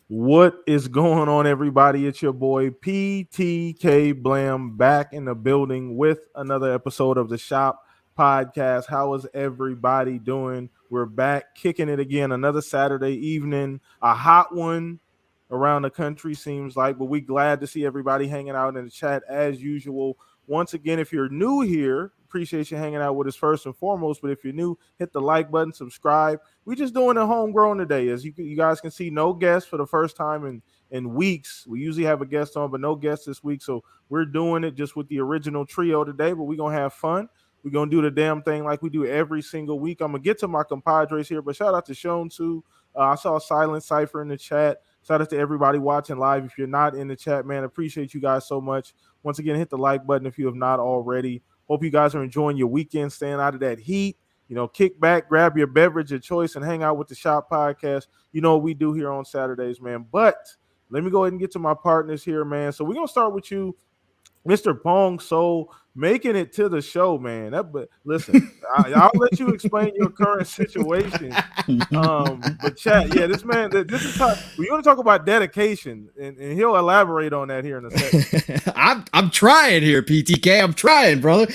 What is going on, everybody? It's your boy PTK Blam back in the building with another episode of the Shop Podcast. How is everybody doing? We're back kicking it again. Another Saturday evening, a hot one around the country, seems like, but we glad to see everybody hanging out in the chat as usual. Once again, if you're new here, appreciate you hanging out with us first and foremost. But if you're new, hit the like button, subscribe. We just doing it homegrown today. As you guys can see, no guests for the first time in weeks. We usually have a guest on, but no guests this week. So we're doing it just with the original trio today, but we're going to have fun. We're going to do the damn thing like we do every single week. I'm going to get to my compadres here, but shout out to Sean too. I saw Silent Cypher in the chat. Shout out to everybody watching live. If you're not in the chat, man, appreciate you guys so much. Once again, hit the like button if you have not already. Hope you guys are enjoying your weekend, staying out of that heat. Kick back, grab your beverage of choice, and hang out with the Shop Podcast. You know what we do here on Saturdays, man. But let me go ahead and get to my partners here, man. So we're going to start with you, Mr. Pong Soul, making it to the show, man. Listen, I'll let you explain your current situation. But chat, yeah, this is tough. We want to talk about dedication, and he'll elaborate on that here in a second. I'm trying here, PTK. I'm trying, brother.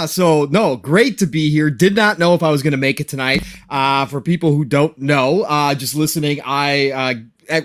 So no, great to be here. Did not know if I was going to make it tonight. For people who don't know, just listening,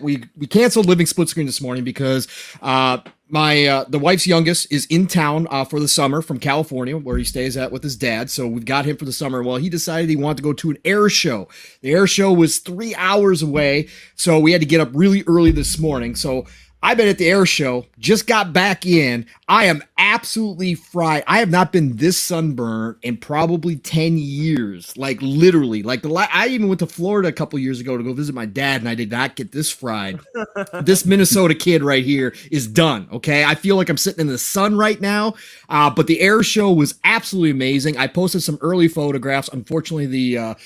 we canceled Living Split Screen this morning because the wife's youngest is in town for the summer from California, where he stays at with his dad. So we got him for the summer. Well, he decided he wanted to go to an air show. The air show was 3 hours away, so we had to get up really early this morning. So I've been at the air show, just got back in. I am absolutely fried. I have not been this sunburned in probably 10 years. Like literally, I even went to Florida a couple years ago to go visit my dad, and I did not get this fried. This Minnesota kid right here is done. Okay. I feel like I'm sitting in the sun right now. But the air show was absolutely amazing. I posted some early photographs. Unfortunately, the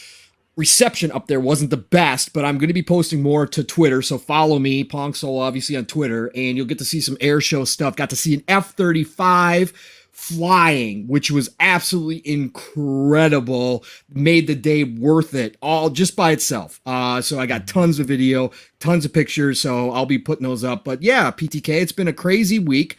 reception up there wasn't the best, but I'm going to be posting more to Twitter, so follow me, Pong Soul, obviously on Twitter, and you'll get to see some air show stuff. Got to see an F-35 flying, which was absolutely incredible. Made the day worth it, all just by itself. So I got tons of video, tons of pictures, so I'll be putting those up. But yeah, PTK, it's been a crazy week.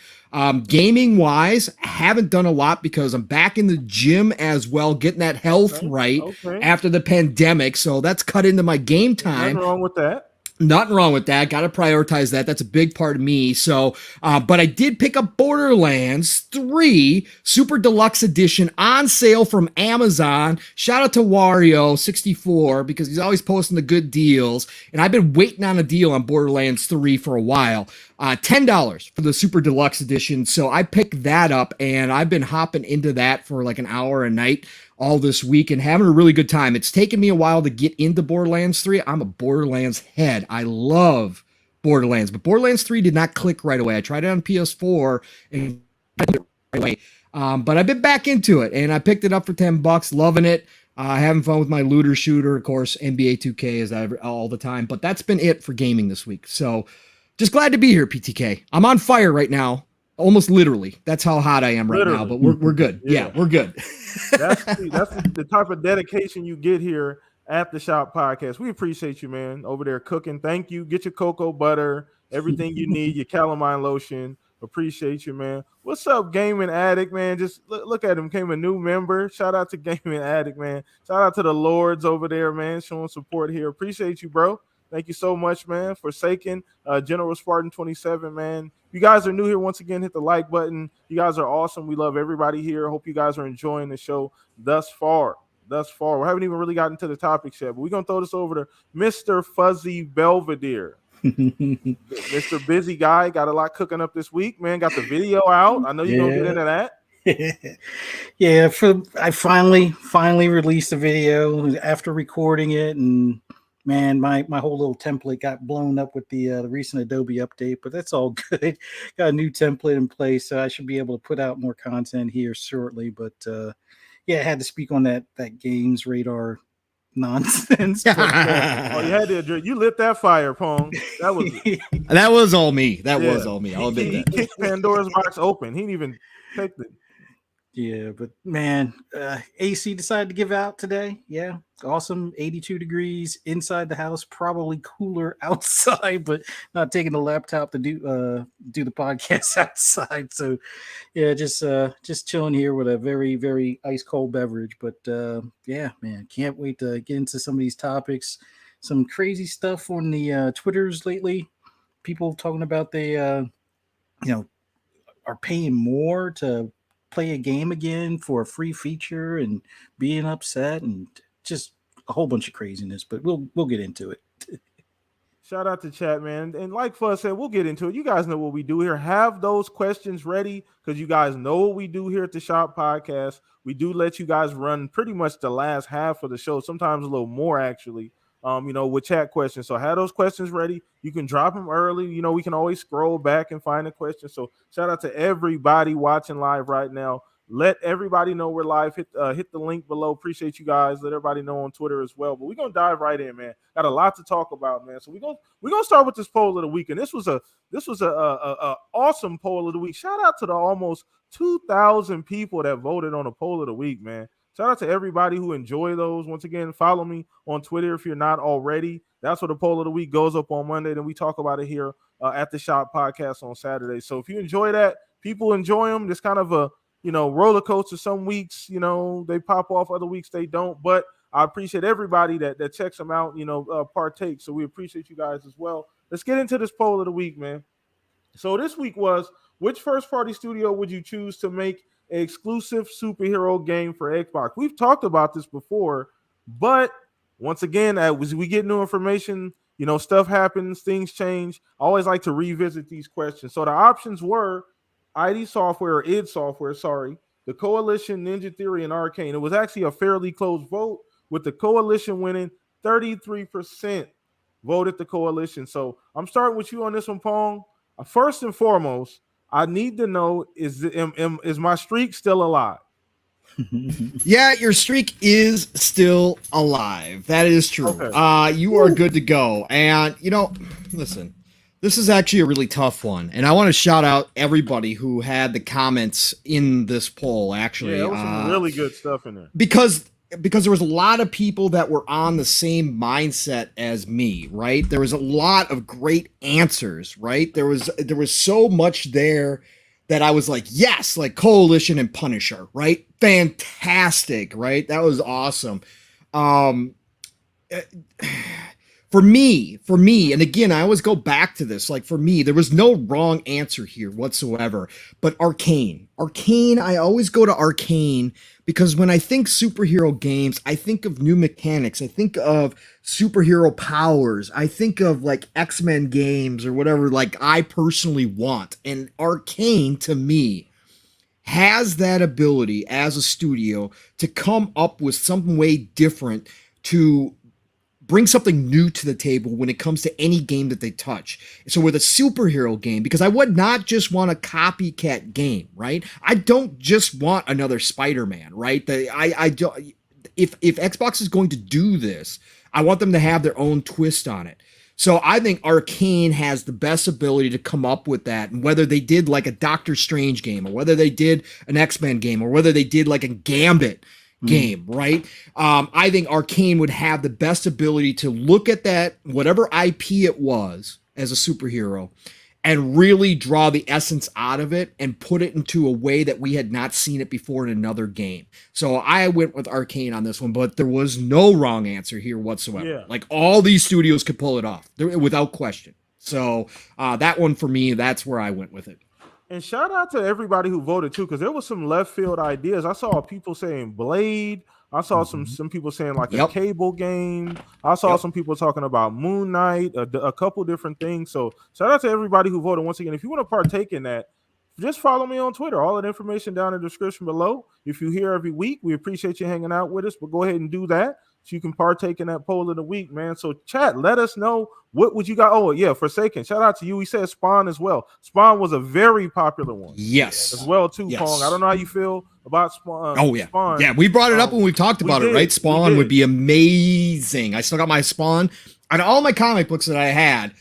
Gaming wise, haven't done a lot because I'm back in the gym as well, getting that health right after the pandemic. So that's cut into my game time. Nothing wrong with that. Nothing wrong with that. Got to prioritize that. That's a big part of me. So, but I did pick up Borderlands 3 Super Deluxe Edition on sale from Amazon. Shout out to Wario64 because he's always posting the good deals. And I've been waiting on a deal on Borderlands 3 for a while. $10 for the Super Deluxe Edition. So I picked that up and I've been hopping into that for like an hour a night all this week and having a really good time. It's taken me a while to get into Borderlands 3. I'm a Borderlands head. I love Borderlands, but Borderlands 3 did not click right away. I tried it on PS4 and right away. But I've been back into it and I picked it up for $10, loving it. Having fun with my looter shooter. Of course, NBA 2K is all the time, but that's been it for gaming this week. So just glad to be here, PTK. I'm on fire right now. Almost literally. That's how hot I am right now, but we're good. Yeah, we're good. That's the type of dedication you get here at the Shop Podcast. We appreciate you, man, over there cooking. Thank you. Get your cocoa butter, everything you need, your calamine lotion. Appreciate you, man. What's up, Gaming Addict, man? Just look at him. Came a new member. Shout out to Gaming Addict, man. Shout out to the Lords over there, man, showing support here. Appreciate you, bro. Thank you so much, man. Forsaken, General Spartan 27, man. You guys are new here. Once again, hit the like button. You guys are awesome. We love everybody here. Hope you guys are enjoying the show thus far. We haven't even really gotten to the topics yet, but we're going to throw this over to Mr. Fuzzy Belvedere. Mr. Busy Guy. Got a lot cooking up this week, man. Got the video out. I know you're going to get into that. Yeah, I finally released the video after recording it, and man, my whole little template got blown up with the recent Adobe update, but that's all good. Got a new template in place, so I should be able to put out more content here shortly. But yeah, I had to speak on that Games Radar nonsense. But, you had to address. You lit that fire, Pong. That was all me. That was all me. I'll admit he kicked Pandora's box open. He didn't even take the. Yeah, but man, AC decided to give out today. Yeah, awesome. 82 degrees inside the house, probably cooler outside, but not taking the laptop to do the podcast outside. So yeah, just chilling here with a very very ice cold beverage. But yeah, man, can't wait to get into some of these topics. Some crazy stuff on the Twitters lately. People talking about they you know are paying more to play a game again for a free feature and being upset and just a whole bunch of craziness. But we'll get into it. Shout out to chat, man. And like Fuzz said, we'll get into it. You guys know what we do here. Have those questions ready because you guys know what we do here at the Shop Podcast. We do let you guys run pretty much the last half of the show, sometimes a little more actually. With chat questions. So have those questions ready. You can drop them early. We can always scroll back and find a question. So shout out to everybody watching live right now. Let everybody know we're live. Hit the link below. Appreciate you guys. Let everybody know on Twitter as well. But we're gonna dive right in, man. Got a lot to talk about, man. So we're gonna start with this poll of the week. And this was a awesome poll of the week. Shout out to the almost 2,000 people that voted on a poll of the week, man. Shout out to everybody who enjoy those. Once again, follow me on Twitter if you're not already. That's where the poll of the week goes up on Monday. Then we talk about it here at the Shop Podcast on Saturday. So if you enjoy that, people enjoy them. It's kind of a roller coaster. Some weeks, they pop off. Other weeks they don't. But I appreciate everybody that checks them out, partake. So we appreciate you guys as well. Let's get into this poll of the week, man. So this week was, which first-party studio would you choose to make an exclusive superhero game for Xbox? We've talked about this before, but once again, as we get new information, stuff happens, things change. I always like to revisit these questions. So the options were id Software, sorry, the Coalition, Ninja Theory, and Arcane. It was actually a fairly close vote, with the Coalition winning. 33% voted the Coalition. So I'm starting with you on this one, Pong. First and foremost, I need to know, is my streak still alive? Yeah, your streak is still alive. That is true. Okay. You are good to go. And, listen, this is actually a really tough one. And I want to shout out everybody who had the comments in this poll, actually. Yeah, there was some really good stuff in there. Because there was a lot of people that were on the same mindset as me, right? There was a lot of great answers, right? There was so much there that I was like, yes, like Coalition and Punisher, right? Fantastic, right? That was awesome. For me, and again, I always go back to this, like for me, there was no wrong answer here whatsoever, but Arcane, I always go to Arcane because when I think superhero games, I think of new mechanics, I think of superhero powers, I think of like X-Men games or whatever, like I personally want, and Arcane to me has that ability as a studio to come up with something way different, to bring something new to the table when it comes to any game that they touch. So with a superhero game, because I would not just want a copycat game, right? I don't just want another Spider-Man, right? I don't. If Xbox is going to do this, I want them to have their own twist on it. So I think Arcane has the best ability to come up with that. And whether they did like a Doctor Strange game, or whether they did an X-Men game, or whether they did like a Gambit game, right? I think Arcane would have the best ability to look at that, whatever IP it was as a superhero, and really draw the essence out of it and put it into a way that we had not seen it before in another game. So I went with Arcane on this one, but there was no wrong answer here whatsoever. Yeah. Like all these studios could pull it off without question. So that one for me, that's where I went with it. And shout out to everybody who voted too, because there was some left field ideas. I saw people saying Blade. I saw some people saying like a cable game. I saw some people talking about Moon Knight, a couple different things. So shout out to everybody who voted. Once again, if you want to partake in that, just follow me on Twitter. All that information down in the description below. If you're here every week, we appreciate you hanging out with us. But go ahead and do that so you can partake in that poll of the week, man. So chat, let us know what would you got. Oh yeah, Forsaken. Shout out to you. He said Spawn as well. Spawn was a very popular one. Yes, as well too. Yes. Pong. I don't know how you feel about Spawn. Oh yeah, Spawn. Yeah. We brought it up when we talked about it, right? Spawn would be amazing. I still got my Spawn on all my comic books that I had.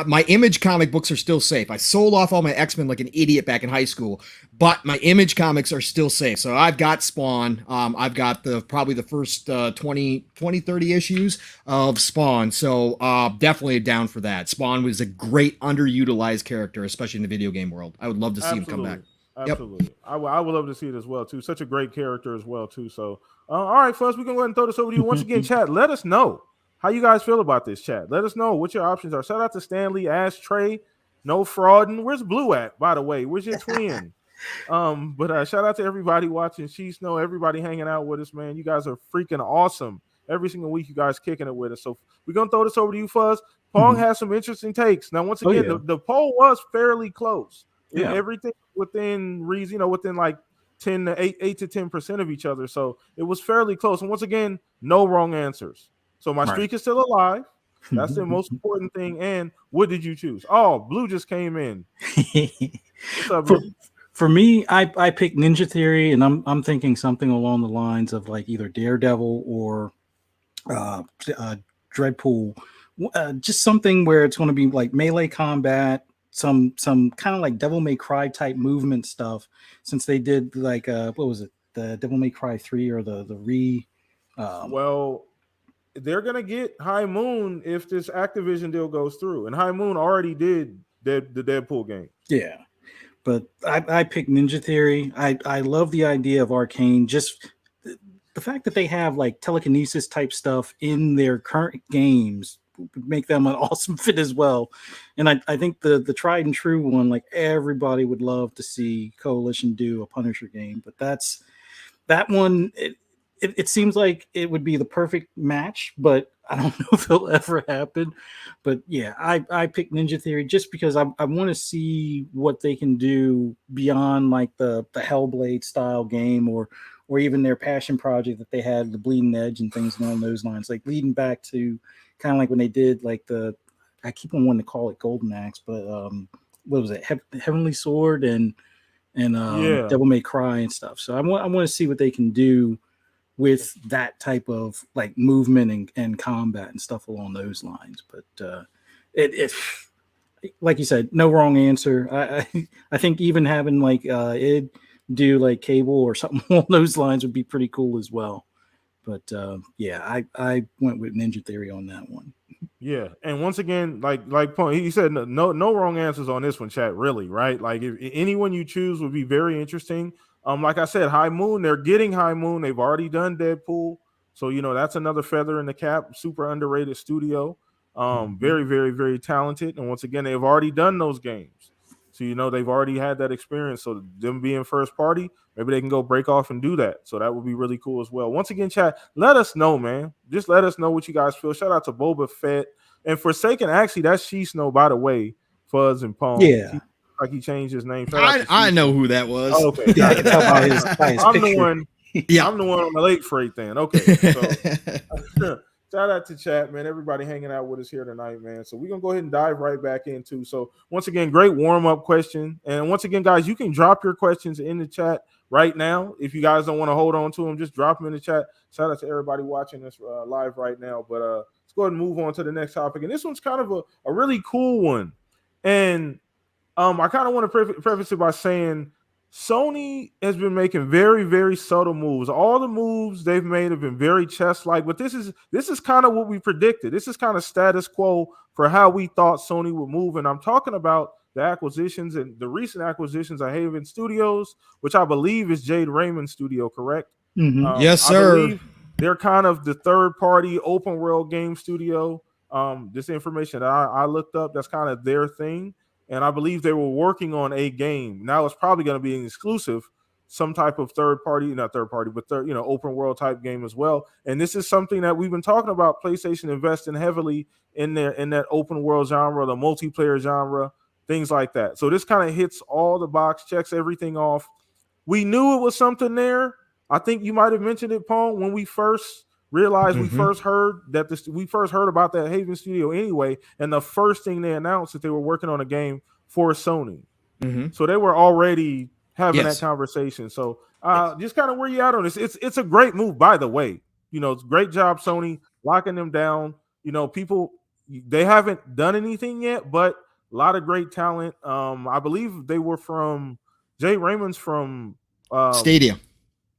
my Image comic books are still safe. I sold off all my X-Men like an idiot back in high school, but my Image comics are still safe. So I've got Spawn. I've got probably the first 20, 30 issues of Spawn. So definitely down for that. Spawn was a great underutilized character, especially in the video game world. I would love to see him come back. Yep. Absolutely. I would love to see it as well, too. Such a great character as well, too. So, all right, Fuzz, we can go ahead and throw this over to you. Once again, chat, let us know how you guys feel about this, chat. Let us know what your options are. Shout out to Stanley, Ash, Trey, no frauding. Where's Blue at, by the way? Where's your twin? But shout out to everybody watching. She Snow, everybody hanging out with us, man. You guys are freaking awesome. Every single week, you guys kicking it with us. So we're going to throw this over to you, Fuzz. Pong has some interesting takes. Now, once again, the poll was fairly close. Yeah. Everything within reason, within like 10 to 8 to 10% of each other. So it was fairly close. And once again, no wrong answers. So my streak is still alive. That's the most important thing. And what did you choose? Oh, Blue just came in. What's up, Blue? For me, I picked Ninja Theory, and I'm thinking something along the lines of like either Daredevil or Dreadpool. Just something where it's going to be like melee combat, some kind of like Devil May Cry type movement stuff. Since they did like what was it, the Devil May Cry 3 or the re. Well, they're gonna get High Moon if this Activision deal goes through, and High Moon already did the Deadpool game. Yeah, but I picked Ninja Theory. I love the idea of Arcane. Just the fact that they have like telekinesis type stuff in their current games would make them an awesome fit as well. And I think the tried and true one, like everybody would love to see Coalition do a Punisher game, but that one. It seems like it would be the perfect match, but I don't know if it'll ever happen. But yeah, I picked Ninja Theory just because I want to see what they can do beyond like the Hellblade style game or even their passion project that they had, the Bleeding Edge and things along those lines, like leading back to kind of like when they did like I keep on wanting to call it Golden Axe, but what was it, Heavenly Sword and Devil May Cry and stuff. So I want to see what they can do with that type of like movement and combat and stuff along those lines. But it like you said, no wrong answer. I think even having like it do like Cable or something along those lines would be pretty cool as well. But yeah, I went with Ninja Theory on that one. Yeah, and once again, like he said, no wrong answers on this one, chat. Really, right? Like if anyone you choose would be very interesting. Like I said, High Moon, they're getting High Moon. They've already done Deadpool, so that's another feather in the cap. Super underrated studio. Very, very, very talented, and once again, they've already done those games, so they've already had that experience. So them being first party, maybe they can go break off and do that. So that would be really cool as well. Once again, chat, let us know, man. Just let us know what you guys feel. Shout out to Boba Fett and Forsaken. Actually, that's She Snow, by the way. Fuzz and Pong. Yeah. Like he changed his name. I know who that was. Oh, okay. Yeah, I can tell by his I'm picture. the one. Yeah, I'm the one on the late freight then. Okay. So shout out to chat, man. Everybody hanging out with us here tonight, man. So we're gonna go ahead and dive right back into. So once again, great warm-up question. And once again, guys, you can drop your questions in the chat right now. If you guys don't want to hold on to them, just drop them in the chat. Shout out to everybody watching us live right now. But let's go ahead and move on to the next topic. And this one's kind of a really cool one. And I kind of want to preface it by saying Sony has been making very, very subtle moves. All the moves they've made have been very chess-like, but this is kind of what we predicted. This is kind of status quo for how we thought Sony would move. And I'm talking about the acquisitions and the recent acquisitions of Haven Studios, which I believe is Jade Raymond's studio, correct? Mm-hmm. Yes, sir. They're kind of the third-party open-world game studio. This information that I looked up, that's kind of their thing. And I believe they were working on a game. Now it's probably going to be an exclusive, some type of open world type game as well. And this is something that we've been talking about. PlayStation investing heavily in that open world genre, the multiplayer genre, things like that. So this kind of hits all the box, checks everything off. We knew it was something there. I think you might have mentioned it, Pong, when we first realized we first heard about that Haven studio anyway, and the first thing they announced that they were working on a game for Sony. So they were already having that conversation. So just kind of where you at on this. It's a great move, by the way. It's great job, Sony, locking them down. People they haven't done anything yet, but a lot of great talent. I believe they were from Jay Raymond's from Stadia.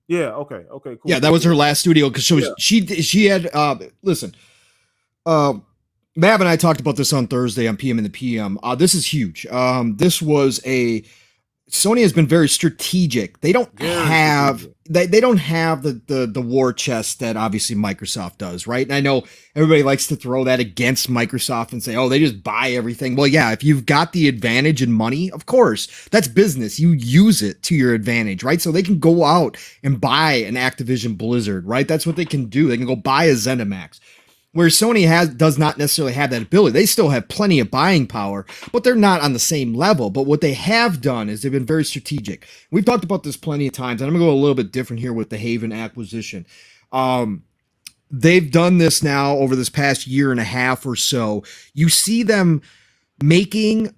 Yeah. Okay. Okay. Cool. Yeah, that was her last studio because she had listen. Mav and I talked about this on Thursday on PM and the PM. This is huge. This was Sony has been very strategic. They don't have they don't have the war chest that obviously Microsoft does, right? And I know everybody likes to throw that against Microsoft and say, "Oh, they just buy everything." Well, yeah, if you've got the advantage in money, of course, that's business. You use it to your advantage, right? So they can go out and buy an Activision Blizzard, right? That's what they can do. They can go buy a ZeniMax. Where Sony does not necessarily have that ability. They still have plenty of buying power, but they're not on the same level. But what they have done is they've been very strategic. We've talked about this plenty of times, and I'm going to go a little bit different here with the Haven acquisition. They've done this now over this past year and a half or so. You see them making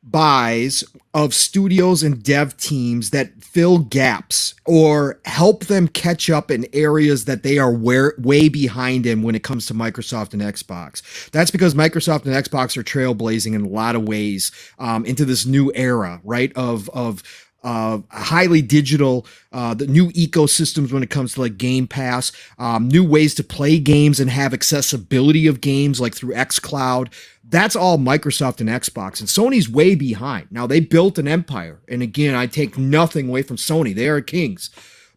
buys of studios and dev teams that fill gaps or help them catch up in areas that they are way behind in when it comes to Microsoft and Xbox. That's because Microsoft and Xbox are trailblazing in a lot of ways into this new era, right? Of highly digital, the new ecosystems when it comes to like Game Pass, new ways to play games and have accessibility of games like through xCloud. That's all Microsoft and Xbox, and Sony's way behind. Now they built an empire, and again, I take nothing away from Sony. They are kings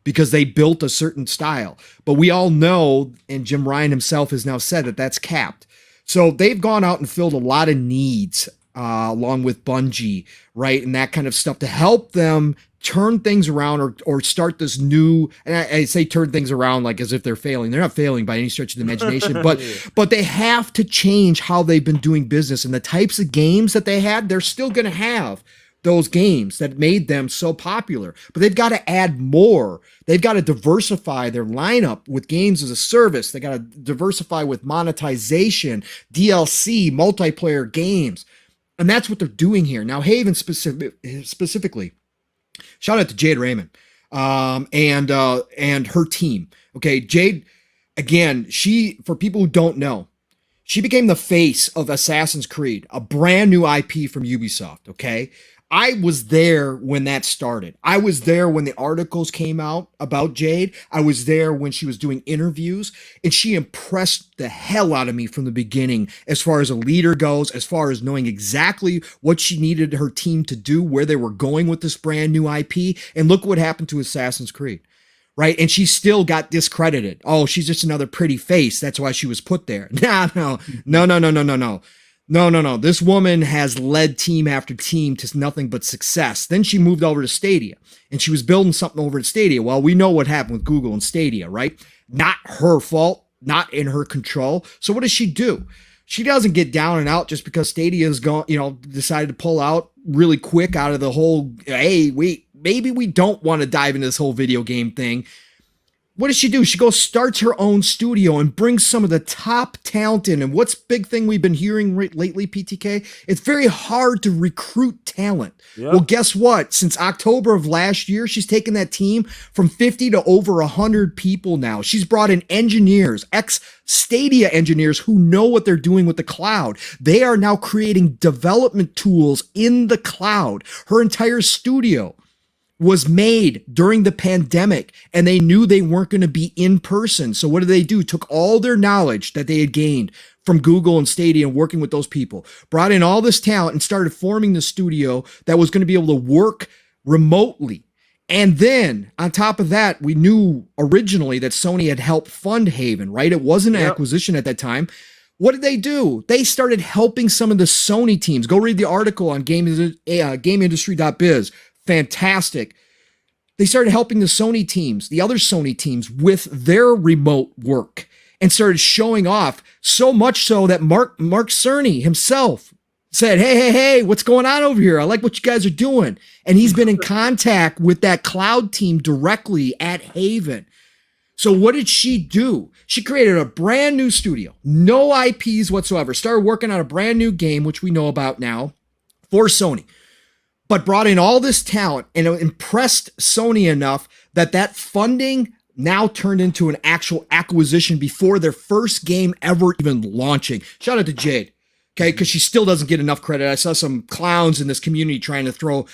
because they built a certain style. But we all know, and Jim Ryan himself has now said that that's capped. So they've gone out and filled a lot of needs along with Bungie, right? And that kind of stuff to help them turn things around or start this new, and I say turn things around like as if they're failing. They're not failing by any stretch of the imagination, but they have to change how they've been doing business, and the types of games that they had, they're still going to have those games that made them so popular, but they've got to add more. They've got to diversify their lineup with games as a service. They got to diversify with monetization, DLC, multiplayer games. And that's what they're doing here. Now, Haven specifically, shout out to Jade Raymond and her team. Okay, Jade, again, for people who don't know, she became the face of Assassin's Creed, a brand new IP from Ubisoft, okay? I was there when that started. I was there when the articles came out about Jade. I was there when she was doing interviews, and she impressed the hell out of me from the beginning as far as a leader goes, as far as knowing exactly what she needed her team to do, where they were going with this brand new IP, and look what happened to Assassin's Creed, right? And she still got discredited. Oh, she's just another pretty face. That's why she was put there. No. This woman has led team after team to nothing but success. Then she moved over to Stadia, and she was building something over at Stadia. Well, we know what happened with Google and Stadia, right? Not her fault, not in her control. So what does she do? She doesn't get down and out just because Stadia's decided to pull out really quick out of the whole, hey, maybe we don't want to dive into this whole video game thing. What does she do? She goes, starts her own studio and brings some of the top talent in. And what's big thing we've been hearing lately, PTK? It's very hard to recruit talent. Yep. Well, guess what? Since October of last year, she's taken that team from 50 to over 100 people now. She's brought in engineers, ex-Stadia engineers who know what they're doing with the cloud. They are now creating development tools in the cloud. Her entire studio was made during the pandemic, and they knew they weren't going to be in person. So what did they do? Took all their knowledge that they had gained from Google and Stadia and working with those people, brought in all this talent and started forming the studio that was going to be able to work remotely. And then on top of that, we knew originally that Sony had helped fund Haven, right? It wasn't an acquisition at that time. What did they do? They started helping some of the Sony teams. Go read the article on GameIndustry.biz. Fantastic. They started helping the Sony teams, the other Sony teams, with their remote work and started showing off, so much so that Mark Cerny himself said, hey, what's going on over here? I like what you guys are doing. And he's been in contact with that cloud team directly at Haven. So what did she do? She created a brand new studio, no IPs whatsoever, started working on a brand new game, which we know about now, for Sony. But brought in all this talent and impressed Sony enough that funding now turned into an actual acquisition before their first game ever even launching. Shout out to Jade, okay, because she still doesn't get enough credit. I saw some clowns in this community trying to throw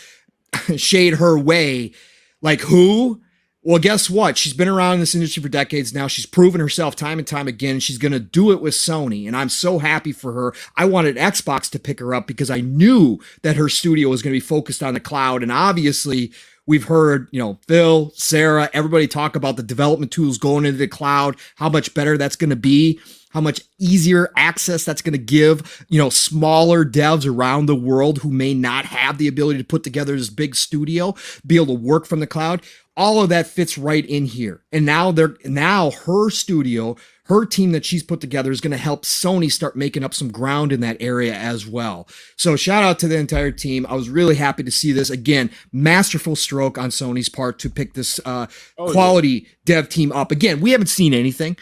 shade her way. Like, who? Well, guess what? She's been around in this industry for decades now. She's proven herself time and time again. She's going to do it with Sony, and I'm so happy for her. I wanted Xbox to pick her up because I knew that her studio was going to be focused on the cloud, and obviously we've heard, Phil, Sarah, everybody talk about the development tools going into the cloud, how much better that's going to be, how much easier access that's going to give, smaller devs around the world who may not have the ability to put together this big studio, be able to work from the cloud. All of that fits right in here. And now her studio, her team that she's put together is going to help Sony start making up some ground in that area as well. So shout out to the entire team. I was really happy to see this. Again, masterful stroke on Sony's part to pick this quality dev team up. Again, we haven't seen anything.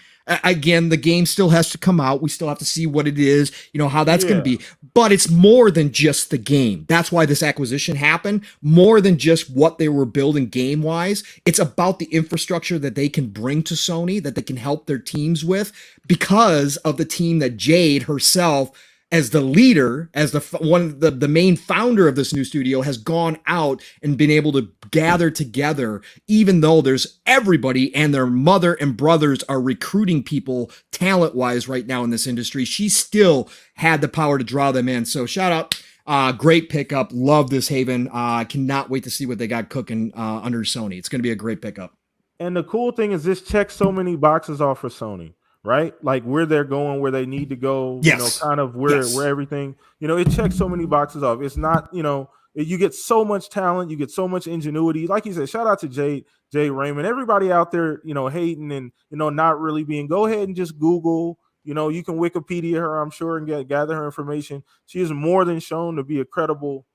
Again, the game still has to come out. We still have to see what it is, how that's going to be. But it's more than just the game. That's why this acquisition happened. More than just what they were building game-wise. It's about the infrastructure that they can bring to Sony, that they can help their teams with, because of the team that Jade herself, as the leader, as the main founder of this new studio, has gone out and been able to gather together, even though there's everybody and their mother and brothers are recruiting people talent-wise right now in this industry. She still had the power to draw them in. So shout out. Great pickup. Love this Haven. Cannot wait to see what they got cooking under Sony. It's going to be a great pickup. And the cool thing is this checks so many boxes off for Sony. Right? Like where they're going, where they need to go, yes. Kind of where everything, it checks so many boxes off. It's not, you get so much talent, you get so much ingenuity. Like you said, shout out to Jade Raymond, everybody out there, hating and, not really being, go ahead and just Google, you can Wikipedia her, I'm sure, and gather her information. She is more than shown to be a credible,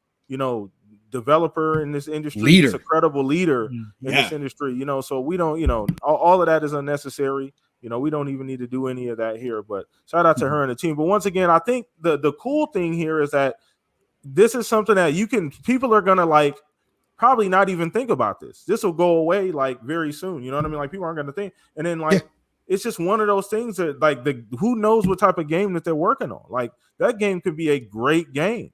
developer in this industry. Leader. She's a credible leader in this industry, so we don't, all of that is unnecessary. We don't even need to do any of that here, but shout out to her and the team. But once again, I think the cool thing here is that this is something that people are going to probably not even think about this. This will go away very soon. You know what I mean? People aren't going to think. And then it's just one of those things that who knows what type of game that they're working on. That game could be a great game.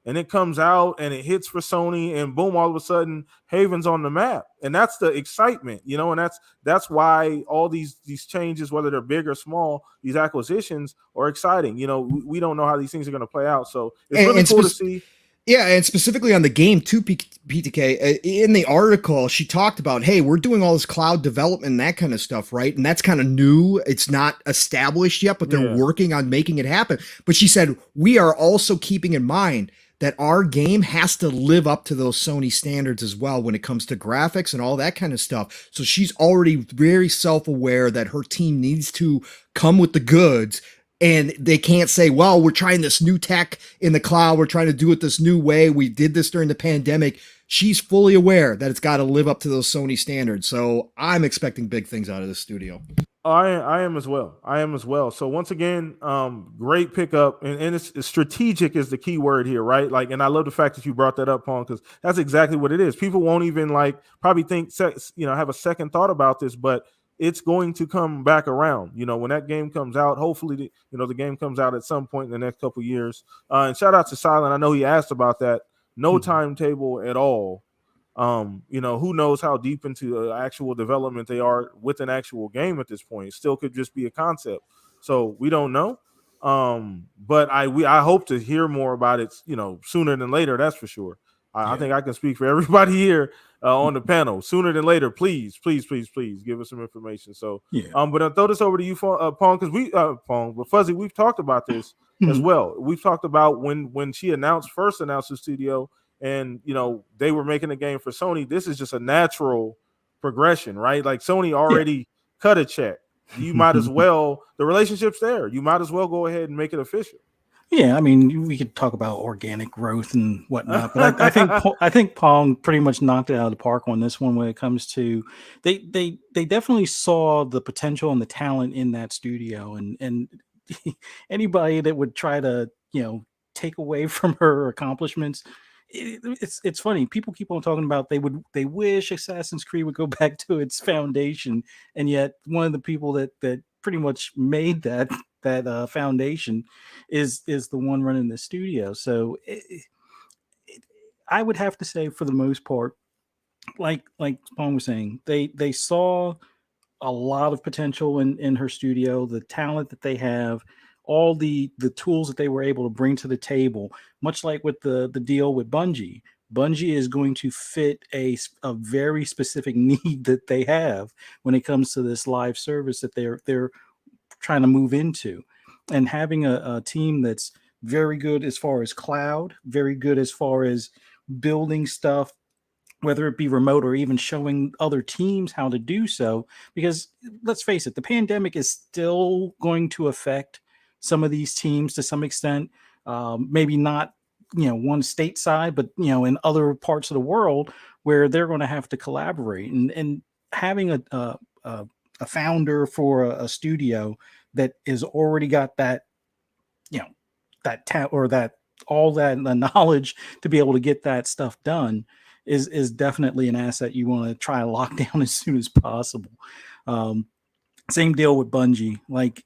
And it comes out and it hits for Sony, and boom, all of a sudden Haven's on the map. And that's the excitement, and that's why all these changes, whether they're big or small, these acquisitions are exciting. We don't know how these things are going to play out. So it's really cool to see. Yeah, and specifically on the game too, PTK, in the article, she talked about, hey, we're doing all this cloud development and that kind of stuff, right? And that's kind of new. It's not established yet, but they're working on making it happen. But she said, we are also keeping in mind that our game has to live up to those Sony standards as well when it comes to graphics and all that kind of stuff. So she's already very self-aware that her team needs to come with the goods, and they can't say, well, we're trying this new tech in the cloud. We're trying to do it this new way. We did this during the pandemic. She's fully aware that it's got to live up to those Sony standards. So I'm expecting big things out of this studio. I am as well. So once again, great pickup, and it's strategic is the key word here, right? And I love the fact that you brought that up, Pong, because that's exactly what it is. People won't even probably think, have a second thought about this, but it's going to come back around. When that game comes out, hopefully, the game comes out at some point in the next couple of years. And shout out to Silent. I know he asked about that. No timetable at all. Who knows how deep into actual development they are with an actual game at this point. It still could just be a concept. So we don't know. But I hope to hear more about it, sooner than later. That's for sure. I think I can speak for everybody here on the panel. Sooner than later, please give us some information. So, but I'll throw this over to you, Pong, because but Fuzzy, we've talked about this as well. We've talked about when she first announced the studio, and they were making a game for Sony. This is just a natural progression, right? Sony already cut a check. You might as well, the relationship's there. You might as well go ahead and make it official. Yeah, I mean, we could talk about organic growth and whatnot, but I think Pong pretty much knocked it out of the park on this one when it comes to they definitely saw the potential and the talent in that studio, and anybody that would try to take away from her accomplishments it's funny. People keep on talking about they wish Assassin's Creed would go back to its foundation, and yet one of the people that pretty much made that foundation is the one running the studio. So I would have to say, for the most part, like Pong was saying, they saw a lot of potential in her studio, the talent that they have, all the tools that they were able to bring to the table. Much like with the deal with Bungie, Bungie is going to fit a very specific need that they have when it comes to this live service that they're trying to move into, and having a team that's very good as far as cloud, very good as far as building stuff, whether it be remote or even showing other teams how to do so. Because let's face it, the pandemic is still going to affect some of these teams to some extent. Maybe not, one stateside, but in other parts of the world where they're going to have to collaborate, and having a founder for a studio that has already got that, you know, or that all that the knowledge to be able to get that stuff done is definitely an asset you want to try to lock down as soon as possible. Um, Same deal with Bungie. Like,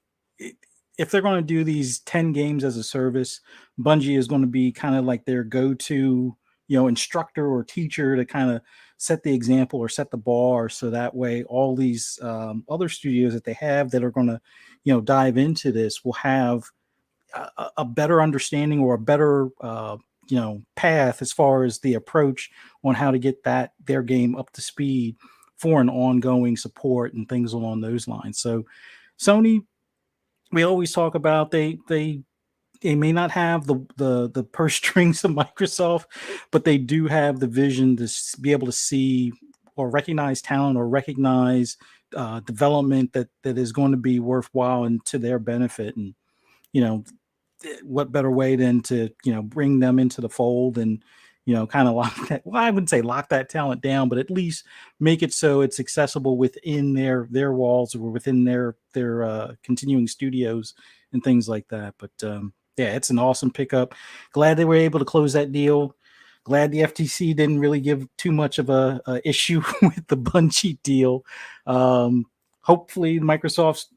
if they're going to do these 10 games as a service, Bungie is going to be kind of like their go-to, instructor or teacher to kind of set the example or set the bar. So that way, all these other studios that they have that are going to, dive into this will have a better understanding or a better path as far as the approach on how to get their game up to speed for an ongoing support and things along those lines. So Sony, we always talk about they may not have the purse strings of Microsoft, but they do have the vision to be able to see or recognize talent or recognize development that is going to be worthwhile and to their benefit. And what better way than to bring them into the fold and kind of lock that, well, I wouldn't say lock that talent down, but at least make it so it's accessible within their walls or within their continuing studios and things like that. But yeah, it's an awesome pickup. Glad they were able to close that deal. Glad the FTC didn't really give too much of a issue with the Bungie deal. Hopefully Microsoft's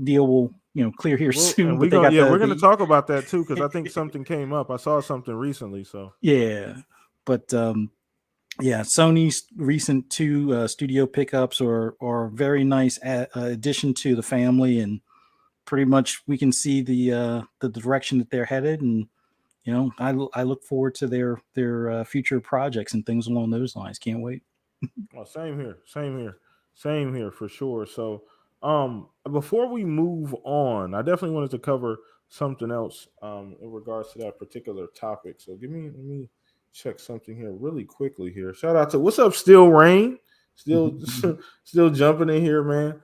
deal will clear here soon. And we're gonna talk about that too, because I think something came up. I saw something recently. So yeah, but yeah, Sony's recent two studio pickups are very nice addition to the family, and pretty much we can see the direction that they're headed, and I look forward to their future projects and things along those lines. Can't wait. well, same here for sure. So before we move on, I definitely wanted to cover something else in regards to that particular topic. So let me check something here really quickly here. Shout out to what's up, Still Rain. Still still jumping in here, man.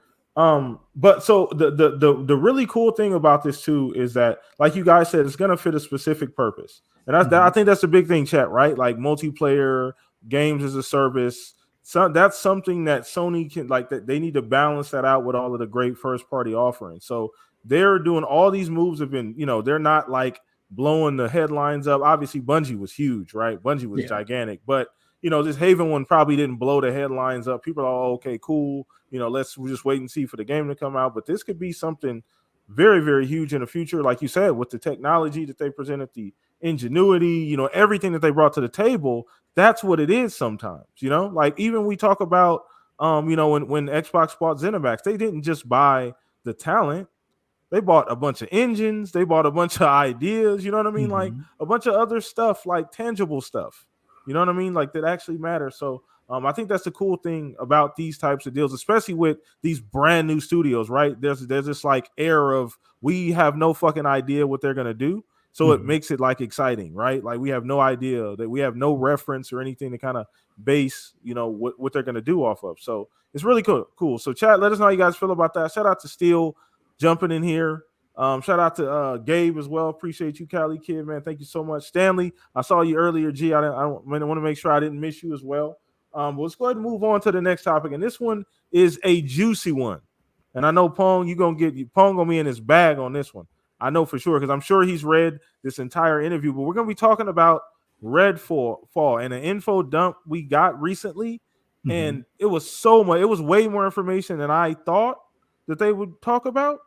But so the really cool thing about this too is that, like you guys said, it's gonna fit a specific purpose. And I think that's the big thing, chat, right? Like multiplayer games as a service. So that's something that Sony can, like, that they need to balance that out with all of the great first party offerings. So they're doing all these moves have been, they're not like blowing the headlines up. Obviously, Bungie was huge, right? Bungie was gigantic, but this Haven one probably didn't blow the headlines up. People are all okay, cool. Let's just wait and see for the game to come out. But this could be something very, very huge in the future. Like you said, with the technology that they presented, the ingenuity, everything that they brought to the table, that's what it is sometimes, like even we talk about, when Xbox bought ZeniMax, they didn't just buy the talent. They bought a bunch of engines. They bought a bunch of ideas. You know what I mean? Like a bunch of other stuff, like tangible stuff. You know what I mean? Like that actually matters. So I think that's the cool thing about these types of deals, especially with these brand new studios, right? There's this like air of we have no fucking idea what they're gonna do. So it makes it like exciting, right? Like we have no idea, that we have no reference or anything to kind of base, what they're gonna do off of. So it's really cool. So chat, let us know how you guys feel about that. Shout out to Steel jumping in here. Shout out to Gabe as well. Appreciate you, Cali Kid, man. Thank you so much. Stanley, I saw you earlier. G, I want to make sure I didn't miss you as well. But let's go ahead and move on to the next topic. And this one is a juicy one. And I know Pong, Pong gonna be in his bag on this one. I know for sure, because I'm sure he's read this entire interview. But we're gonna be talking about Redfall, and an info dump we got recently, Mhm. and it was so much. It was way more information than I thought that they would talk about,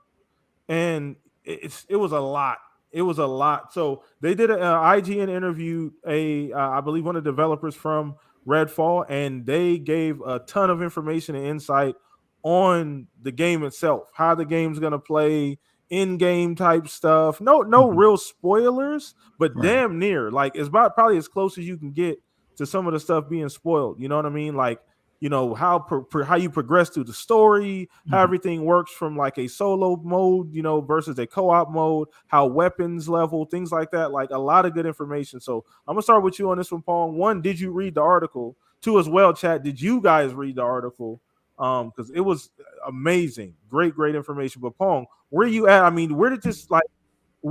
and it was a lot. It was a lot. So they did a IGN interview, I believe one of the developers from Redfall, and they gave a ton of information and insight on the game itself, how the game's gonna play, in-game type stuff. No Mhm. real spoilers, but Right. damn near. Like it's about probably as close as you can get to some of the stuff being spoiled. You know what I mean? Like how you progress through the story, how Mhm. everything works from like a solo mode, versus a co-op mode, how weapons level, things like that. Like a lot of good information. So I'm gonna start with you on this one, Pong. One, did you read the article? Two, as well, chat, did you guys read the article? Because it was amazing, great information. But Pong, where you at? I mean, where did this like?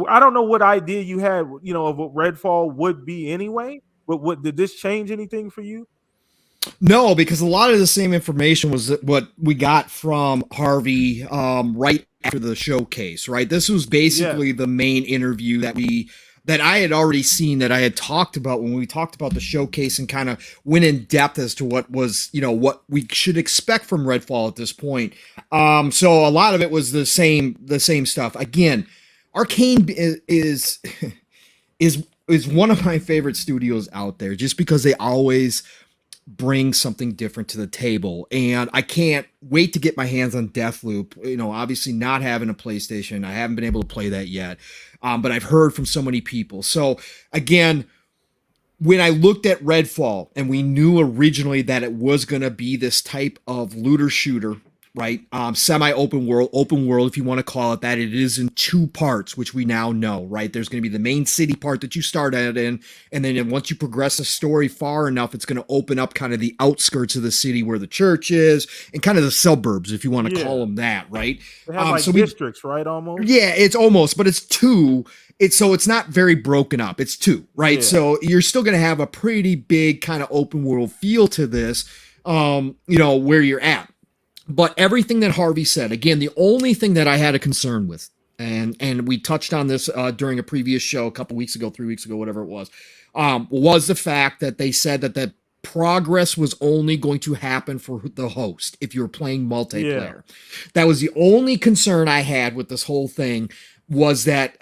I don't know what idea you had, of what Redfall would be anyway. But what did this change anything for you? No, because a lot of the same information was what we got from Harvey right after the showcase, right? This was Yes. basically the main interview that I had already seen, that I had talked about when we talked about the showcase, and kind of went in depth as to what was, what we should expect from Redfall at this point. So a lot of it was the same stuff. Again, Arcane is one of my favorite studios out there, just because they always bring something different to the table. And I can't wait to get my hands on Deathloop. Obviously not having a PlayStation, I haven't been able to play that yet. But I've heard from so many people. So again, when I looked at Redfall, and we knew originally that it was going to be this type of looter shooter, right? Semi-open world, if you want to call it that. It is in two parts, which we now know, right? There's going to be the main city part that you start out in, and then once you progress the story far enough, it's going to open up kind of the outskirts of the city where the church is, and kind of the suburbs, if you want to call Yeah. them that, right? They have like So we districts, right? Almost. Yeah, it's almost, but it's two. It's not very broken up. It's two, right? Yeah. So you're still going to have a pretty big kind of open world feel to this, where you're at. But everything that Harvey said, again, the only thing that I had a concern with, and we touched on this during a previous show a couple weeks ago, 3 weeks ago, whatever it was the fact that they said that the progress was only going to happen for the host if you're playing Yeah. multiplayer. That was the only concern I had with this whole thing, was that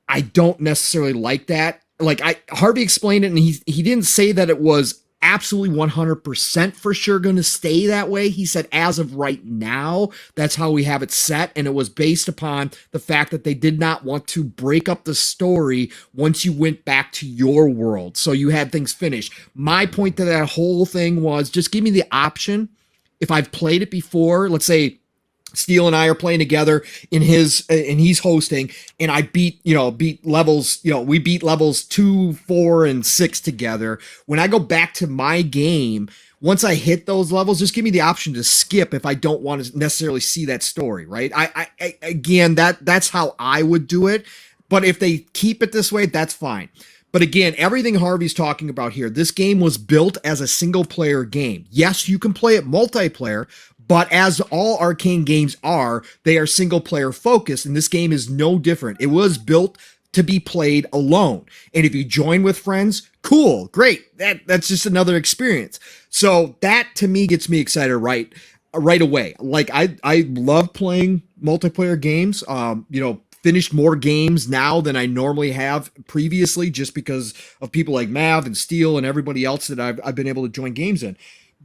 I don't necessarily like that. Like Harvey explained it, and he didn't say that it was absolutely 100% for sure going to stay that way. He said, as of right now, that's how we have it set. And it was based upon the fact that they did not want to break up the story once you went back to your world. So you had things finished. My point to that whole thing was, just give me the option. If I've played it before, let's say Steele and I are playing together and he's hosting, and I beat levels, we beat levels 2, 4, and 6 together. When I go back to my game, once I hit those levels, just give me the option to skip if I don't want to necessarily see that story, right? I again, that's how I would do it. But if they keep it this way, that's fine. But again, everything Harvey's talking about here, this game was built as a single player game. Yes, you can play it multiplayer, but as all Arcane games are, they are single player focused, and this game is no different. It was built to be played alone. And if you join with friends, cool, great. That's just another experience. So that to me gets me excited right away. Like I love playing multiplayer games. Finished more games now than I normally have previously, just because of people like Mav and Steele and everybody else that I've been able to join games in.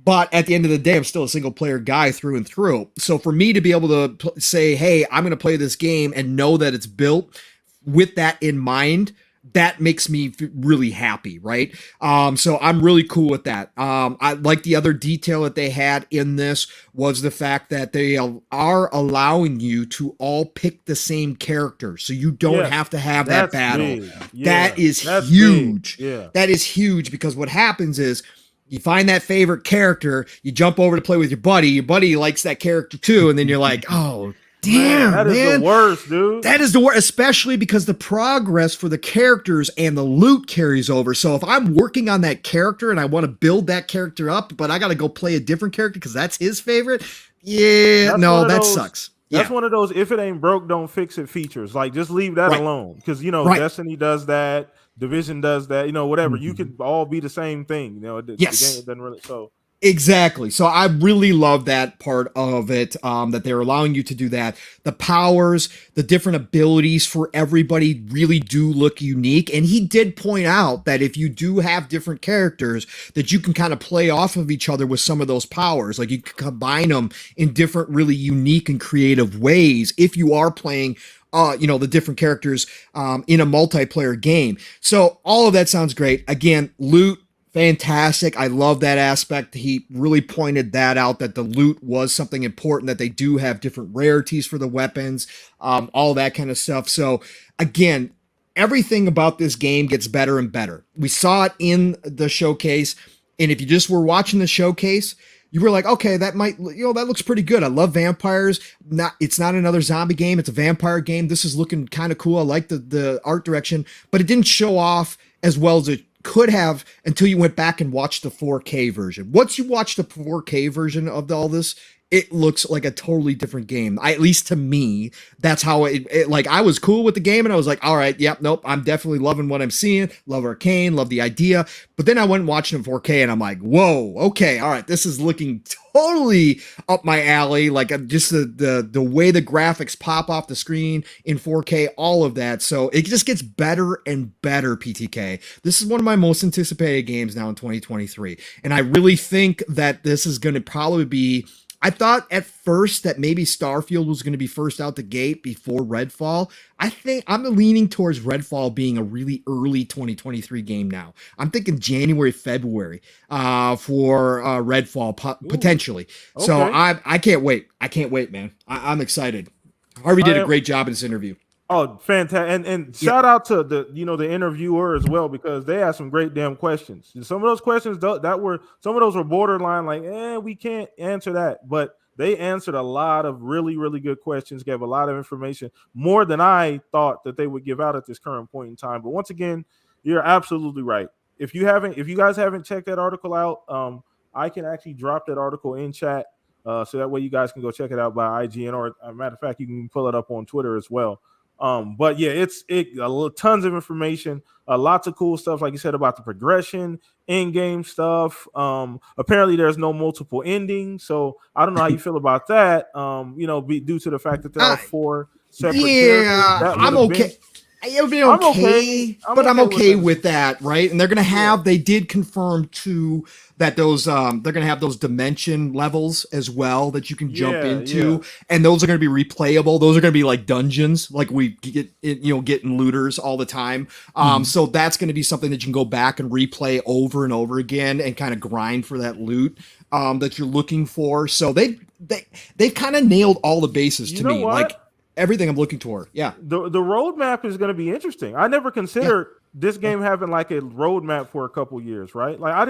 But at the end of the day, I'm still a single player guy through and through. So for me to be able to say, hey, I'm going to play this game and know that it's built with that in mind, that makes me really happy, right? So I'm really cool with that. I like the other detail that they had in this was the fact that they are allowing you to all pick the same character, so you don't Yes, have to have that that's battle. big. Yeah, That is that's huge. big. Yeah. That is huge, because what happens is, you find that favorite character, you jump over to play with your buddy likes that character too, and then you're like, oh, damn, that is man. the worst, dude. That is the worst, especially because the progress for the characters and the loot carries over. So if I'm working on that character and I want to build that character up, but I got to go play a different character because that's his favorite, That's one of that those- sucks. That's one of those if it ain't broke, don't fix it features. Like just leave that alone. Because Destiny does that, Division does that, whatever. You could all be the same thing. The game doesn't really Exactly. So I really love that part of it, that they're allowing you to do that. The powers, the different abilities for everybody really do look unique. And he did point out that if you do have different characters, that you can kind of play off of each other with some of those powers. Like you can combine them in different, really unique and creative ways if you are playing the different characters in a multiplayer game. So all of that sounds great. Again, loot, fantastic. I love that aspect. He really pointed that out, that the loot was something important, that they do have different rarities for the weapons, all that kind of stuff. So again, everything about this game gets better and better. We saw it in the showcase. And if you just were watching the showcase, you were like, okay, that looks pretty good. I love vampires. It's not another zombie game. It's a vampire game. This is looking kind of cool. I like the art direction, but it didn't show off as well as it could have until you went back and watched the 4K version. Once you watch the 4K version of all this, it looks like a totally different game. At least to me, that's how it like, I was cool with the game and I was like, all right, yep, nope, I'm definitely loving what I'm seeing. Love Arcane, love the idea. But then I went and watched it in 4K and I'm like, whoa, okay, all right, this is looking totally up my alley. Like just the way the graphics pop off the screen in 4K, all of that. So it just gets better and better, PTK. This is one of my most anticipated games now in 2023. And I really think that this is going to probably be, I thought at first that maybe Starfield was going to be first out the gate before Redfall. I think I'm leaning towards Redfall being a really early 2023 game now. I'm thinking January, February for Redfall potentially. Okay. So I can't wait. I can't wait, man. I'm excited. Harvey did a great job in this interview. Oh, fantastic. And shout out to the interviewer as well, because they asked some great damn questions. Some of those questions some of those were borderline like, we can't answer that. But they answered a lot of really, really good questions, gave a lot of information, more than I thought that they would give out at this current point in time. But once again, you're absolutely right. If you guys haven't checked that article out, I can actually drop that article in chat. So that way you guys can go check it out by IGN, or a matter of fact, you can pull it up on Twitter as well. But yeah, it's tons of information, lots of cool stuff, like you said, about the progression, in-game stuff. Apparently there's no multiple endings, so I don't know how you feel about that. Due to the fact that there are 4 separate characters. I'm okay. It would be okay, but I'm okay with that, right? And they're gonna have, they did confirm too that those they're gonna have those dimension levels as well that you can jump into, and those are gonna be replayable. Those are gonna be like dungeons, like we get getting looters all the time. So that's gonna be something that you can go back and replay over and over again and kind of grind for that loot that you're looking for. So they've kind of nailed all the bases to me. Like everything I'm looking toward. Yeah. The roadmap is going to be interesting. I never considered this game having like a roadmap for a couple years, right? Like I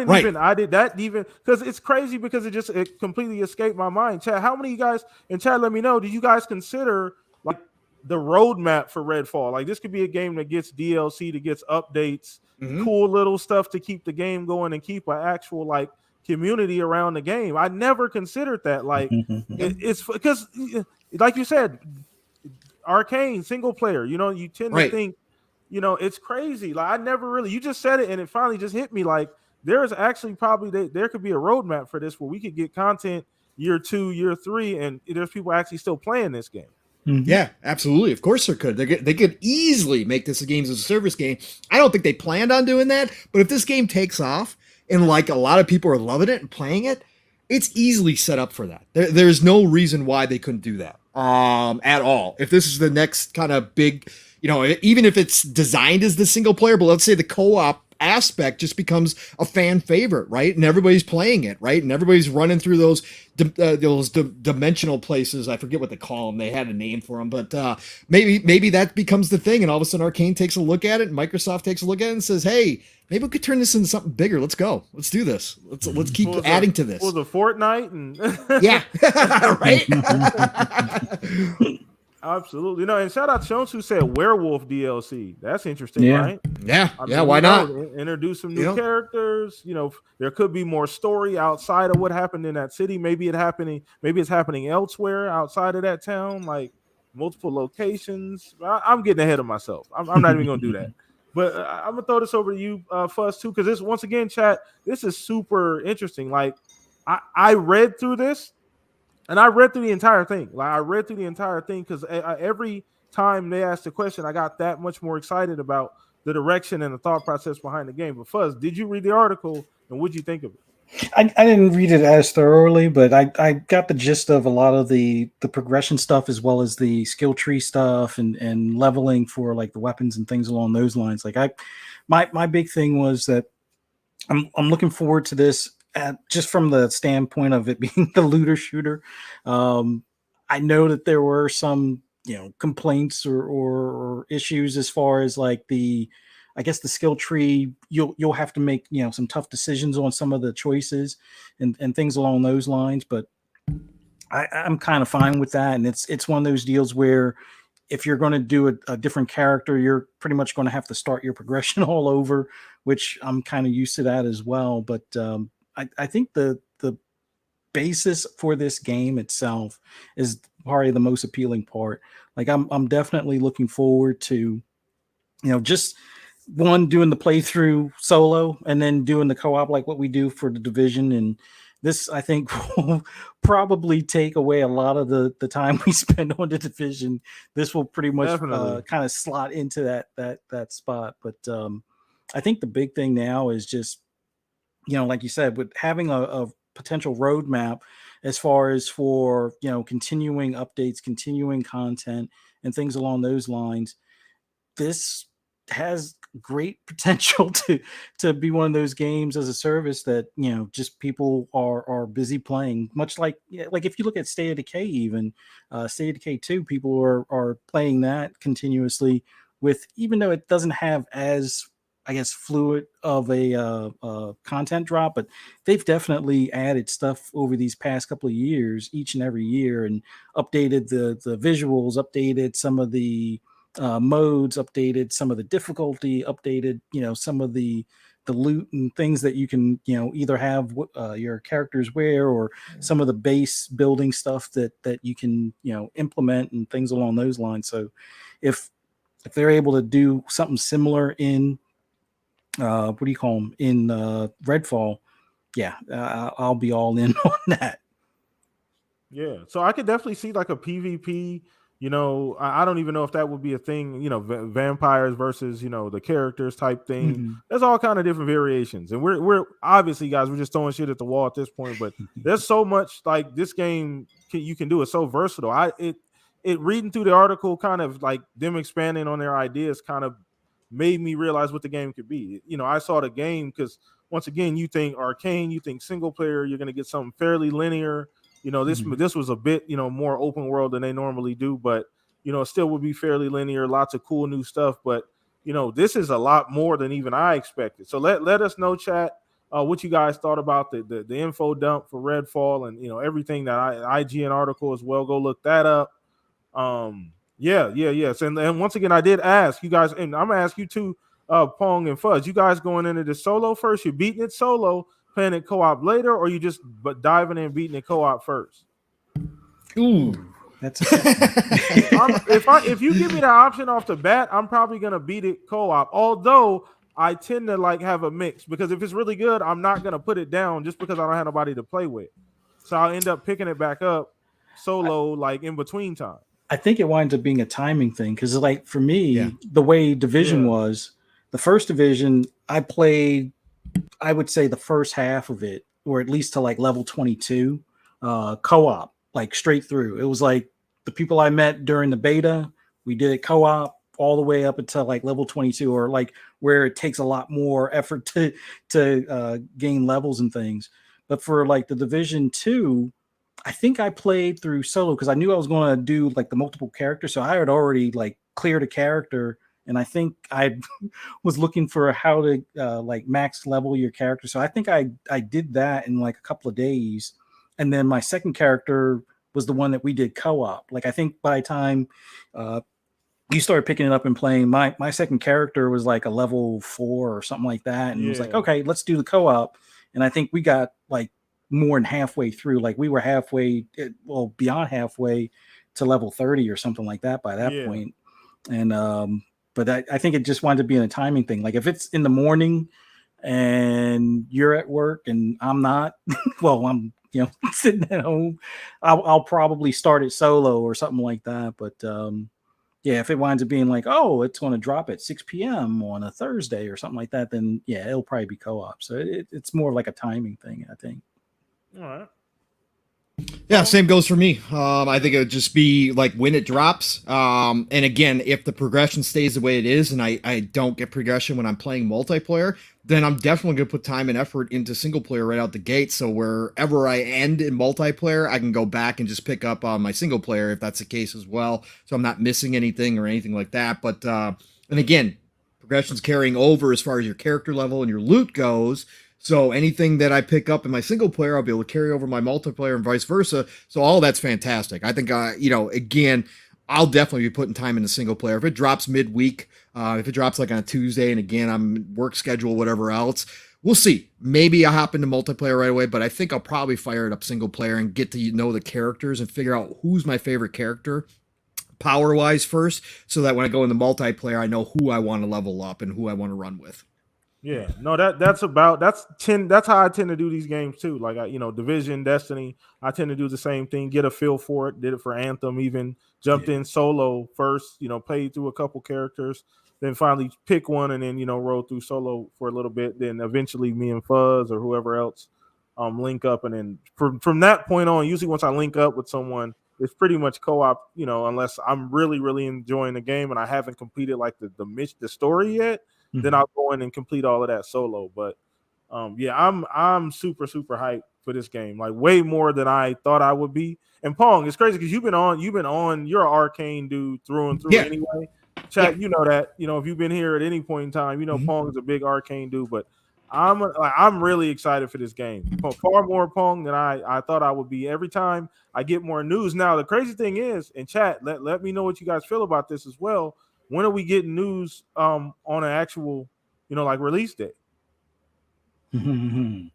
did that because it's crazy, because it completely escaped my mind. Chad, how many of you guys in chat, let me know, do you guys consider like the roadmap for Redfall? Like this could be a game that gets DLC, that gets updates, cool little stuff to keep the game going and keep an actual like community around the game. I never considered that. Like it's because like you said, Arcane single player, you tend to think, it's crazy. Like I never really, you just said it and it finally just hit me. Like there is actually probably there could be a roadmap for this where we could get content year 2, year 3, and there's people actually still playing this game. Yeah, absolutely. Of course there could. They could easily make this a games as a service game. I don't think they planned on doing that, but if this game takes off and like a lot of people are loving it and playing it, it's easily set up for that. There's no reason why they couldn't do that at all. If this is the next kind of big, even if it's designed as the single player, but let's say the co-op aspect just becomes a fan favorite, right? And everybody's playing it, right? And everybody's running through those dimensional places. I forget what they call them. They had a name for them, but maybe that becomes the thing. And all of a sudden Arcane takes a look at it and Microsoft takes a look at it and says, hey, maybe we could turn this into something bigger. Let's go. Let's do this. Let's keep adding to this. For the Fortnite and yeah, right. Absolutely. And shout out to Jones who said werewolf DLC. That's interesting, right? Yeah, I yeah, mean, why who knows? not? Introduce some You new know? characters. There could be more story outside of what happened in that city. Maybe it's happening elsewhere outside of that town, like multiple locations. I'm getting ahead of myself. I'm not even gonna do that. But I'm gonna throw this over to you, Fuzz, too, because this once again, chat. This is super interesting. Like, I read through this, and I read through the entire thing. Like, I read through the entire thing because every time they asked a question, I got that much more excited about the direction and the thought process behind the game. But Fuzz, did you read the article and what'd you think of it? I didn't read it as thoroughly, but I got the gist of a lot of the progression stuff as well as the skill tree stuff and leveling for like the weapons and things along those lines. Like my big thing was that I'm looking forward to this just from the standpoint of it being the looter shooter. Um, I know that there were some complaints or issues as far as like I guess the skill tree. You'll have to make some tough decisions on some of the choices and things along those lines. But I'm kind of fine with that, and it's one of those deals where if you're going to do a different character, you're pretty much going to have to start your progression all over, which I'm kind of used to that as well. But I think the basis for this game itself is probably the most appealing part. Like I'm definitely looking forward to just one doing the playthrough solo and then doing the co-op like what we do for the division. And this I think will probably take away a lot of the time we spend on the division. This will pretty much Definitely. kind of slot into that spot. But I think the big thing now is just like you said, with having a potential roadmap as far as for continuing updates, continuing content, and things along those lines. This has great potential to be one of those games as a service that just people are busy playing, much like like if you look at State of Decay, even State of Decay 2, people are playing that continuously, with even though it doesn't have as I guess fluid of a content drop, but they've definitely added stuff over these past couple of years, each and every year, and updated the visuals, updated some of the modes, updated some of the difficulty, updated some of the loot and things that you can either have your characters wear, or some of the base building stuff that you can implement and things along those lines. So if they're able to do something similar in what do you call them in Redfall, yeah, I'll be all in on that. Yeah, so I could definitely see like a PvP. I don't even know if that would be a thing. Vampires versus the characters type thing. Mhm. There's all kind of different variations, and we're obviously guys. We're just throwing shit at the wall at this point. But there's so much like this game you can do. It's so versatile. It reading through the article, kind of like them expanding on their ideas, kind of made me realize what the game could be. I saw the game because once again, you think arcane, you think single player, you're going to get something fairly linear. This Mhm. this was a bit more open world than they normally do, but it still would be fairly linear, lots of cool new stuff. But this is a lot more than even I expected. So let us know, chat, what you guys thought about the info dump for Redfall, and everything that IGN article as well. Go look that up. Yes, and once again, I did ask you guys, and I'm gonna ask you too, Pong and Fuzz. You guys going into the solo first? You're beating it solo, playing it co-op later, or you just diving in beating it co-op first? Ooh. That's a tough one. If you give me the option off the bat, I'm probably gonna beat it co-op. Although I tend to like have a mix, because if it's really good, I'm not gonna put it down just because I don't have nobody to play with. So I'll end up picking it back up solo, like in between time. I think it winds up being a timing thing because, like, for me, Yeah. the way Division Yeah. was, the first Division, I played, I would say, the first half of it, or at least to like level 22, co op, like straight through. It was like the people I met during the beta, we did it co op all the way up until like level 22, or like where it takes a lot more effort to gain levels and things. But for like the Division 2, I think I played through solo because I knew I was going to do like the multiple characters. So I had already like cleared a character, and I think I was looking for how to like max level your character. So I think I did that in like a couple of days, and then my second character was the one that we did co-op. Like I think by the time you started picking it up and playing. My second character was like a level 4 or something like that, and it was like, okay, let's do the co-op. And I think we got like more than halfway through. Like we were beyond halfway to level 30 or something like that by that point. And but I think it just wanted to be a timing thing. Like if it's in the morning and you're at work and I'm not, well, I'm sitting at home, I'll probably start it solo or something like that. But yeah, if it winds up being like, oh, it's going to drop at 6 p.m. on a Thursday or something like that, then yeah, it'll probably be co-op. So it's more like a timing thing, I think. All right. Yeah, same goes for me. I think it would just be like when it drops. And again, if the progression stays the way it is and I don't get progression when I'm playing multiplayer, then I'm definitely going to put time and effort into single player right out the gate. So wherever I end in multiplayer, I can go back and just pick up on my single player if that's the case as well. So I'm not missing anything or anything like that. But, and again, progression's carrying over as far as your character level and your loot goes. So anything that I pick up in my single player, I'll be able to carry over my multiplayer and vice versa. So all that's fantastic. I think, again, I'll definitely be putting time into single player. If it drops midweek, if it drops like on a Tuesday, and again, I'm work schedule, whatever else, we'll see. Maybe I'll hop into multiplayer right away, but I think I'll probably fire it up single player and get to know the characters and figure out who's my favorite character power-wise first, so that when I go into multiplayer, I know who I want to level up and who I want to run with. Yeah, no, that's how I tend to do these games too. Like Division, Destiny, I tend to do the same thing. Get a feel for it. Did it for Anthem. Even jumped in solo first. Played through a couple characters, then finally pick one, and then roll through solo for a little bit. Then eventually me and Fuzz or whoever else link up, and then from that point on, usually once I link up with someone, it's pretty much co-op. Unless I'm really really enjoying the game and I haven't completed like the story yet. Then I'll go in and complete all of that solo. But yeah, I'm super super hyped for this game, like way more than I thought I would be. And Pong, it's crazy because you're an Arcane dude through and through anyway. Chat, you know that. If you've been here at any point in time, Pong is a big Arcane dude. But I'm really excited for this game. Far more Pong than I thought I would be. Every time I get more news. Now the crazy thing is, in chat, let me know what you guys feel about this as well. When are we getting news on an actual, like release date? Ooh,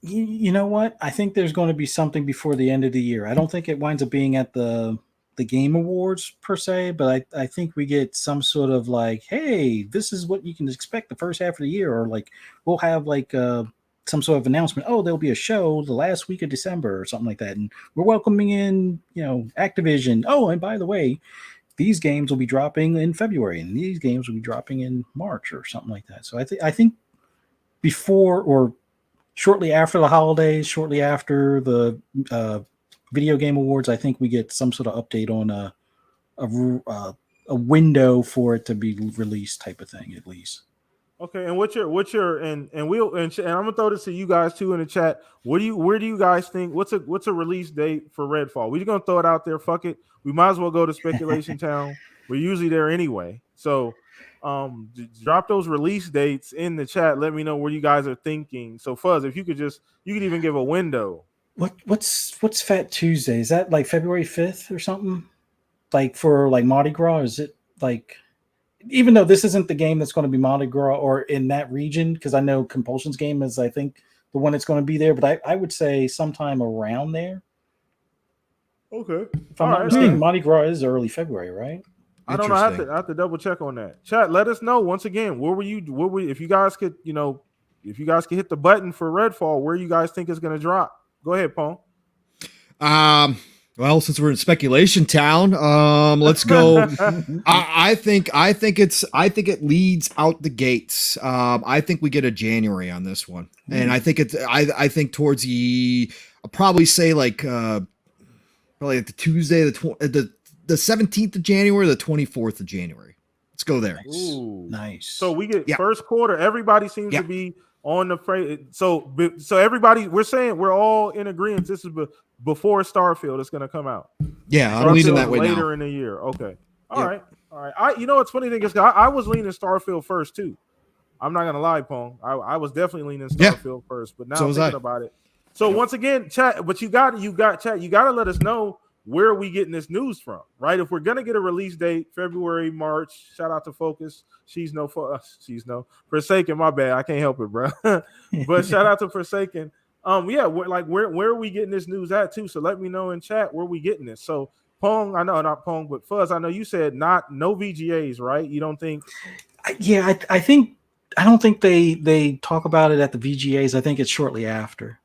you know what? I think there's going to be something before the end of the year. I don't think it winds up being at the Game Awards per se, but I think we get some sort of like, hey, this is what you can expect the first half of the year, or like we'll have like some sort of announcement. Oh, there'll be a show the last week of December or something like that, and we're welcoming in Activision. Oh, and by the way, these games will be dropping in February, and these games will be dropping in March or something like that. So I think before or shortly after the holidays, shortly after the Video Game Awards, I think we get some sort of update on a window for it to be released, type of thing, at least. Okay, and what's your and I'm gonna throw this to you guys too in the chat. Where do you guys think what's a release date for Redfall? We're gonna throw it out there. Fuck it. We might as well go to Speculation Town. We're usually there anyway. So drop those release dates in the chat. Let me know where you guys are thinking. So Fuzz, if you could even give a window. What's Fat Tuesday? Is that like February 5th or something? Like for like Mardi Gras? Is it like, even though this isn't the game that's going to be Mardi Gras or in that region, because I know Compulsion's game is, I think, the one that's going to be there, but I would say sometime around there. Okay. If I'm not mistaken, Mardi Gras is early February, right? I don't know. I have to double check on that. Chat, let us know once again. If you guys could hit the button for Redfall, where you guys think it's going to drop? Go ahead, Pong. Well, since we're in Speculation Town, let's go. I think it leads out the gates. I think we get a January on this one, and I think I think towards I'll probably say like probably the Tuesday, the 17th of January, the 24th of January. Let's go there. Ooh, nice. So we get first quarter. Everybody seems to be on the phrase. So everybody, we're saying we're all in agreement. This is before Starfield is going to come out. Yeah, I'm leaning that way later now. in the year. Okay. All right. What's funny thing is I was leaning Starfield first too. I'm not gonna lie, Pong. I was definitely leaning Starfield first, but now I'm thinking about it. So once again, chat. But you got chat. You got to let us know where are we getting this news from, right? If we're gonna get a release date, February, March. Shout out to Focus. She's no Forsaken. My bad. I can't help it, bro. But shout out to Forsaken. Yeah, where are we getting this news at too? So let me know in chat where we getting this. So Pong, I know not Pong, but Fuzz, I know you said no VGAs, right? You don't think? Yeah, I don't think they talk about it at the VGAs. I think it's shortly after.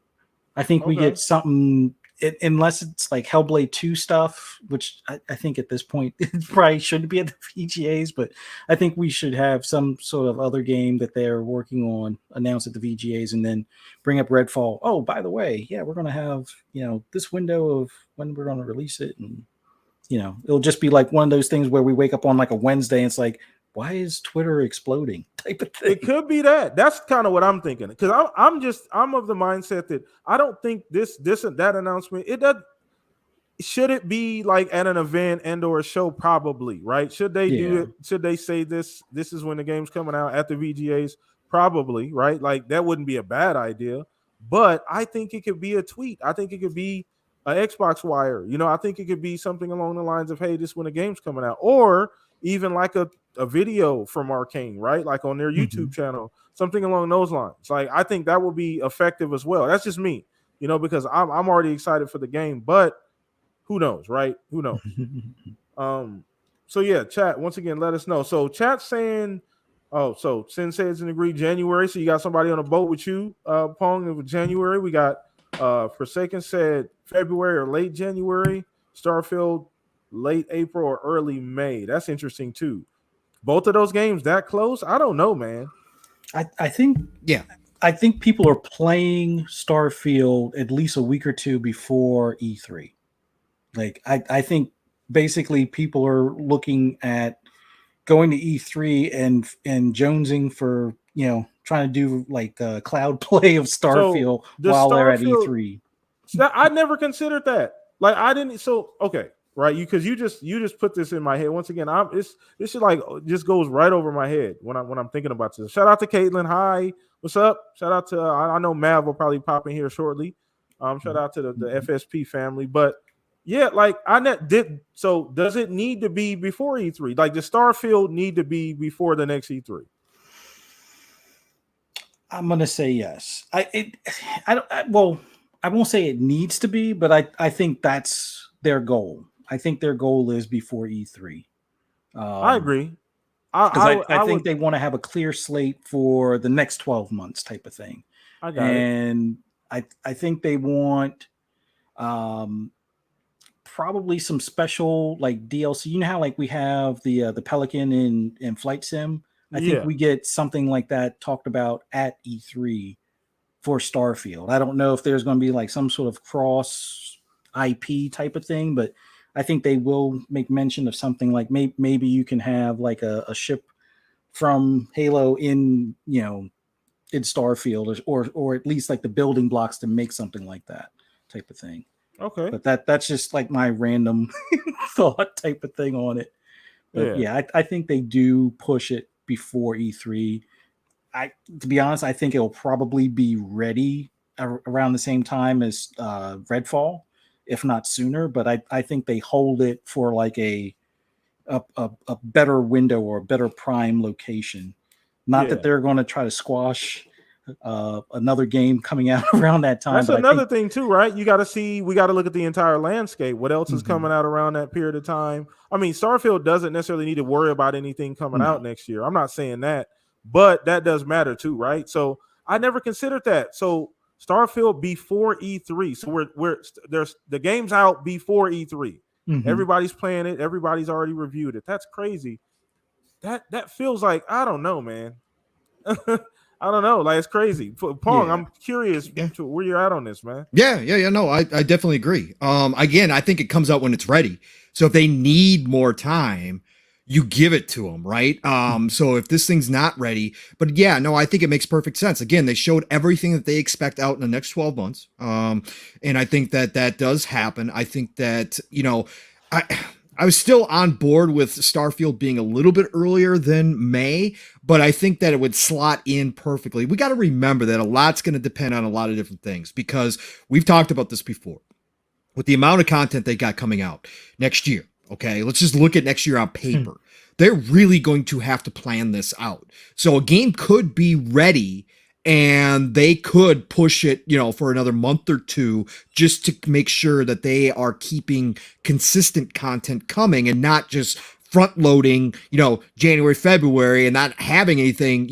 I think we get something, unless it's like Hellblade 2 stuff, which I think at this point it probably shouldn't be at the VGAs, but I think we should have some sort of other game that they're working on announced at the VGAs, and then bring up Redfall. Oh, by the way, yeah, we're going to have, this window of when we're going to release it. And, it'll just be like one of those things where we wake up on like a Wednesday and it's like, why is Twitter exploding type of thing? It could be that. That's kind of what I'm thinking. Because I'm of the mindset that I don't think this and that announcement, should it be like at an event and or a show? Probably, right? Should they do it? Should they say this is when the game's coming out at the VGAs? Probably, right? Like that wouldn't be a bad idea. But I think it could be a tweet. I think it could be an Xbox wire. I think it could be something along the lines of, hey, this is when the game's coming out. Or even like a video from Arcane, right? Like on their YouTube channel, something along those lines. Like I think that will be effective as well. That's just me, because I'm already excited for the game, but who knows, right? Who knows? So yeah, chat, once again, let us know. So chat's saying, so Sensei is in agree January. So you got somebody on a boat with you, Pong, of January. We got Forsaken said February or late January, Starfield late April or early May. That's interesting too. Both of those games that close? I don't know, man. I think people are playing Starfield at least a week or two before E3. Like I think basically people are looking at going to E3 and jonesing for trying to do like the cloud play of Starfield while they're at E3. I never considered that. Like I didn't. So okay, right? Because you just put this in my head once again. This shit like just goes right over my head when I'm thinking about this. Shout out to Caitlin. Hi, what's up? Shout out to I know Mav will probably pop in here shortly. Shout out to the FSP family, but. Yeah, like so does it need to be before E3? Like does Starfield need to be before the next E3? I'm gonna say yes. I won't say it needs to be, but I think that's their goal. I think their goal is before E3. I agree. Because I think they want to have a clear slate for the next 12 months type of thing. I got it. I think they want probably some special like DLC. You know how like we have the Pelican in Flight Sim? I think we get something like that talked about at E3 for Starfield. I don't know if there's going to be like some sort of cross IP type of thing, but I think they will make mention of something like maybe you can have like a ship from Halo in Starfield or at least like the building blocks to make something like that type of thing. Okay. But that's just like my random thought type of thing on it. But I think they do push it before E3. To be honest, I think it'll probably be ready around the same time as Redfall, if not sooner. But I think they hold it for like a better window or a better prime location. Not that they're going to try to squash another game coming out around that time. That's another thing too, right? We got to look at the entire landscape. What else is coming out around that period of time? I mean, Starfield doesn't necessarily need to worry about anything coming out next year. I'm not saying that, but that does matter too, right? So I never considered that. So Starfield before E3. So there's the game's out before E3. Everybody's playing it. Everybody's already reviewed it. That's crazy. That feels like, I don't know, man. I don't know. Like, it's crazy. Pong, I'm curious to where you're at on this, man. Yeah. No, I definitely agree. Again, I think it comes out when it's ready. So if they need more time, you give it to them, right? So if this thing's not ready, but I think it makes perfect sense. Again, they showed everything that they expect out in the next 12 months. And I think that does happen. I think that, I was still on board with Starfield being a little bit earlier than May, but I think that it would slot in perfectly. We got to remember that a lot's going to depend on a lot of different things because we've talked about this before. with the amount of content they got coming out next year, okay, let's just look at next year on paper. They're really going to have to plan this out. So a game could be ready and they could push it, for another month or two just to make sure that they are keeping consistent content coming and not just front loading, January, February and not having anything,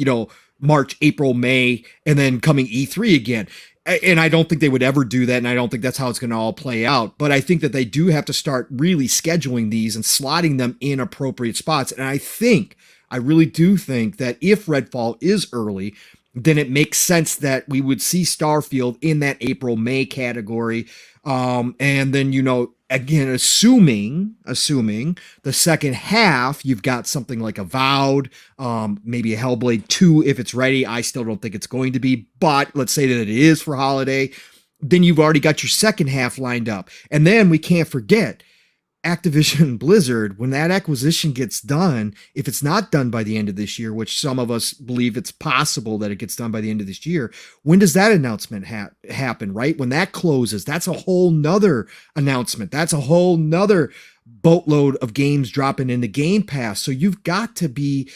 March, April, May, and then coming E3 again. And I don't think they would ever do that. And I don't think that's how it's going to all play out. But I think that they do have to start really scheduling these and slotting them in appropriate spots. And I really do think that if Redfall is early, then it makes sense that we would see Starfield in that April, May category. And then, again, assuming the second half, you've got something like Avowed, maybe a Hellblade 2 if it's ready. I still don't think it's going to be, but let's say that it is for holiday. Then you've already got your second half lined up. And then we can't forget Activision Blizzard, when that acquisition gets done, if it's not done by the end of this year, which some of us believe it's possible that it gets done by the end of this year, when does that announcement happen, right? When that closes, that's a whole nother announcement. That's a whole nother boatload of games dropping into Game Pass. So you've got to be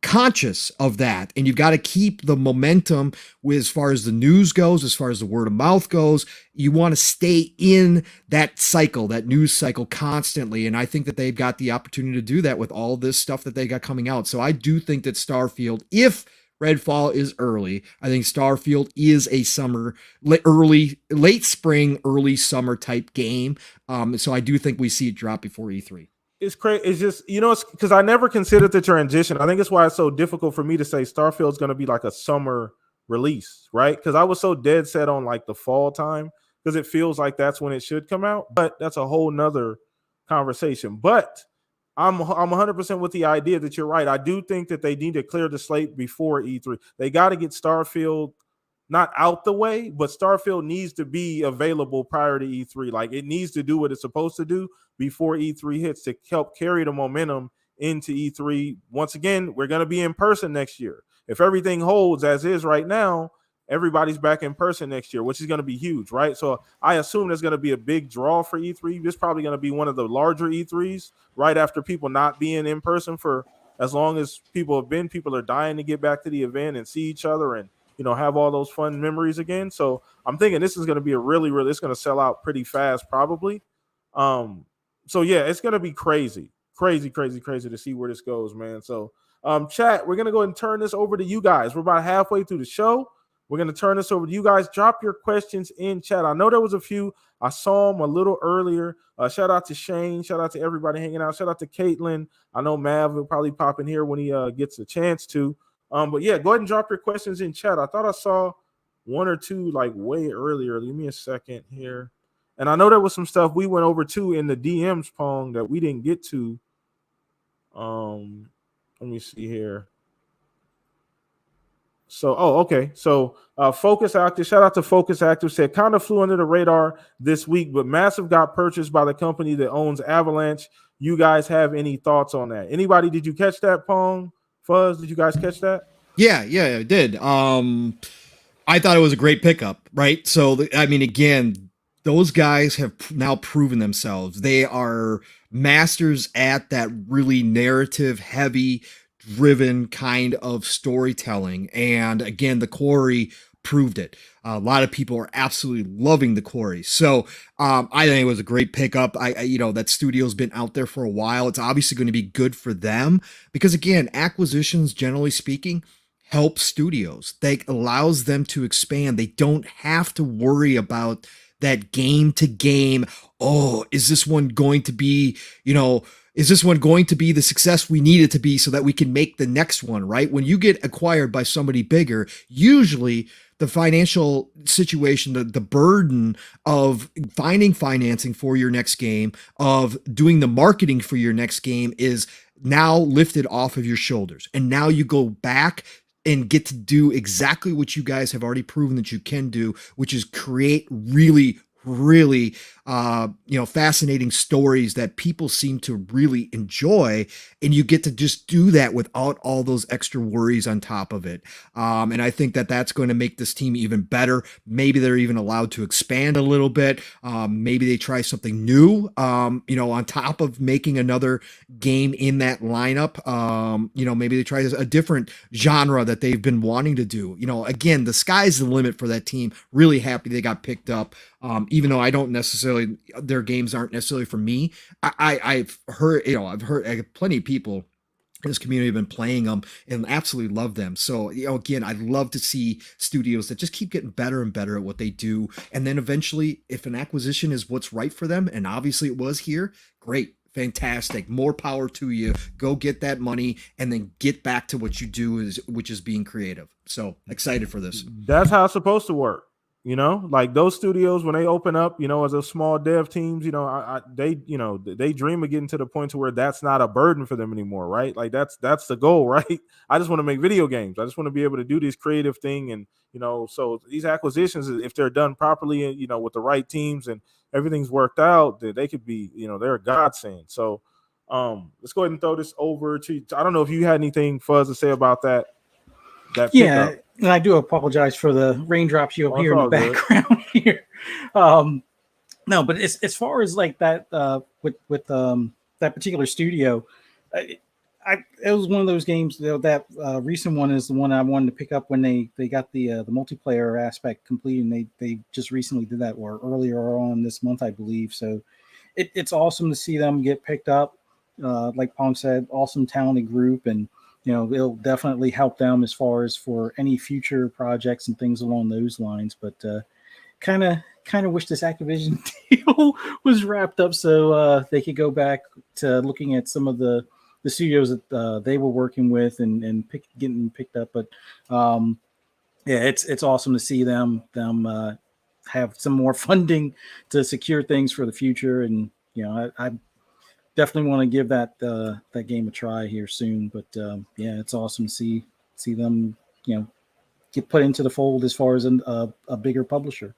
conscious of that, and you've got to keep the momentum with, as far as the news goes, as far as the word of mouth goes. You want to stay in that cycle, that news cycle constantly, and I think that they've got the opportunity to do that with all this stuff that they got coming out. So I do think that Starfield, if Redfall is early, I think Starfield is a late spring, early summer type game. So I do think we see it drop before E3. It's crazy. It's just, it's because I never considered the transition. I think it's why it's so difficult for me to say Starfield's going to be like a summer release, right? Because I was so dead set on like the fall time because it feels like that's when it should come out. But that's a whole nother conversation. But I'm 100% with the idea that you're right. I do think that they need to clear the slate before E3. They got to get Starfield not out the way, but Starfield needs to be available prior to E3. Like, it needs to do what it's supposed to do before E3 hits to help carry the momentum into E3. Once again, we're going to be in person next year. If everything holds as is right now, everybody's back in person next year, which is going to be huge, right? So I assume there's going to be a big draw for E3. This is probably going to be one of the larger E3s right after people not being in person for as long as people have been. People are dying to get back to the event and see each other and have all those fun memories again. So I'm thinking this is going to be it's going to sell out pretty fast probably. So yeah, it's going to be crazy to see where this goes, man. So chat, we're going to go ahead and turn this over to you guys. We're about halfway through the show. We're going to turn this over to you guys. Drop your questions in chat. I know there was a few. I saw them a little earlier. Shout out to Shane. Shout out to everybody hanging out. Shout out to Caitlin. I know Mav will probably pop in here when he gets a chance to. But yeah, go ahead and drop your questions in chat. I thought I saw one or two like way earlier. Give me a second here. And I know there was some stuff we went over too in the DMs, Pong, that we didn't get to. Let me see here. So, okay. So, Focus Active, shout out to Focus Active, said kind of flew under the radar this week, but Massive got purchased by the company that owns Avalanche. You guys have any thoughts on that? Anybody, did you catch that, Pong? Fuzz, did you guys catch that? Yeah, I did. I thought it was a great pickup, right? So, I mean, again, those guys have now proven themselves. They are masters at that really narrative heavy driven kind of storytelling. And again, the Quarry proved it. A lot of people are absolutely loving the Quarry. So I think it was a great pickup. That studio's been out there for a while. It's obviously going to be good for them because, again, acquisitions, generally speaking, help studios. They allows them to expand. They don't have to worry about that game to game. Oh, is this one going to be, is this one going to be the success we need it to be so that we can make the next one, right? When you get acquired by somebody bigger, usually the financial situation, the burden of finding financing for your next game, of doing the marketing for your next game is now lifted off of your shoulders. And now you go back and get to do exactly what you guys have already proven that you can do, which is create really fascinating stories that people seem to really enjoy, and you get to just do that without all those extra worries on top of it. And I think that that's going to make this team even better. Maybe they're even allowed to expand a little bit. Maybe they try something new, on top of making another game in that lineup. Maybe they try a different genre that they've been wanting to do. Again, the sky's the limit for that team. Really happy they got picked up. Even though I don't necessarily, their games aren't necessarily for me. I've heard plenty of people in this community have been playing them and absolutely love them. So, again, I'd love to see studios that just keep getting better and better at what they do. And then eventually, if an acquisition is what's right for them, and obviously it was here, great. Fantastic. More power to you. Go get that money and then get back to what you do, which is being creative. So excited for this. That's how it's supposed to work. Like those studios, when they open up, as a small dev teams, they dream of getting to the point to where that's not a burden for them anymore, right? Like that's the goal, right? I just want to make video games. I just want to be able to do this creative thing. And, so these acquisitions, if they're done properly and, with the right teams and everything's worked out, that they could be, they're a godsend. So let's go ahead and throw this over to, I don't know if you had anything, Fuzz, to say about that. Yeah. And I do apologize for the raindrops you'll hear in the background here. No, but as far as like that with that particular studio, it was one of those games. That recent one is the one I wanted to pick up when they got the multiplayer aspect complete, and they just recently did that, or earlier on this month, I believe. So it's awesome to see them get picked up. Like Pong said, awesome talented group, and it'll definitely help them as far as for any future projects and things along those lines. But kind of wish this Activision deal was wrapped up so they could go back to looking at some of the studios that they were working with and getting picked up. But it's awesome to see them have some more funding to secure things for the future. And I definitely want to give that game a try here soon. But it's awesome to see them get put into the fold as far as a bigger publisher.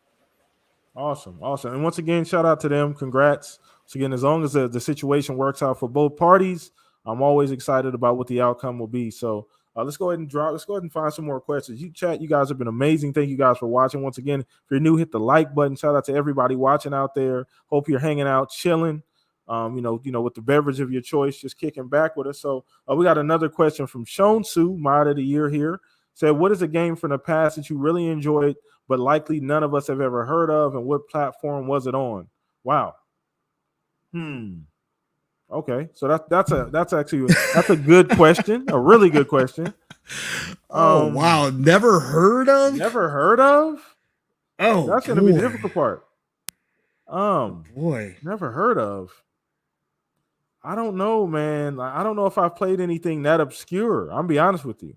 Awesome. And once again, shout out to them. Congrats. So again, as long as the situation works out for both parties, I'm always excited about what the outcome will be. So let's go ahead and find some more questions. You guys have been amazing. Thank you guys for watching. Once again, if you're new, hit the like button. Shout out to everybody watching out there. Hope you're hanging out, chilling. With the beverage of your choice, just kicking back with us. So we got another question from Shonsu, mod of the year here. Said, what is a game from the past that you really enjoyed, but likely none of us have ever heard of, and what platform was it on? Wow. Okay, so that's a good question, a really good question. Wow, never heard of? Never heard of? Oh, that's going to be the difficult part. Boy, never heard of. I don't know, man. I don't know if I've played anything that obscure. I'm be honest with you.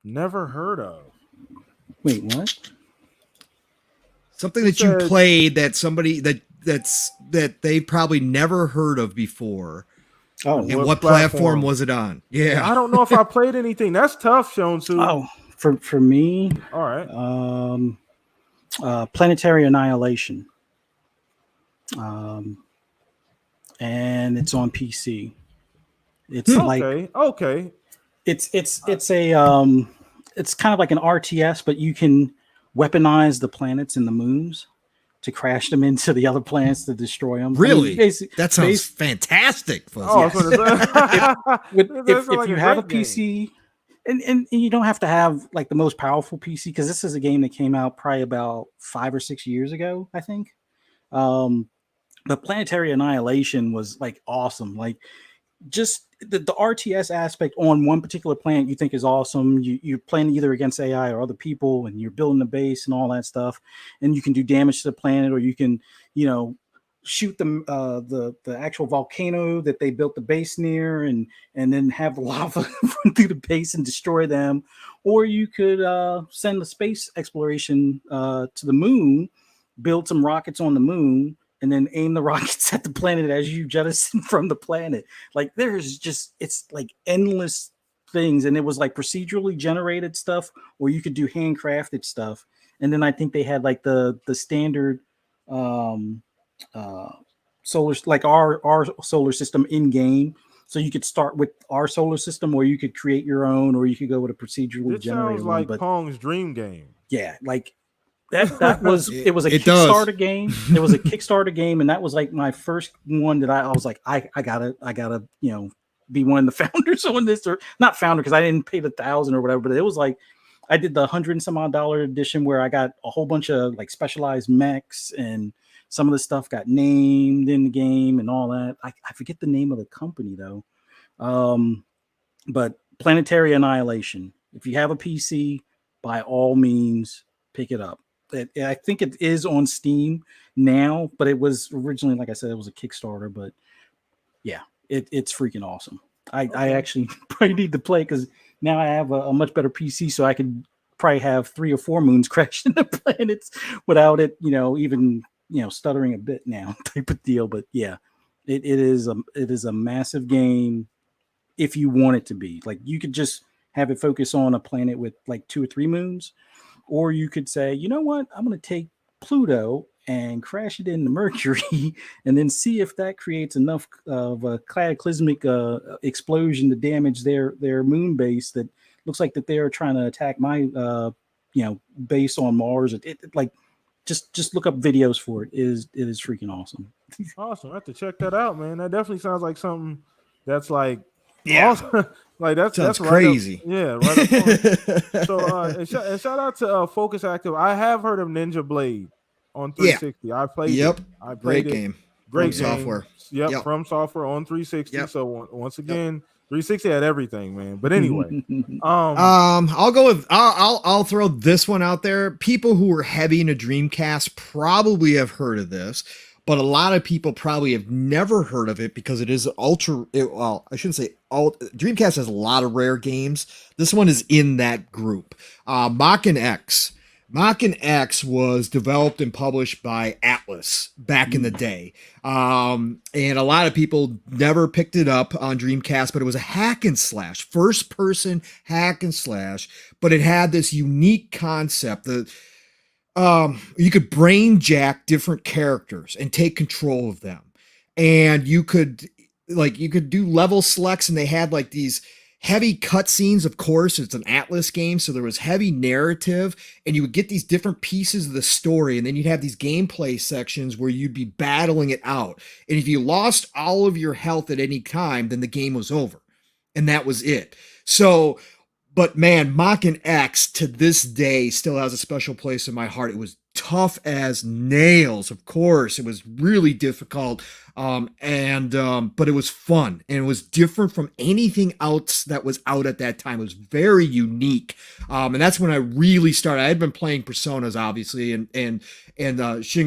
Never heard of. Wait, what? Something that you played that somebody that they've probably never heard of before. Oh, and what platform was it on? Yeah, I don't know if I played anything. That's tough, Shonsu. Oh, for me. All right. Planetary Annihilation. And it's on PC. It's okay. It's kind of like an RTS, but you can weaponize the planets and the moons to crash them into the other planets to destroy them. Really? That sounds fantastic. Yes. If you have a PC, and you don't have to have like the most powerful PC, because this is a game that came out probably about 5 or 6 years ago, I think. But Planetary Annihilation was like awesome. Like just the RTS aspect on one particular planet you think is awesome. You're playing either against AI or other people, and you're building a base and all that stuff. And you can do damage to the planet, or you can, shoot them the actual volcano that they built the base near, and then have the lava run through the base and destroy them. Or you could send the space exploration to the moon, build some rockets on the moon, and then aim the rockets at the planet as you jettison from the planet. Like it's like endless things. And it was like procedurally generated stuff, or you could do handcrafted stuff. and then I think they had like the standard um, solar, like our solar system in game. So you could start with our solar system, or you could create your own, or you could go with a procedurally It sounds generated one. like But Pong's dream game. yeah, like that was, it was a It does. Kickstarter game. It was a Kickstarter game, and that was like my first one that I was like, I gotta be one of the founders on this, or not founder because I didn't pay the 1,000 or whatever, but it was like I did the $100 and some odd edition where I got a whole bunch of like specialized mechs, and some of the stuff got named in the game and all that. I forget the name of the company though. But Planetary Annihilation. If you have a PC, by all means, pick it up. I think it is on Steam now, but it was originally, like I said, it was a Kickstarter. But yeah, it's freaking awesome. I actually probably need to play because now I have a much better PC, so I could probably have 3 or 4 moons crash into planets without it, even stuttering a bit now, type of deal. But yeah, it is a massive game if you want it to be. Like, you could just have it focus on a planet with like 2 or 3 moons, or you could say, you know what, I'm going to take Pluto and crash it into Mercury and then see if that creates enough of a cataclysmic explosion to damage their moon base that looks like that they're trying to attack my base on Mars. Like, just look up videos for it. It is freaking awesome. Awesome. I have to check that out, man. That definitely sounds like something that's like Yeah. awesome. Like that's Sounds right crazy. Up, yeah, right up on. So and shout out to Focus Active. I have heard of Ninja Blade on 360. I played Yep. it. I played Great it. game. Great From game. software. Yep, from software on 360. Yep. So once again, 360 had everything, man. But anyway, I'll go with I'll throw this one out there. People who were heavy into Dreamcast probably have heard of this, but a lot of people probably have never heard of it because it is well, I shouldn't say Dreamcast has a lot of rare games. This one is in that group. Mach X. Mach X was developed and published by Atlas back in the day. And a lot of people never picked it up on Dreamcast, but it was a hack and slash, first person hack and slash, but it had this unique concept that you could brain jack different characters and take control of them. And you could do level selects, and they had like these heavy cutscenes. Of course, it's an Atlas game, so there was heavy narrative, and you would get these different pieces of the story, and then you'd have these gameplay sections where you'd be battling it out. And if you lost all of your health at any time, then the game was over, and that was it. So, but man, Mach X to this day still has a special place in my heart. It was tough as nails, of course. It was really difficult, but it was fun, and it was different from anything else that was out at that time. It was very unique, and that's when I really started. I had been playing Personas, obviously, and Shin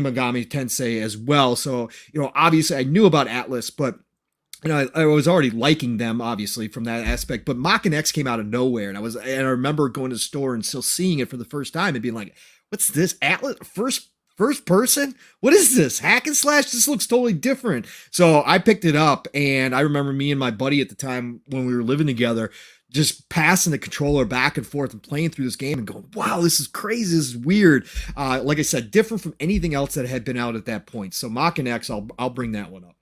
Megami Tensei as well. So obviously, I knew about Atlas, but I was already liking them, obviously, from that aspect. But Mach X came out of nowhere, and I remember going to the store and still seeing it for the first time and being like, "What's this? Atlas first person? What is this? Hack and slash? This looks totally different." So I picked it up, and I remember me and my buddy at the time when we were living together just passing the controller back and forth and playing through this game and going, "Wow, this is crazy. This is weird." Like I said, different from anything else that had been out at that point. So Mach X, I'll bring that one up.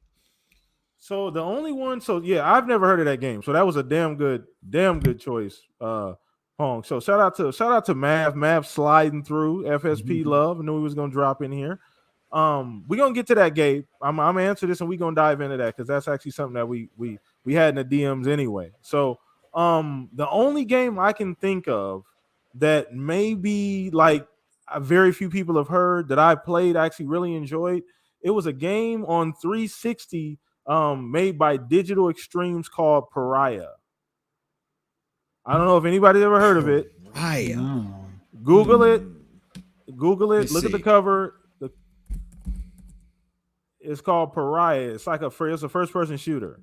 So the only one, I've never heard of that game. So that was a damn good choice, Pong. So shout out to Mav sliding through FSP love. I knew he was gonna drop in here. We're gonna get to that, Gabe. I'm gonna answer this and we're gonna dive into that because that's actually something that we had in the DMs anyway. So the only game I can think of that maybe like very few people have heard that I played, actually really enjoyed. It was a game on 360. Made by Digital Extremes called Pariah. I don't know if anybody's ever heard of it. Pariah. No. Google it. Look at the cover. It's called Pariah. It's like it's a first-person shooter,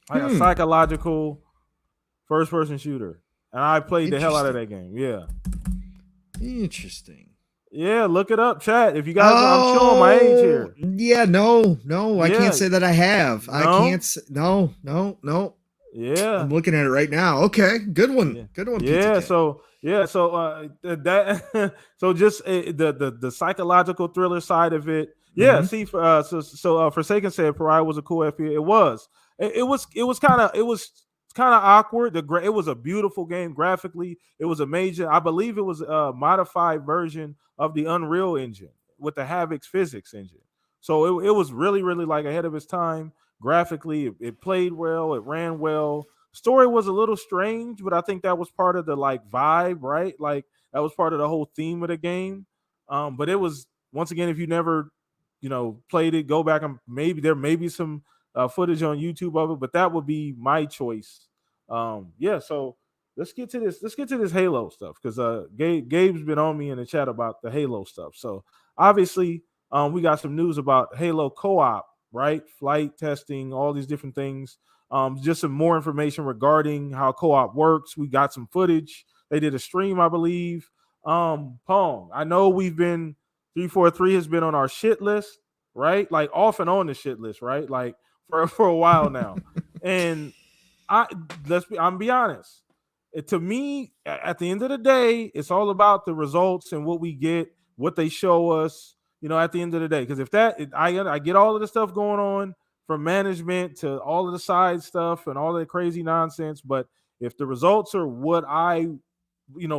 like a psychological first-person shooter. And I played the hell out of that game. Yeah. Interesting. Yeah, look it up, chat. If you guys, I'm showing my age here. Yeah, no, I can't say that I have. No? I can't. No. Yeah. I'm looking at it right now. Okay, good one. Yeah. Good one, Yeah. PTK. That so just the psychological thriller side of it. Yeah. Mhm. See, Forsaken said Pariah was a cool FPS. It was. It was kind of awkward. It was a beautiful game graphically. It was amazing. I believe it was a modified version of the Unreal Engine with the Havoc's physics engine. So it was really really like ahead of its time graphically. It played well. It ran well. Story was a little strange, but I think that was part of the like vibe, right? Like that was part of the whole theme of the game. But it was once again, if you never, played it, go back and maybe there may be some footage on YouTube of it, but that would be my choice. Yeah, so let's get to this. Let's get to this Halo stuff because Gabe's been on me in the chat about the Halo stuff. So obviously, we got some news about Halo co-op, right? Flight testing, all these different things. Just some more information regarding how co-op works. We got some footage. They did a stream, I believe. Pong, I know we've been 343 has been on our shit list, right? Like off and on the shit list, right? Like for a while now. And I I'm be honest. To me, at the end of the day, it's all about the results and what we get, what they show us. At the end of the day, because I get all of the stuff going on from management to all of the side stuff and all the crazy nonsense. But if the results are what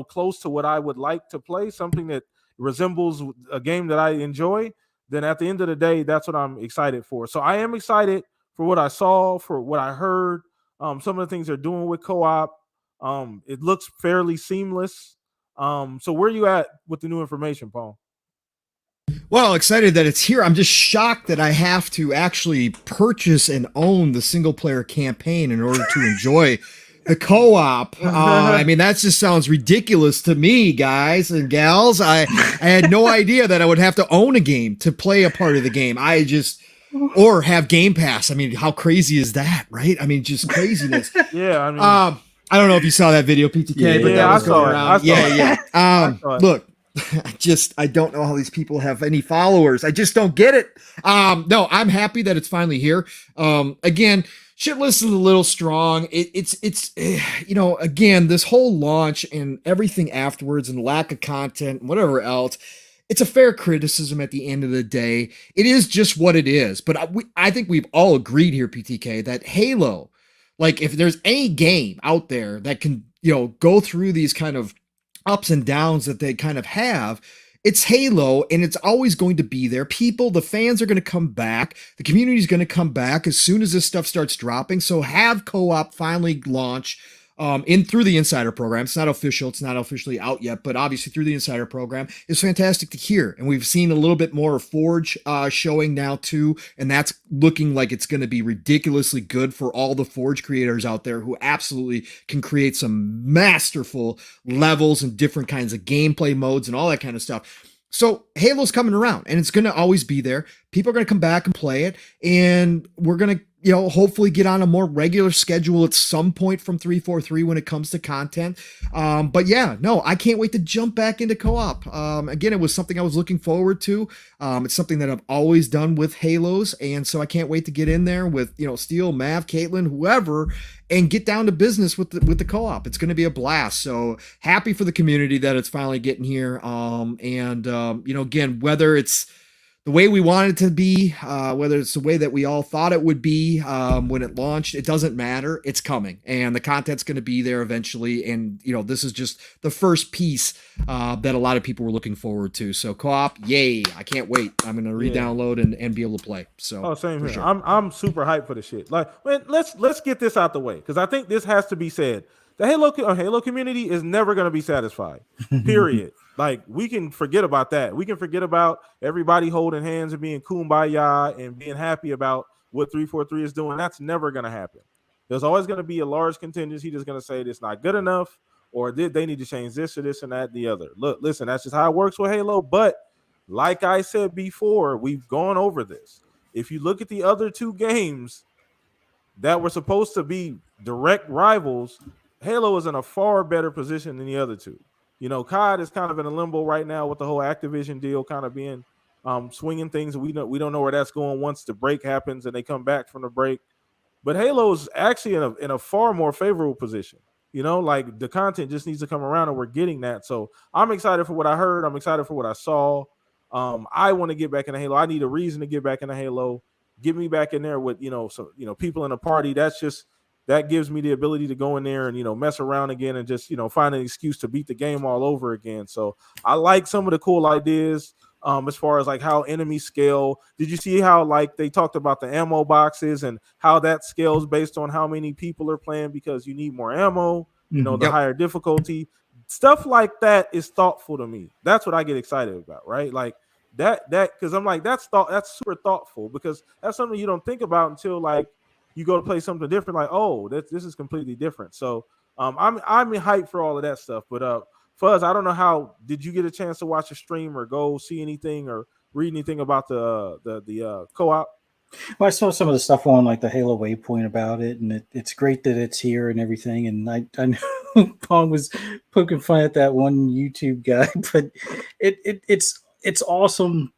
close to what I would like to play, something that resembles a game that I enjoy, then at the end of the day, that's what I'm excited for. So I am excited for what I saw, for what I heard. Some of the things they're doing with co-op. It looks fairly seamless. So where are you at with the new information, Paul? Well, excited that it's here. I'm just shocked that I have to actually purchase and own the single player campaign in order to enjoy the co-op. I mean, that just sounds ridiculous to me, guys and gals. I had no idea that I would have to own a game to play a part of the game. Or have Game Pass. I mean, how crazy is that, right? I mean, just craziness. Yeah, I mean, I don't know if you saw that video, PTK, but that was going around. Look, I don't know how these people have any followers. I just don't get it. No, I'm happy that it's finally here. Again, shit list is a little strong. It's again, this whole launch and everything afterwards and lack of content and whatever else. It's a fair criticism at the end of the day. It is just what it is. But I think we've all agreed here, PTK, that Halo, like if there's any game out there that can, go through these kind of ups and downs that they kind of have, it's Halo, and it's always going to be there. The fans are going to come back. The community is going to come back as soon as this stuff starts dropping. So have co-op finally launch through the insider program. It's not official. It's not officially out yet, but obviously through the insider program is fantastic to hear. And we've seen a little bit more of Forge showing now too, and that's looking like it's going to be ridiculously good for all the Forge creators out there who absolutely can create some masterful levels and different kinds of gameplay modes and all that kind of stuff. So Halo's coming around, and it's going to always be there. People are going to come back and play it, and we're going to hopefully get on a more regular schedule at some point from 343 when it comes to content. But yeah, no, I can't wait to jump back into co-op. Again, it was something I was looking forward to. It's something that I've always done with Halos, and so I can't wait to get in there with Steel, Mav, Caitlin, whoever, and get down to business with the co-op. It's going to be a blast. So happy for the community that it's finally getting here. Again, whether it's the way we want it to be, whether it's the way that we all thought it would be when it launched, it doesn't matter. It's coming, and the content's going to be there eventually. And this is just the first piece that a lot of people were looking forward to. So co-op, yay! I can't wait. I'm going to re-download and be able to play. So same here. Sure. I'm super hyped for the shit. Like, man, let's get this out the way because I think this has to be said. The Halo community is never going to be satisfied. Period. Like, we can forget about that. We can forget about everybody holding hands and being kumbaya and being happy about what 343 is doing. That's never going to happen. There's always going to be a large contingency that's going to say it's not good enough, or they need to change this or this and that and the other. Look, listen, that's just how it works with Halo. But like I said before, we've gone over this. If you look at the other two games that were supposed to be direct rivals, Halo is in a far better position than the other two. COD is kind of in a limbo right now with the whole Activision deal kind of being swinging things. We don't know where that's going once the break happens and they come back from the break. But Halo is actually in a far more favorable position. You know, like the content just needs to come around, and we're getting that. So I'm excited for what I heard. I'm excited for what I saw. I want to get back into Halo. I need a reason to get back into Halo. Get me back in there with so people in a party. That gives me the ability to go in there and mess around again and just find an excuse to beat the game all over again. So I like some of the cool ideas. As far as like how enemies scale. Did you see how like they talked about the ammo boxes and how that scales based on how many people are playing because you need more ammo, the Yep. higher difficulty. Stuff like that is thoughtful to me. That's what I get excited about, right? Like that because I'm like that's super thoughtful because that's something you don't think about until like you go to play something different, like, oh, this is completely different. So I'm hyped for all of that stuff. But Fuzz, I don't know how did you get a chance to watch a stream or go see anything or read anything about the co-op? Well, I saw some of the stuff on like the Halo Waypoint about it, and it's great that it's here and everything. And I know Pong was poking fun at that one YouTube guy, but it's awesome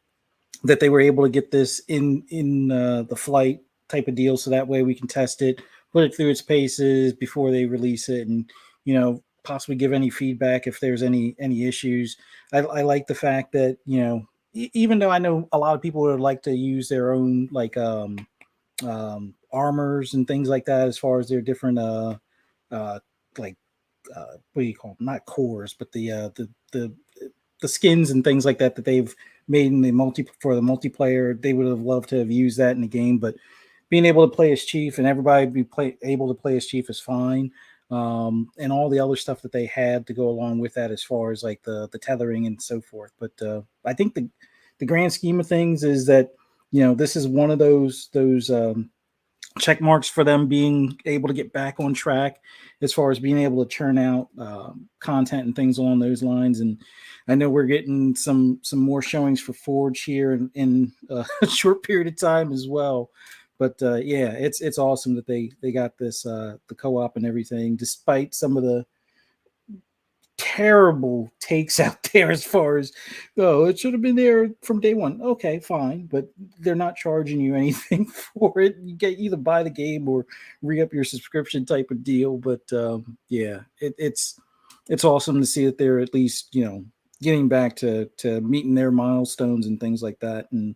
that they were able to get this in the flight type of deal, so that way we can test it, put it through its paces before they release it, and possibly give any feedback if there's any issues. I like the fact that even though I know a lot of people would like to use their own like armors and things like that as far as their different like what do you call them? Not cores, but the skins and things like that they've made in the multiplayer. They would have loved to have used that in the game, but being able to play as Chief and everybody able to play as Chief is fine. And all the other stuff that they had to go along with that as far as like the tethering and so forth. But I think the grand scheme of things is that this is one of those check marks for them being able to get back on track as far as being able to churn out content and things along those lines. And I know we're getting some more showings for Forge here in a short period of time as well. But yeah, it's awesome that they got this the co-op and everything, despite some of the terrible takes out there as far as it should have been there from day one. Okay, fine, but they're not charging you anything for it. You get either buy the game or re-up your subscription type of deal. But yeah, it's awesome to see that they're at least getting back to meeting their milestones and things like that. And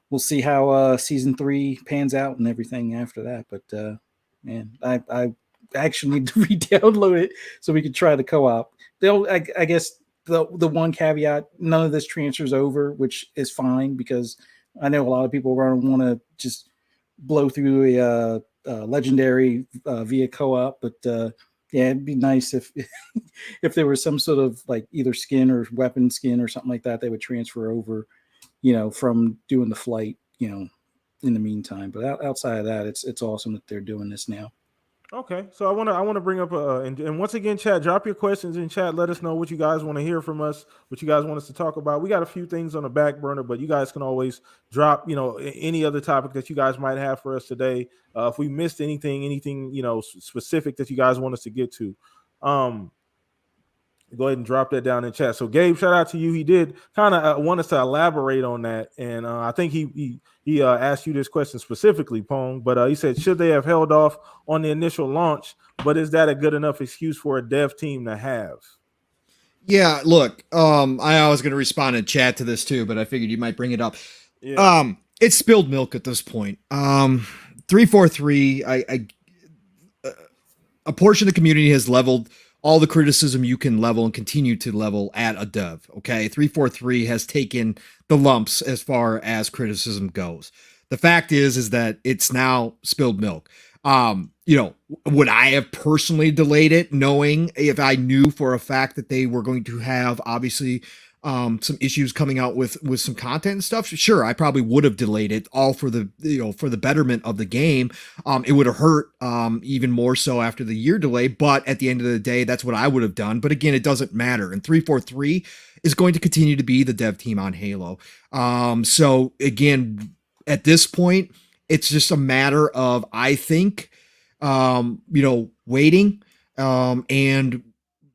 we'll see how season 3 pans out and everything after that. But man, I actually need to re-download it so we can try the co-op. I guess the one caveat, none of this transfers over, which is fine because I know a lot of people are going to want to just blow through a legendary via co-op. But yeah, it'd be nice if if there was some sort of like either skin or weapon skin or something like that, they would transfer over, from doing the flight, in the meantime. But outside of that, it's awesome that they're doing this now. Okay, so I want to bring up and once again, chat, drop your questions in chat. Let us know what you guys want to hear from us, what you guys want us to talk about. We got a few things on the back burner, but you guys can always drop any other topic that you guys might have for us today. If we missed anything specific that you guys want us to get to, go ahead and drop that down in chat. So Gabe, shout out to you. He did kind of want us to elaborate on that, and I think he asked you this question specifically, Pong. But he said, should they have held off on the initial launch? But is that a good enough excuse for a dev team to have? Yeah, look, I was going to respond in chat to this too, but I figured you might bring it up. Yeah. It's spilled milk at this point. 343, a portion of the community has leveled all the criticism you can level and continue to level at a dev. Okay. 343 has taken the lumps as far as criticism goes. The fact is that it's now spilled milk. Would I have personally delayed it knowing if I knew for a fact that they were going to have obviously some issues coming out with some content and stuff? Sure, I probably would have delayed it all for the for the betterment of the game. It would have hurt even more so after the year delay, but at the end of the day, that's what I would have done. But again, it doesn't matter. And 343 is going to continue to be the dev team on Halo. So again, at this point, it's just a matter of, I think, waiting and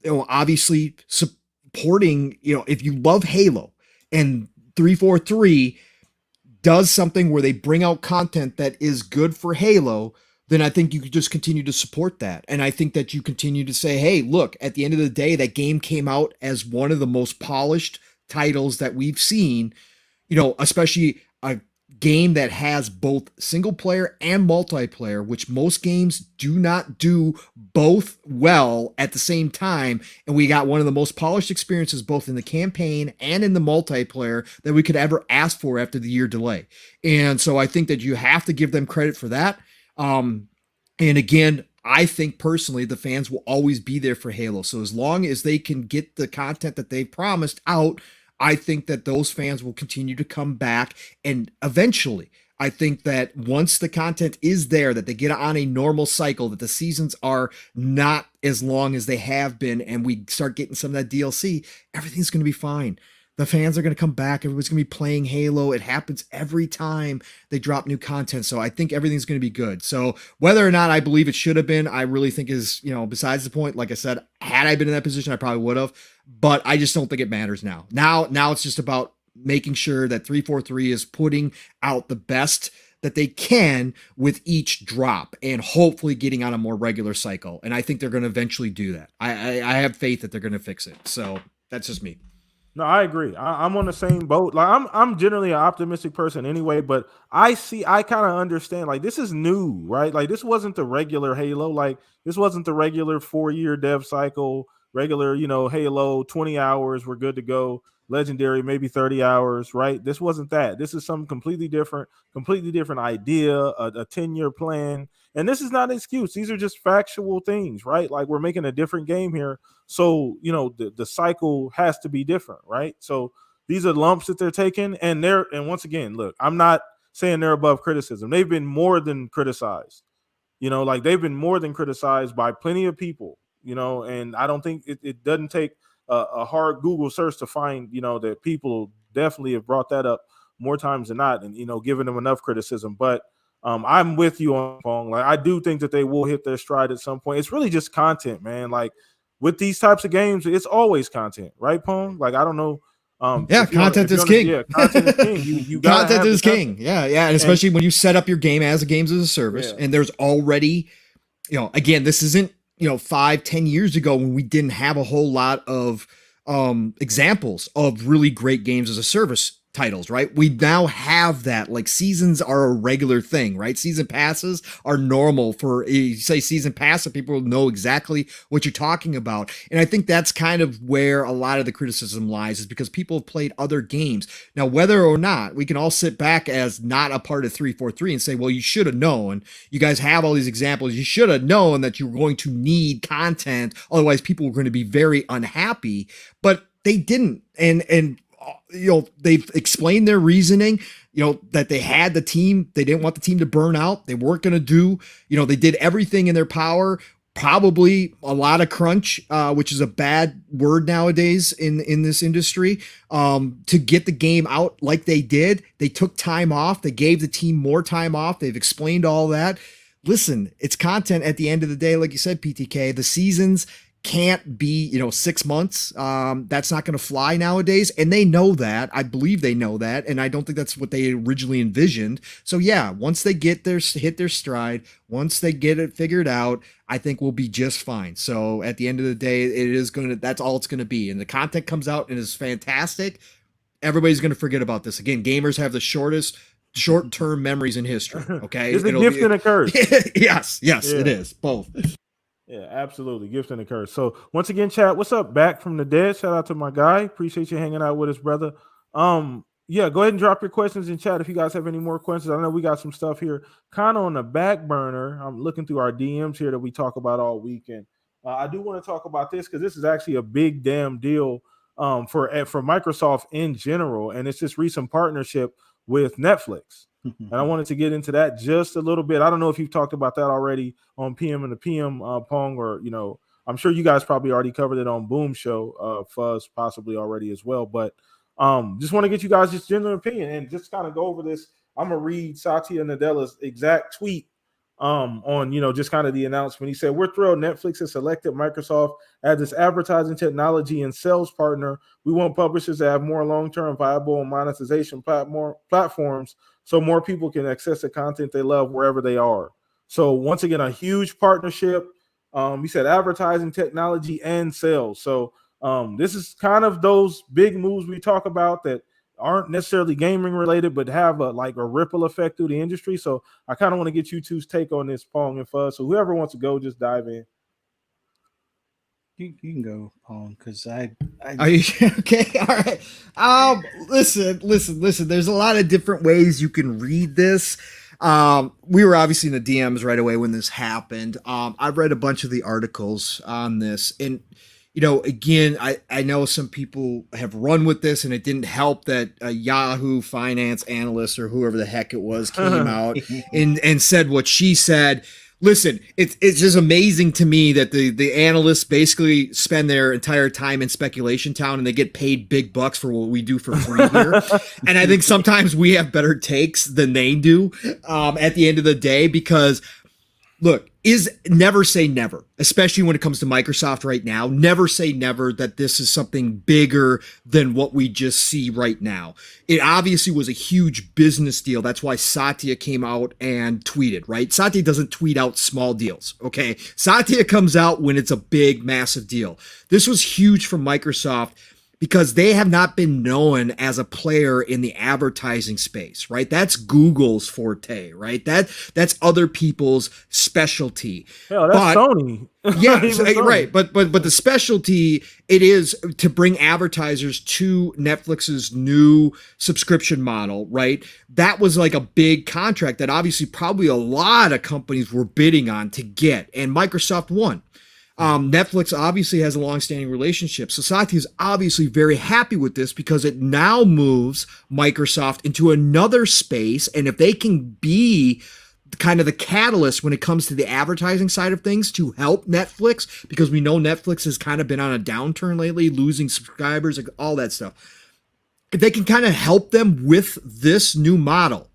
obviously supporting, if you love Halo and 343 does something where they bring out content that is good for Halo, then I think you could just continue to support that. And I think that you continue to say, hey, look, at the end of the day, that game came out as one of the most polished titles that we've seen, especially a game that has both single player and multiplayer, which most games do not do both well at the same time. And we got one of the most polished experiences both in the campaign and in the multiplayer that we could ever ask for after the year delay. And so I think that you have to give them credit for that. And again, I think personally the fans will always be there for Halo. So as long as they can get the content that they've promised out, I think that those fans will continue to come back. And eventually, I think that once the content is there, that they get on a normal cycle, that the seasons are not as long as they have been, and we start getting some of that DLC, everything's going to be fine. The fans are going to come back. Everybody's going to be playing Halo. It happens every time they drop new content. So I think everything's going to be good. So whether or not I believe it should have been, I really think is, besides the point. Like I said, had I been in that position, I probably would have. But I just don't think it matters now. Now it's just about making sure that 343 is putting out the best that they can with each drop and hopefully getting on a more regular cycle. And I think they're going to eventually do that. I have faith that they're going to fix it. So that's just me. No, I agree. I'm on the same boat. Like I'm generally an optimistic person anyway, but I kind of understand. Like this is new, right? Like this wasn't the regular Halo. Like this wasn't the regular 4-year dev cycle. Regular, Halo 20 hours, we're good to go. Legendary, maybe 30 hours, right? This wasn't that. This is some completely different idea, a 10-year plan. And this is not an excuse. These are just factual things, right? Like we're making a different game here. So, the cycle has to be different, right? So these are lumps that they're taking. And once again, look, I'm not saying they're above criticism. They've been more than criticized. They've been more than criticized by plenty of people, and I don't think it doesn't take a hard Google search to find, that people definitely have brought that up more times than not and, given them enough criticism. But I'm with you on Pong. Like, I do think that they will hit their stride at some point. It's really just content, man. Like with these types of games, it's always content, right, Pong? Like, I don't know. Content is king. Yeah, content is king. You content is king. Yeah. And especially when you set up your game as a games as a service, and there's already, again, this isn't 5-10 years ago when we didn't have a whole lot of examples of really great games as a service titles, right? We now have that. Like seasons are a regular thing, right? Season passes are normal. For you say season pass, and people know exactly what you're talking about. And I think that's kind of where a lot of the criticism lies, is because people have played other games. Now, whether or not we can all sit back as not a part of 343 and say, well, you should have known. You guys have all these examples. You should have known that you were going to need content. Otherwise, people were going to be very unhappy. But they didn't. And they've explained their reasoning, that they had the team. They didn't want the team to burn out. They weren't going to do, they did everything in their power, probably a lot of crunch, which is a bad word nowadays in this industry, to get the game out like they did. They took time off. They gave the team more time off. They've explained all that. Listen, it's content at the end of the day. Like you said, PTK, the seasons can't be 6 months. That's not going to fly nowadays, and they know that. I believe they know that, and I don't think that's what they originally envisioned. So yeah, once they hit their stride, once they get it figured out, I think we'll be just fine. So at the end of the day, that's all it's going to be. And the content comes out and is fantastic. Everybody's going to forget about this. Again, gamers have the short-term memories in history. Okay, it's a gift and a curse. Yes, it is both. Yeah, absolutely. Gift and a curse. So once again, chat, what's up? Back from the dead. Shout out to my guy. Appreciate you hanging out with us, brother. Yeah, go ahead and drop your questions in chat if you guys have any more questions. I know we got some stuff here kind of on the back burner. I'm looking through our DMs here that we talk about all weekend. I do want to talk about this because this is actually a big damn deal for Microsoft in general, and it's this recent partnership with Netflix. And I wanted to get into that just a little bit. I don't know if you've talked about that already on PM and the PM, Pong, or, I'm sure you guys probably already covered it on Boom Show, Fuzz possibly already as well. But just want to get you guys just general opinion and just kind of go over this. I'm going to read Satya Nadella's exact tweet on, just kind of the announcement. He said, "We're thrilled Netflix has selected Microsoft as its advertising technology and sales partner. We want publishers to have more long-term viable monetization platforms so more people can access the content they love wherever they are." So once again, a huge partnership. He said advertising, technology, and sales. So this is kind of those big moves we talk about that aren't necessarily gaming related, but have a ripple effect through the industry. So I kind of want to get you two's take on this, Pong and Fuzz. So whoever wants to go, just dive in. You can go, Pong, because I Are you okay? All right. Listen. There's a lot of different ways you can read this. We were obviously in the DMs right away when this happened. I've read a bunch of the articles on this, and again, I know some people have run with this, and it didn't help that a Yahoo finance analyst or whoever the heck it was came out and said what she said. Listen, it's just amazing to me that the analysts basically spend their entire time in speculation town and they get paid big bucks for what we do for free here. And I think sometimes we have better takes than they do at the end of the day, because look, never say never, especially when it comes to Microsoft right now. Never say never that this is something bigger than what we just see right now. It obviously was a huge business deal. That's why Satya came out and tweeted, right? Satya doesn't tweet out small deals, okay? Satya comes out when it's a big, massive deal. This was huge for Microsoft because they have not been known as a player in the advertising space, right? That's Google's forte, right? That's other people's specialty. Hell, that's Sony. Yeah, right. But the specialty, it is to bring advertisers to Netflix's new subscription model, right? That was like a big contract that obviously probably a lot of companies were bidding on to get, and Microsoft won. Netflix obviously has a long-standing relationship. So Satya is obviously very happy with this because it now moves Microsoft into another space. And if they can be kind of the catalyst when it comes to the advertising side of things to help Netflix, because we know Netflix has kind of been on a downturn lately, losing subscribers, like all that stuff. If they can kind of help them with this new model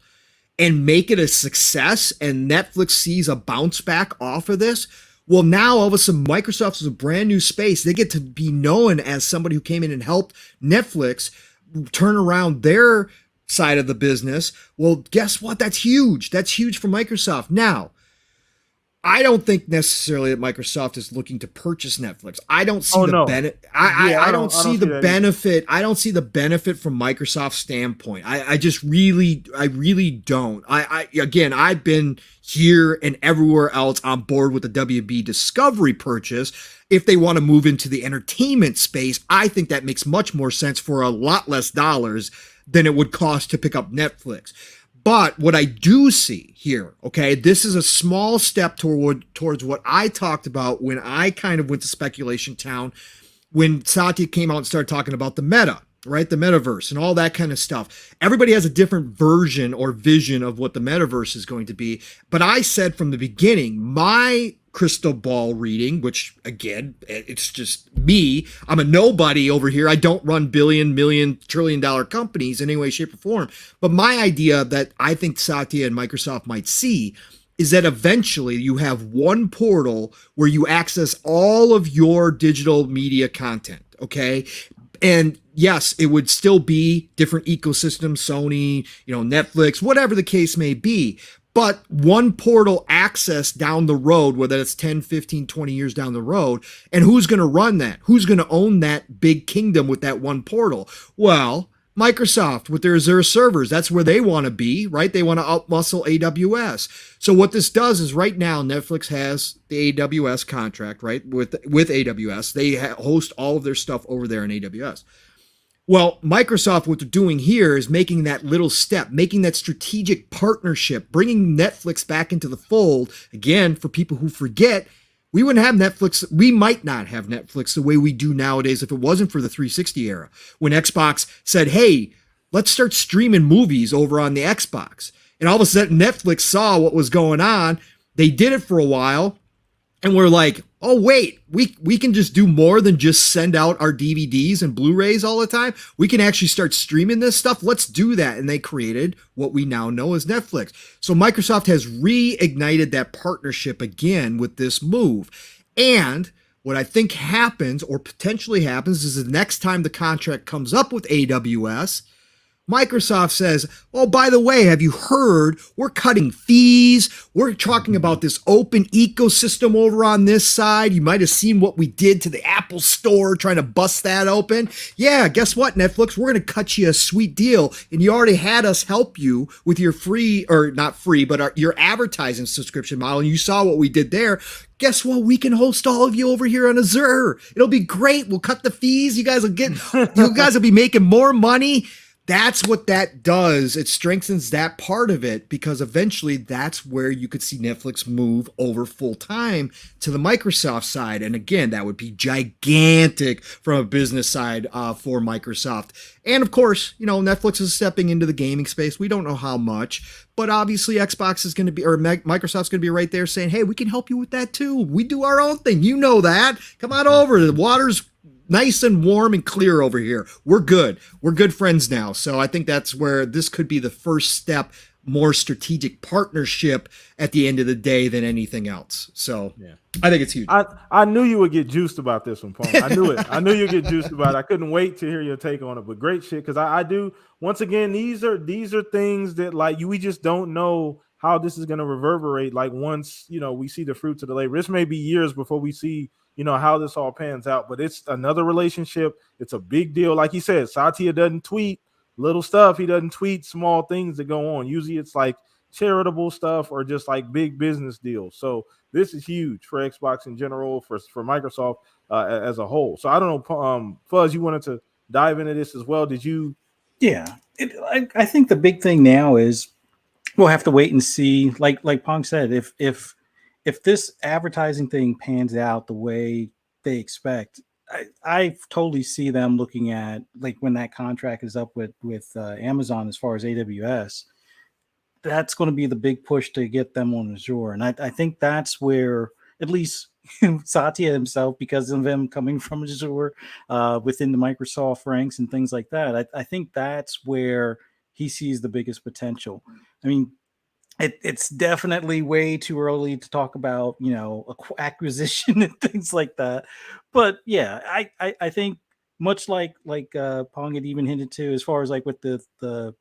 and make it a success, and Netflix sees a bounce back off of this, well, now all of a sudden Microsoft is a brand new space. They get to be known as somebody who came in and helped Netflix turn around their side of the business. Well, guess what? That's huge. That's huge for Microsoft. Now, I don't think necessarily that Microsoft is looking to purchase Netflix. I don't see the benefit. I don't see the benefit. I don't see the benefit from Microsoft's standpoint. I really don't. Again, I've been here and everywhere else on board with the WB Discovery purchase. If they want to move into the entertainment space, I think that makes much more sense for a lot less dollars than it would cost to pick up Netflix. But what I do see here, okay, this is a small step towards what I talked about when I kind of went to speculation town, when Satya came out and started talking about the meta, right? The metaverse and all that kind of stuff. Everybody has a different version or vision of what the metaverse is going to be. But I said from the beginning, my crystal ball reading, which again, it's just me. I'm a nobody over here. I don't run billion, million, trillion-dollar companies in any way, shape, or form. But my idea that I think Satya and Microsoft might see is that eventually you have one portal where you access all of your digital media content, okay? And yes, it would still be different ecosystems, Sony, Netflix, whatever the case may be. But one portal access down the road, whether it's 10, 15, 20 years down the road, and who's going to run that? Who's going to own that big kingdom with that one portal? Well, Microsoft with their Azure servers, that's where they want to be, right? They want to outmuscle AWS. So what this does is right now, Netflix has the AWS contract, right? With AWS. They host all of their stuff over there in AWS. Well, Microsoft, what they're doing here is making that little step, making that strategic partnership, bringing Netflix back into the fold. Again, for people who forget, we wouldn't have Netflix. We might not have Netflix the way we do nowadays if it wasn't for the 360 era, when Xbox said, hey, let's start streaming movies over on the Xbox. And all of a sudden, Netflix saw what was going on. They did it for a while. And we're like, oh, wait, we can just do more than just send out our DVDs and Blu-rays all the time. We can actually start streaming this stuff. Let's do that. And they created what we now know as Netflix. So Microsoft has reignited that partnership again with this move. And what I think happens or potentially happens is the next time the contract comes up with AWS, Microsoft says, oh, by the way, have you heard? We're cutting fees. We're talking about this open ecosystem over on this side. You might have seen what we did to the Apple Store trying to bust that open. Yeah, guess what, Netflix? We're going to cut you a sweet deal. And you already had us help you with your free, or not free, but your advertising subscription model. And you saw what we did there. Guess what? We can host all of you over here on Azure. It'll be great. We'll cut the fees. You guys will be making more money. That's what that does. It strengthens that part of it, because eventually that's where you could see Netflix move over full time to the Microsoft side. And again, that would be gigantic from a business side for Microsoft. And of course, Netflix is stepping into the gaming space. We don't know how much, but obviously Xbox is going to be, or Microsoft's going to be right there saying, hey, we can help you with that too. We do our own thing. You know that. Come on over. The water's nice and warm and clear over here. We're good. We're good friends now. So I think that's where this could be the first step, more strategic partnership at the end of the day than anything else. So yeah, I think it's huge. I knew you would get juiced about this one, Pong. I knew it. I knew you'd get juiced about it. I couldn't wait to hear your take on it. But great shit, because I do. Once again, these are things that we just don't know how this is going to reverberate. Like once we see the fruits of the labor, this may be years before we see how this all pans out, but it's another relationship. It's a big deal. Like he said, Satya doesn't tweet little stuff. He doesn't tweet small things that go on. Usually it's like charitable stuff or just like big business deals. So this is huge for Xbox in general, for Microsoft as a whole. So I don't know, Fuzz, you wanted to dive into this as well. Did you? Yeah, I think the big thing now is we'll have to wait and see. Like Pong said, if this advertising thing pans out the way they expect, I totally see them looking at like when that contract is up with Amazon as far as AWS. That's going to be the big push to get them on Azure, and I think that's where at least Satya himself, because of him coming from Azure within the Microsoft ranks and things like that, I think that's where he sees the biggest potential. I mean, it's definitely way too early to talk about, acquisition and things like that. But yeah, I think much like Pong had even hinted to, as far as like with the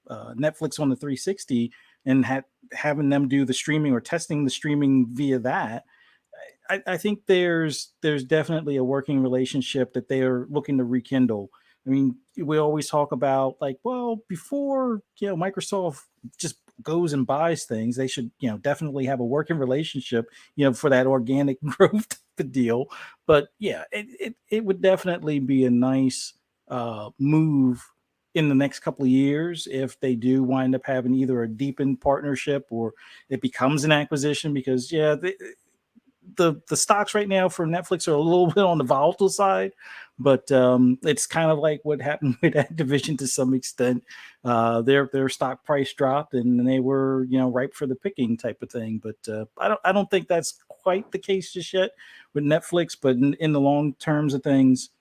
Netflix on the 360 and having them do the streaming or testing the streaming via that. I think there's definitely a working relationship that they are looking to rekindle. I mean, we always talk about like, well, before Microsoft just goes and buys things, they should definitely have a working relationship for that organic growth type of deal. But yeah, it would definitely be a nice move in the next couple of years if they do wind up having either a deepened partnership or it becomes an acquisition, because the stocks right now for Netflix are a little bit on the volatile side, but it's kind of like what happened with Activision to some extent. Their stock price dropped and they were ripe for the picking type of thing. But I don't think that's quite the case just yet with Netflix. But in the long terms of things,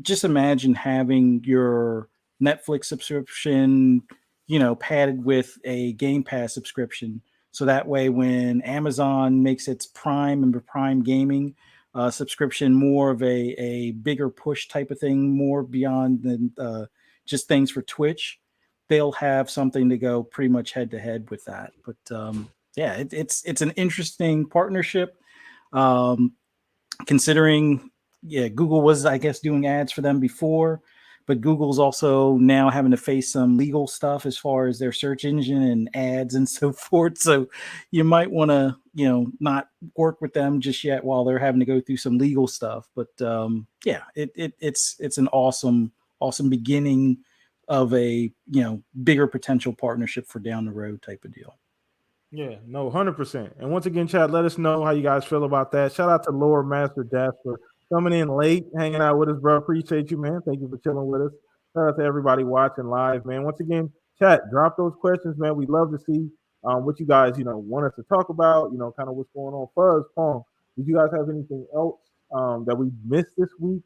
just imagine having your Netflix subscription, padded with a Game Pass subscription. So that way, when Amazon makes its Prime and Prime Gaming subscription more of a bigger push type of thing, more beyond than just things for Twitch, they'll have something to go pretty much head to head with that. But yeah, it's an interesting partnership. Considering, Google was, I guess, doing ads for them before, but Google's also now having to face some legal stuff as far as their search engine and ads and so forth. So you might want to, not work with them just yet while they're having to go through some legal stuff. But yeah, it's an awesome beginning of a bigger potential partnership for down the road type of deal. Yeah, no, 100%. And once again, chat, let us know how you guys feel about that. Shout out to Lord Master Dash for coming in late, hanging out with us, bro. Appreciate you, man. Thank you for chilling with us. Shout out to everybody watching live, man. Once again, chat, drop those questions, man. We'd love to see what you guys, want us to talk about, kind of what's going on. Fuzz, Pong, did you guys have anything else that we missed this week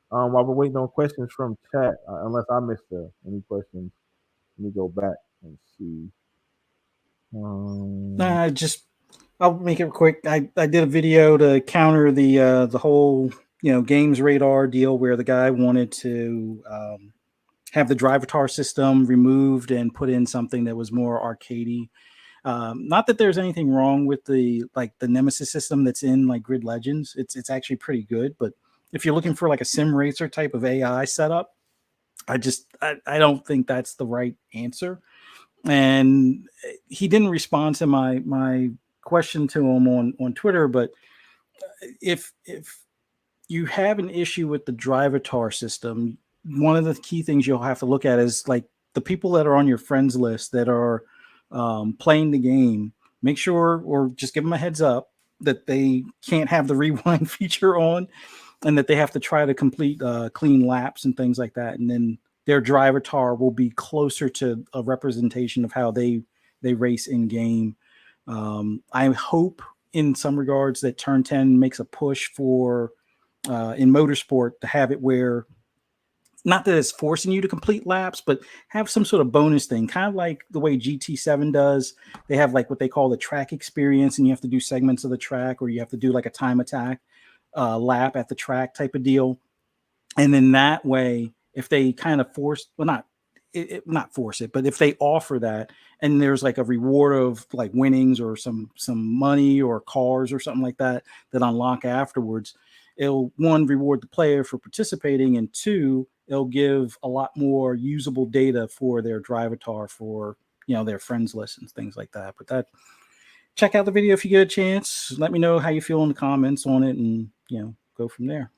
while we're waiting on questions from chat? Unless I missed any questions. Let me go back and see. I'll make it quick. I did a video to counter the whole games radar deal where the guy wanted to have the driver system removed and put in something that was more arcadey. Not that there's anything wrong with the Nemesis system that's in like Grid Legends. It's actually pretty good, but if you're looking for like a sim racer type of AI setup, I don't think that's the right answer. And he didn't respond to my question to him on Twitter, but if you have an issue with the drivatar system, one of the key things you'll have to look at is like the people that are on your friends list that are playing the game. Make sure, or just give them a heads up that they can't have the rewind feature on, and that they have to try to complete clean laps and things like that. And then their drivatar will be closer to a representation of how they race in game. I hope in some regards that Turn 10 makes a push for in motorsport to have it where, not that it's forcing you to complete laps, but have some sort of bonus thing, kind of like the way GT7 does. They have like what they call the track experience, and you have to do segments of the track, or you have to do like a time attack lap at the track type of deal. And then that way, if they kind of force, well, not force it, but if they offer that, and there's like a reward of like winnings or some money or cars or something like that unlock afterwards, it'll, one, reward the player for participating, and two, it'll give a lot more usable data for their drivatar for, you know, their friends list and things like that. But that, check out the video if you get a chance. Let me know how you feel in the comments on it, and, you know, go from there.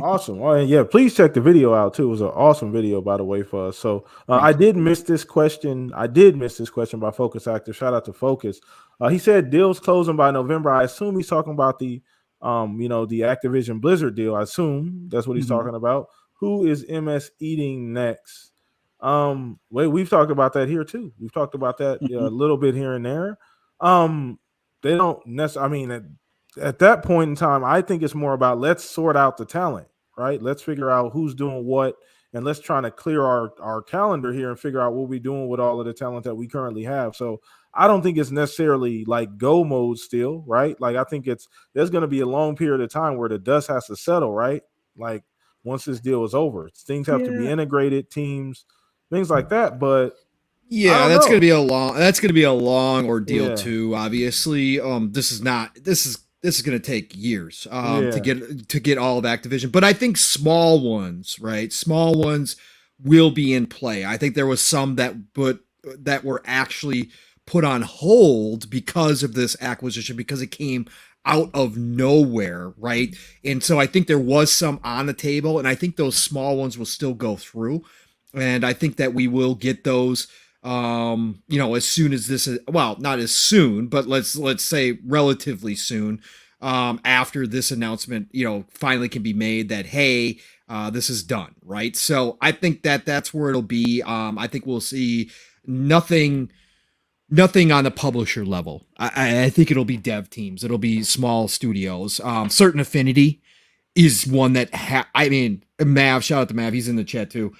Awesome. Oh, yeah, please check the video out too. It was an awesome video, by the way, for us. So I did miss this question. I did miss this question by Focus Active. Shout out to Focus. He said deals closing by November. I assume he's talking about the the Activision Blizzard deal. I assume that's what he's talking about. Who is MS eating next? Wait, we've talked about that here too. We've talked about that a little bit here and there. They don't necessarily, I mean, at that point in time, I think it's more about let's sort out the talent, right? Let's figure out who's doing what, and let's try to clear our calendar here and figure out what we're doing with all of the talent that we currently have. So I don't think it's necessarily like go mode still, right? Like I think there's going to be a long period of time where the dust has to settle, right? Like once this deal is over, things have to be integrated, teams, things like that. But yeah, that's going to be a long ordeal too. Obviously, this is going to take years to get all of Activision. But I think small ones, right? Small ones will be in play. I think there was some that were actually put on hold because of this acquisition, because it came out of nowhere, right? And so I think there was some on the table, and I think those small ones will still go through. And I think that we will get those as soon as this is, well, not as soon, but let's say relatively soon, after this announcement, finally can be made that, hey, this is done, right? So I think that's where it'll be. I think we'll see nothing on the publisher level. I think it'll be dev teams. It'll be small studios. Certain Affinity is one that Mav, shout out to Mav. He's in the chat too.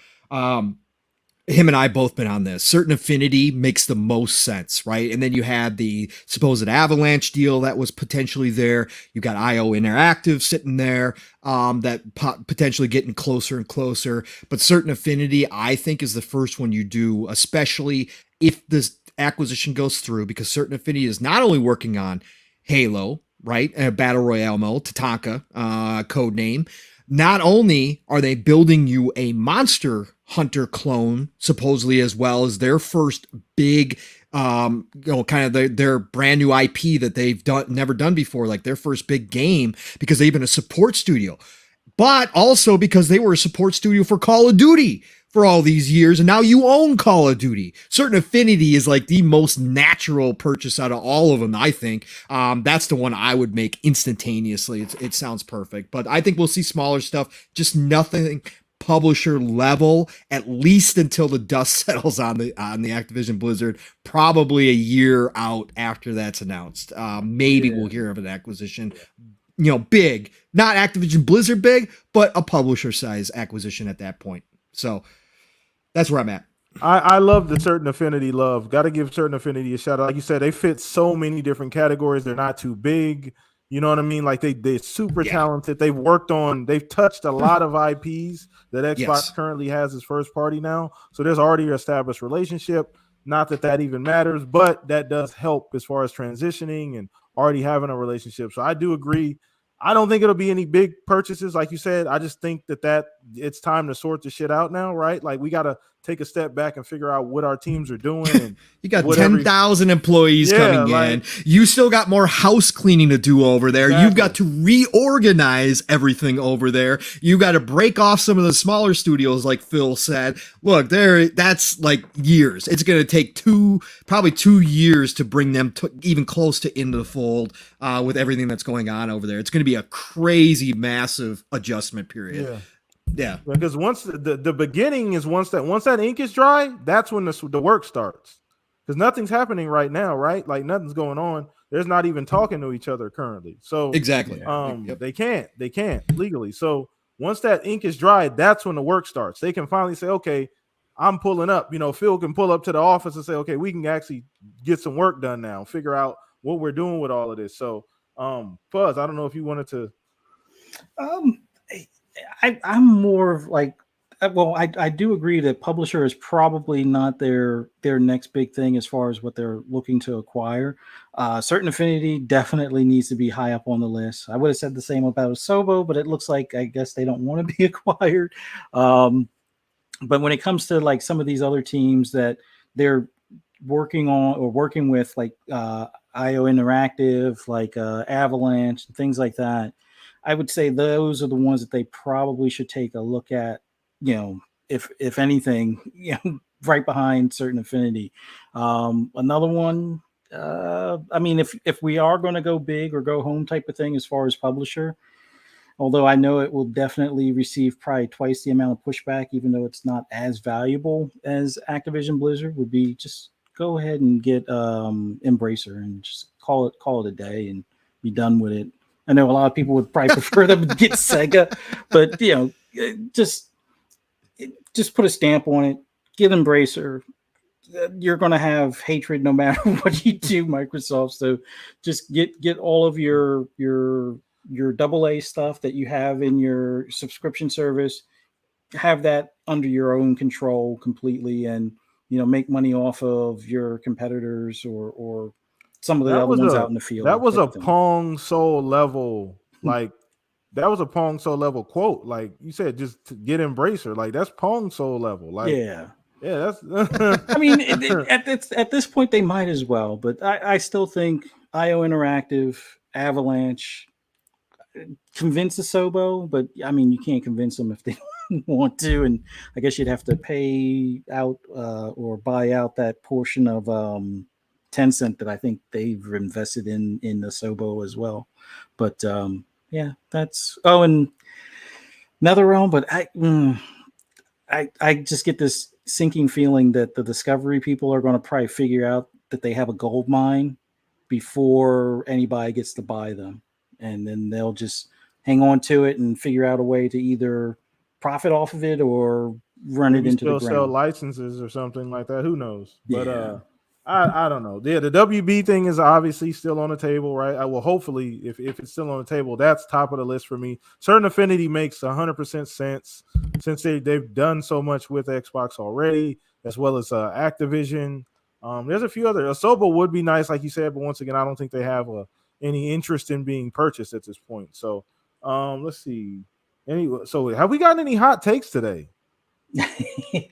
Him and I both been on this. Certain Affinity makes the most sense, right? And then you had the supposed Avalanche deal that was potentially there. You got IO Interactive sitting there, that potentially getting closer and closer. But Certain Affinity, I think, is the first one you do, especially if this acquisition goes through, because Certain Affinity is not only working on Halo, right? Battle Royale mode, Tatanka, code name. Not only are they building you a Monster Hunter clone, supposedly, as well as their first big, kind of their brand new IP that they've never done before, like their first big game, because they've been a support studio, but also because they were a support studio for Call of Duty for all these years, and now you own Call of Duty. Certain Affinity is like the most natural purchase out of all of them, I think. That's the one I would make instantaneously. It sounds perfect, but I think we'll see smaller stuff, just nothing publisher level, at least until the dust settles on the Activision Blizzard, probably a year out after that's announced. Maybe we'll hear of an acquisition, big, not Activision Blizzard big, but a publisher size acquisition at that point. So that's where I'm at. I love the Certain Affinity love. Got to give Certain Affinity a shout out. Like you said, they fit so many different categories. They're not too big. You know what I mean? Like they're super talented. They've touched a lot of IPs that Xbox currently has as first party now. So there's already an established relationship. Not that even matters, but that does help as far as transitioning and already having a relationship. So I do agree. I don't think it'll be any big purchases, like you said. I just think that it's time to sort the shit out now, right? Like we got to take a step back and figure out what our teams are doing. And you got 10,000 employees coming in. You still got more house cleaning to do over there. Exactly. You've got to reorganize everything over there. You got to break off some of the smaller studios, like Phil said. Look, that's like years. It's going to take probably 2 years to bring them even close to into the fold with everything that's going on over there. It's going to be a crazy, massive adjustment period. Yeah, because once the beginning is once that ink is dry, that's when the work starts. Because nothing's happening right now, right? Like nothing's going on. There's not even talking to each other currently. So exactly, they can't legally. So once that ink is dry, that's when the work starts. They can finally say, okay, I'm pulling up. You know, Phil can pull up to the office and say, okay, we can actually get some work done now. Figure out what we're doing with all of this. So, Fuzz, I don't know if you wanted to. I'm more of like, well, I do agree that publisher is probably not their next big thing as far as what they're looking to acquire. Certain Affinity definitely needs to be high up on the list. I would have said the same about Asobo, but it looks like I guess they don't want to be acquired. But when it comes to like some of these other teams that they're working on or working with, like IO Interactive, like Avalanche, and things like that, I would say those are the ones that they probably should take a look at, you know, if anything, you know, right behind Certain Affinity. Another one, I mean, if we are going to go big or go home type of thing as far as publisher, although I know it will definitely receive probably twice the amount of pushback, even though it's not as valuable as Activision Blizzard, would be just go ahead and get Embracer and just call it a day and be done with it. I know a lot of people would probably prefer them to get Sega, but you know, just put a stamp on it. Get Embracer. You're going to have hatred no matter what you do, Microsoft. So just get all of your AA stuff that you have in your subscription service. Have that under your own control completely, and you know, make money off of your competitors or some of the other ones out in the field. That was a Pong Soul level, like that was a Pong Soul level quote. Like you said, just to get Embracer. Like that's Pong Soul level. Like that's. I mean, at this point, they might as well. But I still think IO Interactive, Avalanche, convince Asobo. But I mean, you can't convince them if they want to. And I guess you'd have to pay out or buy out that portion of Tencent that I think they've invested in the Asobo as well. But yeah, that's and NetherRealm. But I just get this sinking feeling that the Discovery people are going to probably figure out that they have a gold mine before anybody gets to buy them, and then they'll just hang on to it and figure out a way to either profit off of it or run it into the ground. Sell licenses or something like that. Who knows? But I don't know. Yeah, the WB thing is obviously still on the table, right? I will hopefully, if it's still on the table, that's top of the list for me. Certain Affinity makes 100% sense since they've done so much with Xbox already, as well as Activision. There's a few other. Asobo would be nice, like you said, but once again, I don't think they have any interest in being purchased at this point. So let's see. Anyway, so have we gotten any hot takes today?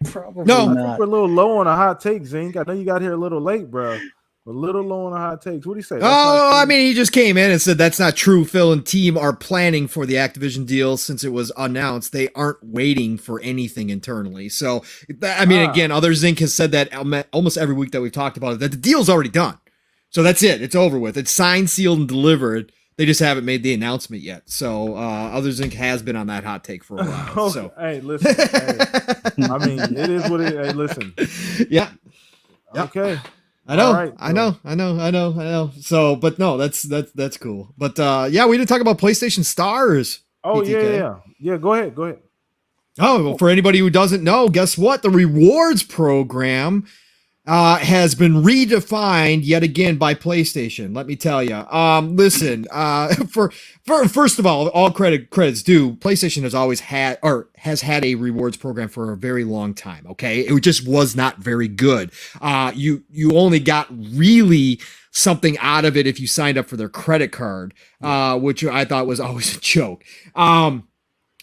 Probably no. not. I think we're a little low on a hot take, Zink. I know you got here a little late, bro. We're a little low on the hot takes. What do you say? I mean, he just came in and said that's not true. Phil and team are planning for the Activision deal since it was announced. They aren't waiting for anything internally. So, I mean, again, other Zink has said that almost every week that we've talked about it, that the deal's already done. So that's it. It's over with. It's signed, sealed, and delivered. They just haven't made the announcement yet. So Other Zinc has been on that hot take for a while. So hey, listen. I mean, it is what it is. Hey, listen. Yeah. Okay. I know. Right, I know. So, but no, that's cool. But yeah, we didn't talk about PlayStation Stars. Oh, PTK. Yeah. Go ahead. Oh, well, for anybody who doesn't know, guess what? The rewards program has been redefined yet again by PlayStation. Let me tell you. Listen, for first of all credits due. PlayStation has always had or has had a rewards program for a very long time. Okay, it just was not very good. You only got really something out of it if you signed up for their credit card, which I thought was always a joke.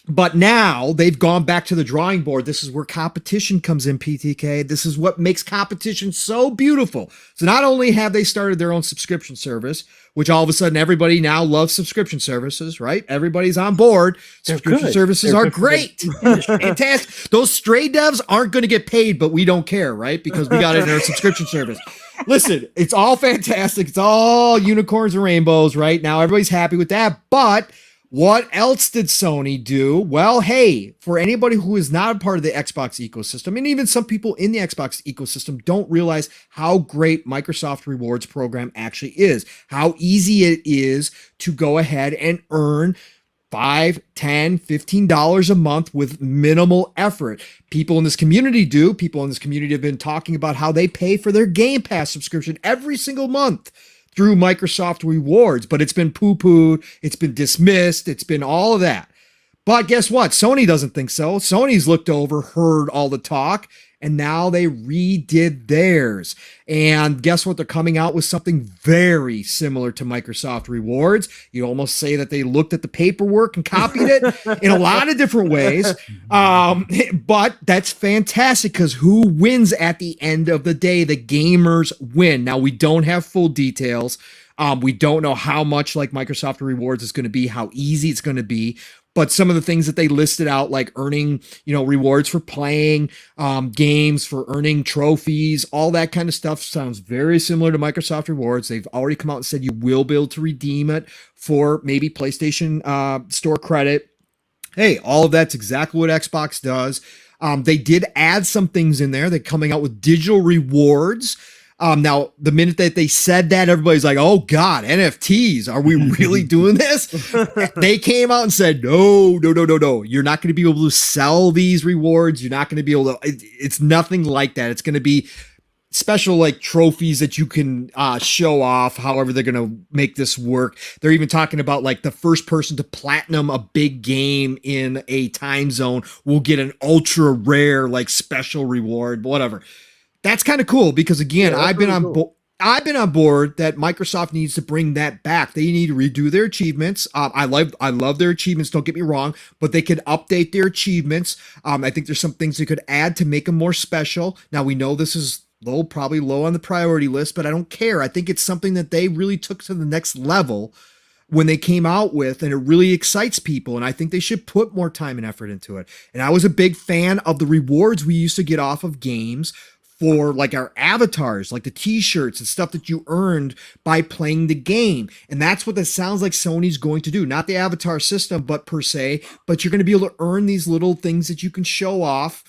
But now they've gone back to the drawing board. This is where competition comes in, PTK. This is what makes competition so beautiful. So not only have they started their own subscription service, which all of a sudden everybody now loves subscription services, right? Everybody's on board. Subscription services are great. Fantastic. Those stray devs aren't going to get paid, but we don't care, right? Because we got it in our subscription service. Listen, it's all fantastic. It's all unicorns and rainbows, right? Now everybody's happy with that, but what else did Sony do? Well, hey, for anybody who is not a part of the Xbox ecosystem, and even some people in the Xbox ecosystem don't realize how great Microsoft Rewards program actually is, how easy it is to go ahead and earn $5, $10, $15 a month with minimal effort. People in this community do. People in this community have been talking about how they pay for their Game Pass subscription every single month through Microsoft Rewards, but it's been poo-pooed, it's been dismissed, it's been all of that. But guess what? Sony doesn't think so. Sony's looked over, heard all the talk, and now they redid theirs. And guess what? They're coming out with something very similar to Microsoft Rewards. You almost say that they looked at the paperwork and copied it in a lot of different ways. But that's fantastic because who wins at the end of the day? The gamers win. Now, we don't have full details. We don't know how much like Microsoft Rewards is going to be, how easy it's going to be. But some of the things that they listed out, like earning, rewards for playing games, for earning trophies, all that kind of stuff sounds very similar to Microsoft Rewards. They've already come out and said you will be able to redeem it for maybe PlayStation Store credit. Hey, all of that's exactly what Xbox does. They did add some things in there. They're coming out with digital rewards. Now, the minute that they said that, everybody's like, oh, God, NFTs, are we really doing this? They came out and said, no. You're not going to be able to sell these rewards. You're not going to be able to. It's nothing like that. It's going to be special like trophies that you can show off, however they're going to make this work. They're even talking about like the first person to platinum a big game in a time zone will get an ultra rare like special reward, whatever. That's kind of cool because again, I've been on board that Microsoft needs to bring that back. They need to redo their achievements. I love their achievements. Don't get me wrong, but they could update their achievements. I think there's some things they could add to make them more special. Now we know this is probably low on the priority list, but I don't care. I think it's something that they really took to the next level when they came out with, and it really excites people. And I think they should put more time and effort into it. And I was a big fan of the rewards we used to get off of games for like our avatars, like the t-shirts and stuff that you earned by playing the game. And that's what that sounds like Sony's going to do. Not the avatar system, but per se, but you're going to be able to earn these little things that you can show off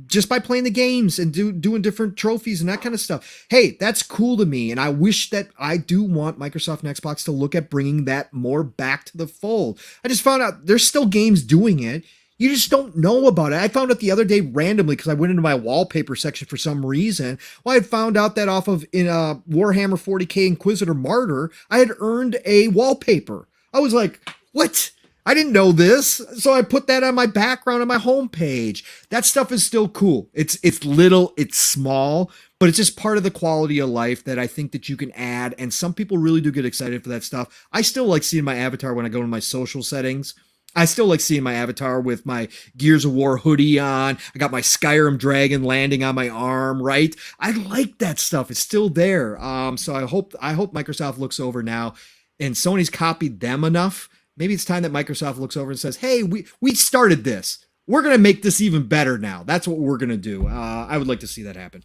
just by playing the games and doing different trophies and that kind of stuff. Hey, that's cool to me. And I wish that I do want Microsoft and Xbox to look at bringing that more back to the fold. I just found out there's still games doing it. You just don't know about it. I found out the other day randomly because I went into my wallpaper section for some reason. Well, I had found out that off of in Warhammer 40k Inquisitor Martyr, I had earned a wallpaper. I was like, what? I didn't know this. So I put that on my background on my homepage. That stuff is still cool. It's little, it's small, but it's just part of the quality of life that I think that you can add. And some people really do get excited for that stuff. I still like seeing my avatar when I go to my social settings. I still like seeing my avatar with my Gears of War hoodie on. I got my Skyrim dragon landing on my arm, right? I like that stuff. It's still there. So I hope Microsoft looks over now, and Sony's copied them enough. Maybe it's time that Microsoft looks over and says, hey, we started this. We're going to make this even better now. That's what we're going to do. I would like to see that happen.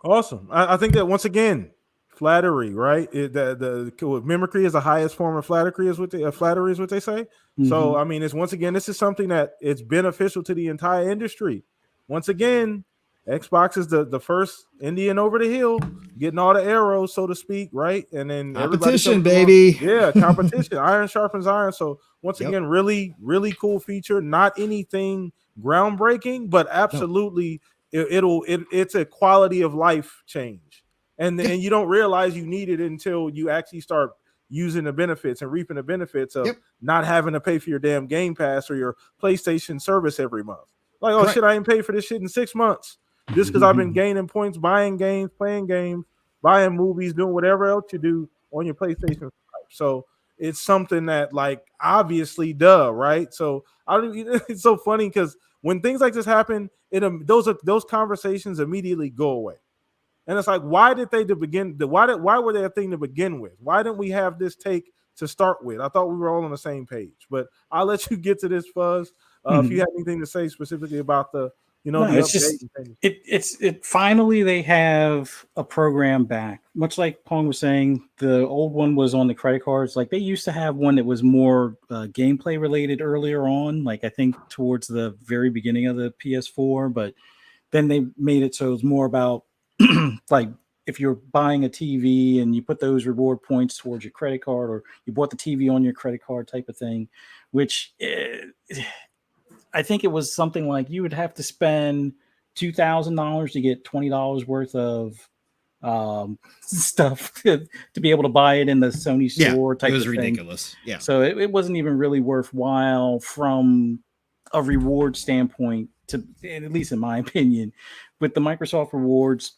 Awesome. I think that once again, flattery, right? The mimicry is the highest form of flattery, is what they say. Mm-hmm. So, I mean, this is something that it's beneficial to the entire industry. Once again, Xbox is the first Indian over the hill, getting all the arrows, so to speak, right? And then competition, baby. Yeah, competition. Iron sharpens iron. So once again, really, really cool feature. Not anything groundbreaking, but absolutely it's a quality of life change, and you don't realize you need it until you actually start using the benefits and reaping the benefits of not having to pay for your damn Game Pass or your PlayStation service every month. Like, oh shit, I ain't paid for this shit in 6 months just because I've been gaining points, buying games, playing games, buying movies, doing whatever else you do on your PlayStation 5. So it's something that, like, obviously, right? So I don't. It's so funny because when things like this happen, those conversations immediately go away. And it's like, why did they why were they a thing to begin with? Why didn't we have this take to start with? I thought we were all on the same page. But I'll let you get to this, Fuzz. If you have anything to say specifically about the the it's update. just it finally they have a program back. Much like Pong was saying, the old one was on the credit cards. Like, they used to have one that was more gameplay related earlier on, like I think towards the very beginning of the PS4, but then they made it so it's more about like if you're buying a TV and you put those reward points towards your credit card, or you bought the TV on your credit card type of thing, which I think it was something like you would have to spend $2,000 to get $20 worth of stuff to be able to buy it in the Sony store type of thing. It was ridiculous. Yeah. So it wasn't even really worthwhile from a reward standpoint, to at least in my opinion. With the Microsoft rewards,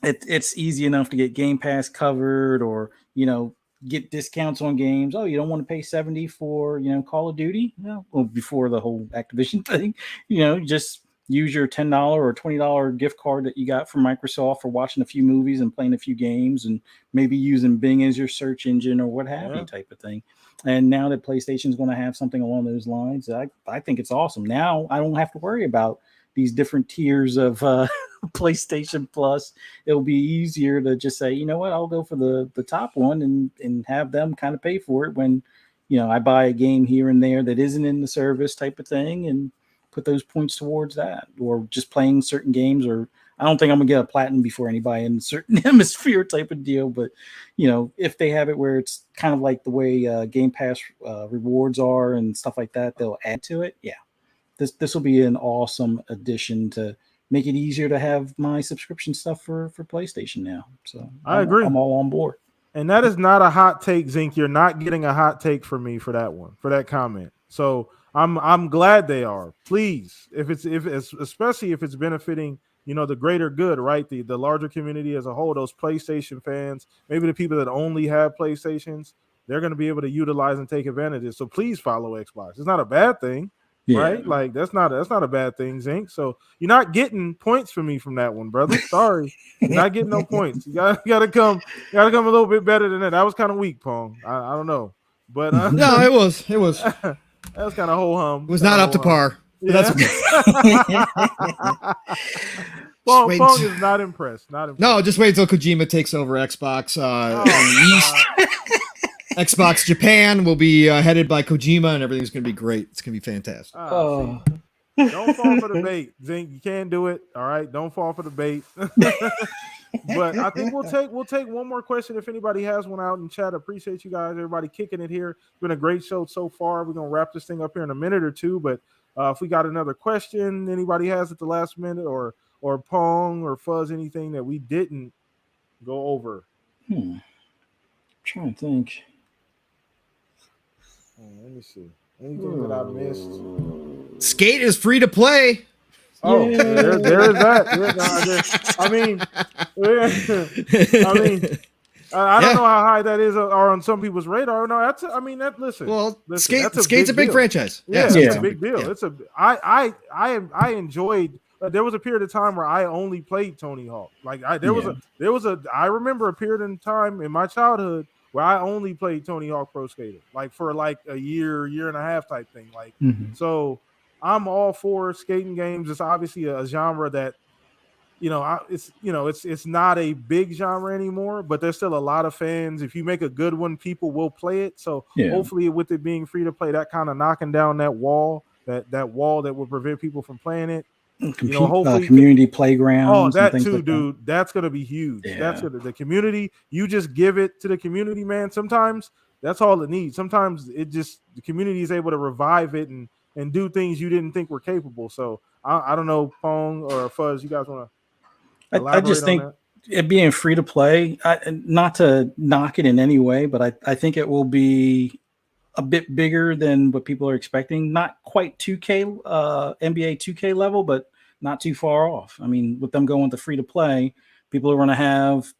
it's easy enough to get Game Pass covered, or get discounts on games. Oh, you don't want to pay $70 for Call of Duty? Well, before the whole Activision thing, just use your $10 or $20 gift card that you got from Microsoft for watching a few movies and playing a few games, and maybe using Bing as your search engine or what have you type of thing. And now that PlayStation is going to have something along those lines, I think it's awesome. Now I don't have to worry about these different tiers of PlayStation Plus. It'll be easier to just say, you know what, I'll go for the top one and have them kind of pay for it when I buy a game here and there that isn't in the service type of thing, and put those points towards that, or just playing certain games. Or I don't think I'm gonna get a platinum before anybody in a certain hemisphere type of deal, but if they have it where it's kind of like the way Game Pass rewards are and stuff like that, they'll add to it. Yeah, this will be an awesome addition to make it easier to have my subscription stuff for PlayStation now. So I agree. I'm all on board. And that is not a hot take, Zink. You're not getting a hot take from me for that one, for that comment. So I'm glad they are. Please, especially if it's benefiting, the greater good, right? The larger community as a whole, those PlayStation fans, maybe the people that only have PlayStations, they're going to be able to utilize and take advantage of it. So please follow Xbox. It's not a bad thing. Yeah. Right? Like that's not a bad thing, Zink. So you're not getting points from me from that one, brother. Sorry. You're not getting no points. You gotta come a little bit better than that. That was kind of weak, Pong. I don't know. But no, it was that was kind of ho-hum. It was not up to par. Yeah. That's okay. Pong is not impressed. No, just wait until Kojima takes over Xbox on the East. Xbox Japan will be headed by Kojima, and everything's going to be great. It's going to be fantastic. Don't fall for the bait, Zink. You can't do it. All right, don't fall for the bait. But I think we'll take one more question if anybody has one out in chat. Appreciate you guys, everybody kicking it here. It's been a great show so far. We're gonna wrap this thing up here in a minute or two. But if we got another question, anybody has at the last minute, or Pong or Fuzz, anything that we didn't go over. I'm trying to think. Let me see. Anything that I missed? Skate is free to play. Oh, yeah. there is that. I mean, I don't know how high that is or on some people's radar. No, listen. Well, Skate's a big franchise. Yeah, it's a big deal. Yeah. I enjoyed. There was a period of time where I only played Tony Hawk. Like I remember a period in time in my childhood where I only played Tony Hawk Pro Skater, like for like a year and a half type thing. Like, So I'm all for skating games. It's obviously a genre that, it's not a big genre anymore, but there's still a lot of fans. If you make a good one, people will play it. So hopefully with it being free to play, that kind of knocking down that wall that will prevent people from playing it. Hopefully community playgrounds. Oh, that too, like dude. That's gonna be huge. Yeah. That's the community. You just give it to the community, man. Sometimes that's all it needs. Sometimes the community is able to revive it and and do things you didn't think were capable. So I don't know, Pong or Fuzz, you guys want to I elaborate just on think that? it being free to play, not to knock it in any way, but I think it will be a bit bigger than what people are expecting. Not quite 2K, NBA 2K level, but not too far off. I mean, with them going to free to play, people are going to have,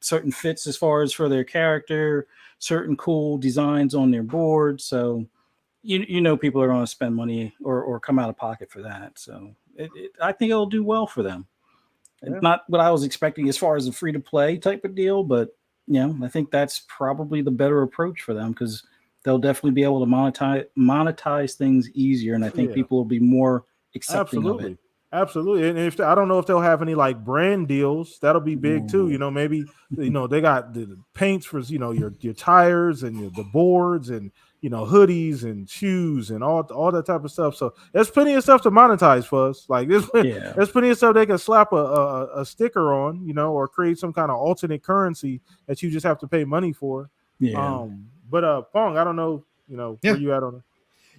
certain fits as far as for their character, certain cool designs on their board. So, people are going to spend money or come out of pocket for that. So I think it'll do well for them. Yeah. Not what I was expecting as far as a free to play type of deal, but I think that's probably the better approach for them because they'll definitely be able to monetize things easier, and I think Yeah. people will be more accepting of it. Absolutely. And if I don't know if they'll have any like brand deals, that'll be big too. Ooh. Maybe they got the paints for your tires and the boards and hoodies and shoes and all that type of stuff. So there's plenty of stuff to monetize for us. Like Yeah. there's plenty of stuff they can slap a sticker on, or create some kind of alternate currency that you just have to pay money for. Yeah. But Pong, I don't know, where you at on it.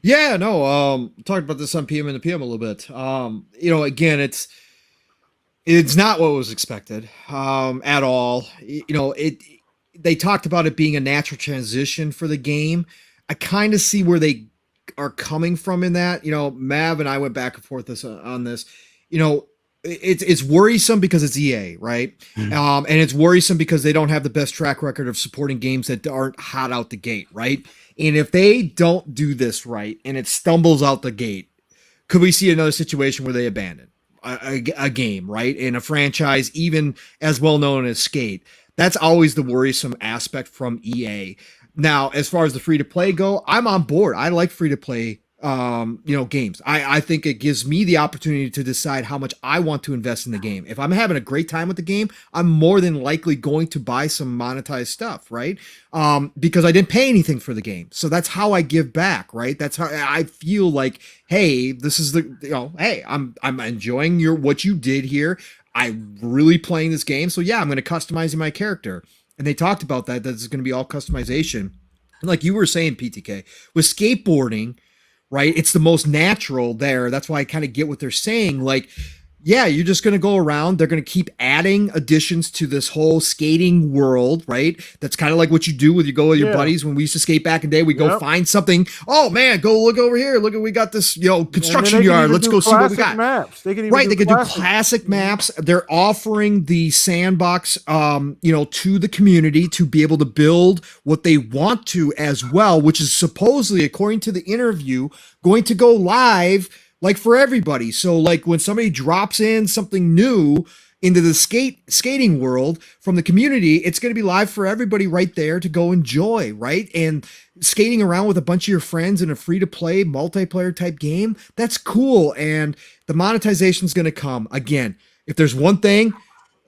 Yeah, no, talked about this on PM and the PM a little bit. Again, it's not what was expected at all. They talked about it being a natural transition for the game. I kind of see where they are coming from in that. Mav and I went back and forth on this. It's worrisome because it's EA, right? And it's worrisome because they don't have the best track record of supporting games that aren't hot out the gate, right? And if they don't do this right and it stumbles out the gate, could we see another situation where they abandon a game, right? In a franchise, even as well known as Skate? That's always the worrisome aspect from EA. Now, as far as the free to play go, I'm on board. I like free to play games. I think it gives me the opportunity to decide how much I want to invest in the game. If I'm having a great time with the game, I'm more than likely going to buy some monetized stuff, right? Because I didn't pay anything for the game. So that's how I give back, right? That's how I feel like, hey, this is hey, I'm enjoying what you did here. I'm really playing this game. So yeah, I'm going to customize my character. And they talked about that it's going to be all customization. And like you were saying, PTK, with skateboarding, right? It's the most natural there. That's why I kind of get what they're saying. Like, yeah, you're just going to go around. They're going to keep adding additions to this whole skating world, right? That's kind of like what you do with your buddies when we used to skate back in the day. We go find something. Oh man, go look over here. Look, we got this, construction yard. Let's go see what we got. Maps. They can do classic maps. They're offering the sandbox, to the community to be able to build what they want to as well, which is supposedly, according to the interview, going to go live like for everybody. So like when somebody drops in something new into the skating world from the community, it's going to be live for everybody right there to go enjoy, right? And skating around with a bunch of your friends in a free to play multiplayer type game, that's cool. And the monetization is going to come. Again, if there's one thing,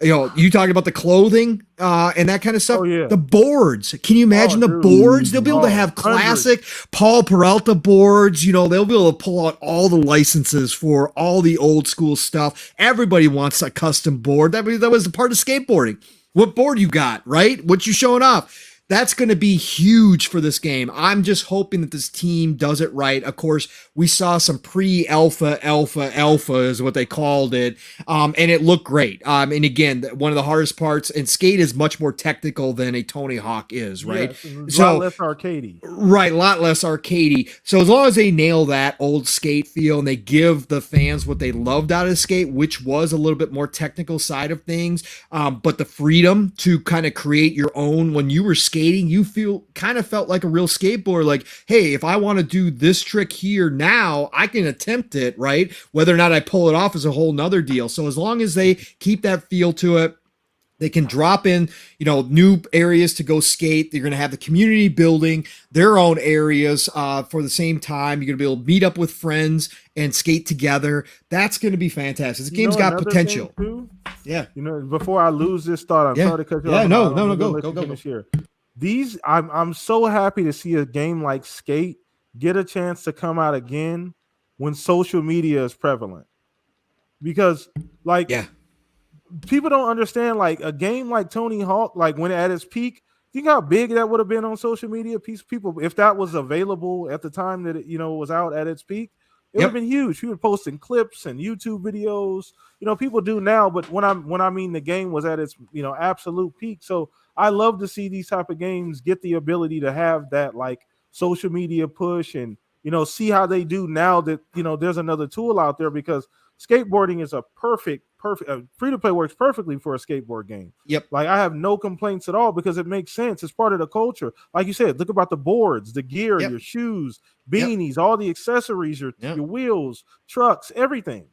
you talking about the clothing and that kind of stuff. Oh, yeah. The boards. Can you imagine the boards? They'll be able to have classic Paul Peralta boards. They'll be able to pull out all the licenses for all the old school stuff. Everybody wants a custom board. That was a part of skateboarding. What board you got, right? What you showing off? That's going to be huge for this game. I'm just hoping that this team does it right. Of course, we saw some pre-alpha is what they called it, and it looked great. And again, one of the hardest parts, and Skate is much more technical than a Tony Hawk is, right? Yes, a lot less arcadey. Right, a lot less arcadey. So as long as they nail that old Skate feel and they give the fans what they loved out of Skate, which was a little bit more technical side of things, but the freedom to kind of create your own when you were skating, you felt like a real skateboarder. Like, hey, if I want to do this trick here now, I can attempt it, right? Whether or not I pull it off is a whole nother deal. So as long as they keep that feel to it, they can drop in, new areas to go skate. They're going to have the community building their own areas for the same time. You're going to be able to meet up with friends and skate together. That's going to be fantastic. This game's got potential. Yeah. Before I lose this thought, I'm sorry to cut you off. Yeah, no, go. Here. I'm so happy to see a game like Skate get a chance to come out again when social media is prevalent. Because people don't understand, like a game like Tony Hawk, like when at its peak, think how big that would have been on social media. People, if that was available at the time that it was out at its peak, It would have been huge. People posting clips and YouTube videos. People do now, but when I mean the game was at its absolute peak. So I love to see these type of games get the ability to have that like social media push and see how they do now that there's another tool out there, because skateboarding is a perfect free to play works perfectly for a skateboard game. Yep. Like I have no complaints at all because it makes sense. It's part of the culture. Like you said, look about the boards, the gear, your shoes, beanies, all the accessories, your wheels, trucks, everything.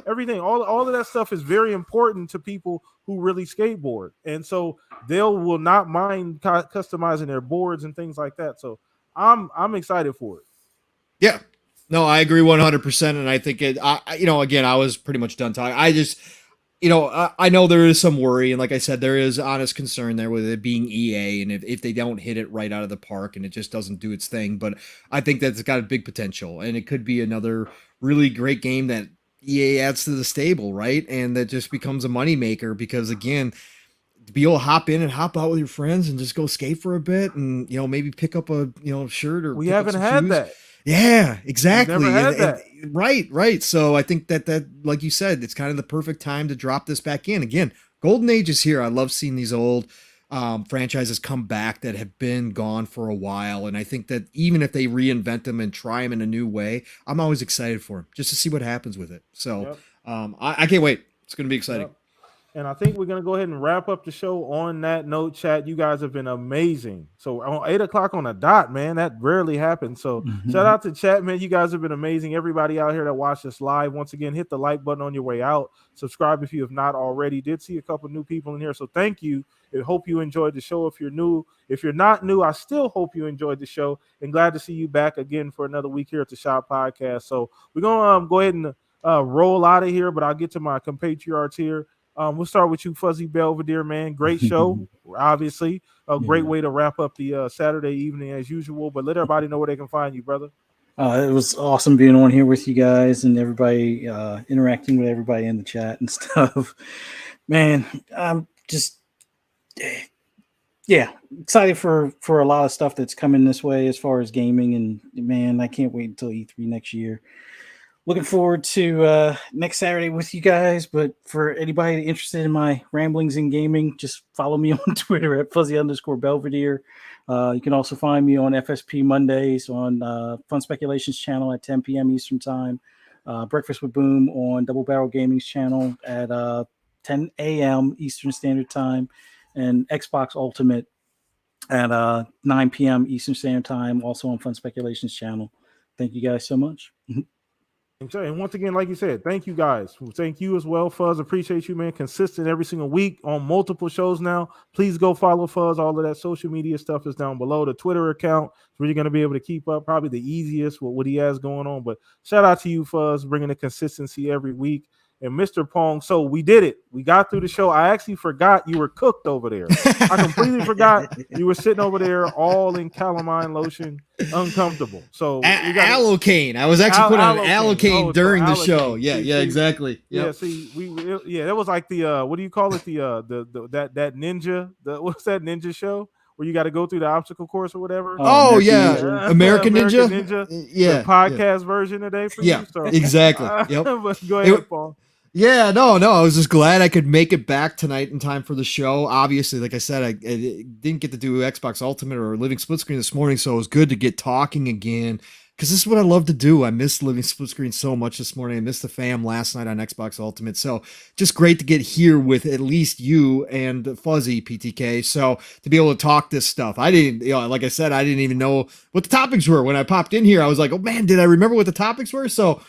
Everything, all of that stuff is very important to people who really skateboard, and so they will not mind customizing their boards and things like that. So I'm excited for it. Yeah, no, I agree 100%, and I think again, I was pretty much done talking. I just, I know there is some worry, and like I said, there is honest concern there with it being EA, and if they don't hit it right out of the park, and it just doesn't do its thing. But I think that's got a big potential, and it could be another really great game that EA adds to the stable, right? And that just becomes a moneymaker because, again, to be able to hop in and hop out with your friends and just go skate for a bit and, maybe pick up a, shirt or we haven't had that. Yeah, exactly. Never had that. Right. So I think that, like you said, it's kind of the perfect time to drop this back in. Again, Golden Age is here. I love seeing these old franchises come back that have been gone for a while. And I think that even if they reinvent them and try them in a new way, I'm always excited for them just to see what happens with it. So I can't wait. It's going to be exciting. Yep. And I think we're going to go ahead and wrap up the show on that note, chat. You guys have been amazing. So on 8:00 on the dot, man, that rarely happens. So shout out to chat, man. You guys have been amazing. Everybody out here that watched us live, once again, hit the like button on your way out. Subscribe if you have not already. Did see a couple new people in here. So thank you. I hope you enjoyed the show. If you're new, if you're not new, I still hope you enjoyed the show and glad to see you back again for another week here at the Shop Podcast. So we're going to go ahead and roll out of here, but I'll get to my compatriots here. We'll start with you, Fuzzy Belvedere, man. Great show, obviously. A great way to wrap up the Saturday evening as usual, but let everybody know where they can find you, brother. It was awesome being on here with you guys and everybody, interacting with everybody in the chat and stuff. Man, I'm just, excited for a lot of stuff that's coming this way as far as gaming. And, man, I can't wait until E3 next year. Looking forward to next Saturday with you guys. But for anybody interested in my ramblings in gaming, just follow me on Twitter at @fuzzy_Belvedere. You can also find me on FSP Mondays on Fun Speculations channel at 10 p.m. Eastern Time. Breakfast with Boom on Double Barrel Gaming's channel at 10 a.m. Eastern Standard Time. And Xbox Ultimate at 9 p.m. Eastern Standard Time, also on Fun Speculations channel. Thank you guys so much. And once again, like you said, thank you guys. Thank you as well, Fuzz. Appreciate you, man. Consistent every single week on multiple shows now. Please go follow Fuzz. All of that social media stuff is down below. The Twitter account is where you're going to be able to keep up. Probably the easiest with what he has going on. But shout out to you, Fuzz, bringing the consistency every week. And Mr. Pong, so we did it. We got through the show. I actually forgot you were cooked over there. I completely forgot you were sitting over there all in calamine lotion, uncomfortable. So Allocaine. I was actually putting on Allocaine during the show. Yeah, exactly. Yep. Yeah, see, that was like the what do you call it? That ninja. What's that ninja show where you got to go through the obstacle course or whatever? American Ninja. Yeah, the podcast version today for you. So, exactly. Yep. But go ahead, Paul. Yeah, no. I was just glad I could make it back tonight in time for the show. Obviously, like I said, I didn't get to do Xbox Ultimate or Living Split Screen this morning, so it was good to get talking again because this is what I love to do. I missed Living Split Screen so much this morning. I missed the fam last night on Xbox Ultimate, so just great to get here with at least you and Fuzzy PTK. So to be able to talk this stuff, I didn't, like I said, I didn't even know what the topics were when I popped in here. I was like, oh man, did I remember what the topics were? So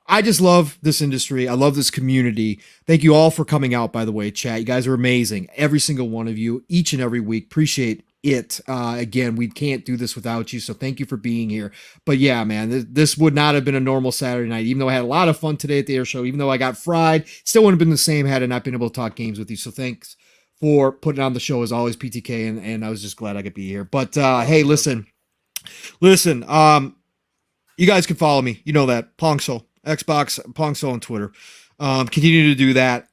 I just love this industry. I love this community. Thank you all for coming out, by the way, chat. You guys are amazing. Every single one of you, each and every week. Appreciate it. Again, we can't do this without you, so thank you for being here. But yeah, man, this would not have been a normal Saturday night, even though I had a lot of fun today at the air show, even though I got fried. Still wouldn't have been the same had I not been able to talk games with you. So thanks for putting on the show as always, PTK, and I was just glad I could be here. But hey, listen, you guys can follow me. You know that. Pong Soul. Xbox, Pong Soul on Twitter. Continue to do that.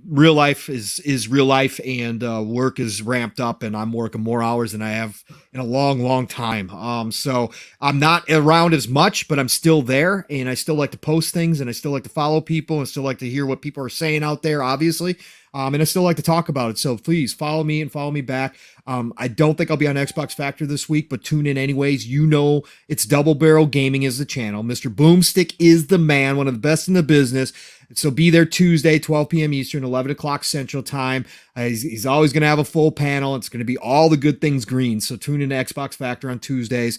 Real life is real life, and work is ramped up, and I'm working more hours than I have in a long time. So I'm not around as much, but I'm still there, and I still like to post things, and I still like to follow people, and still like to hear what people are saying out there, obviously. And I still like to talk about it. So please follow me and follow me back. I don't think I'll be on Xbox Factor this week, but tune in anyways. You know, it's Double Barrel Gaming is the channel. Mr. Boomstick is the man, one of the best in the business. So be there Tuesday, 12 p.m. Eastern, 11 o'clock Central Time. He's always going to have a full panel. It's going to be all the good things green. So tune in to Xbox Factor on Tuesdays.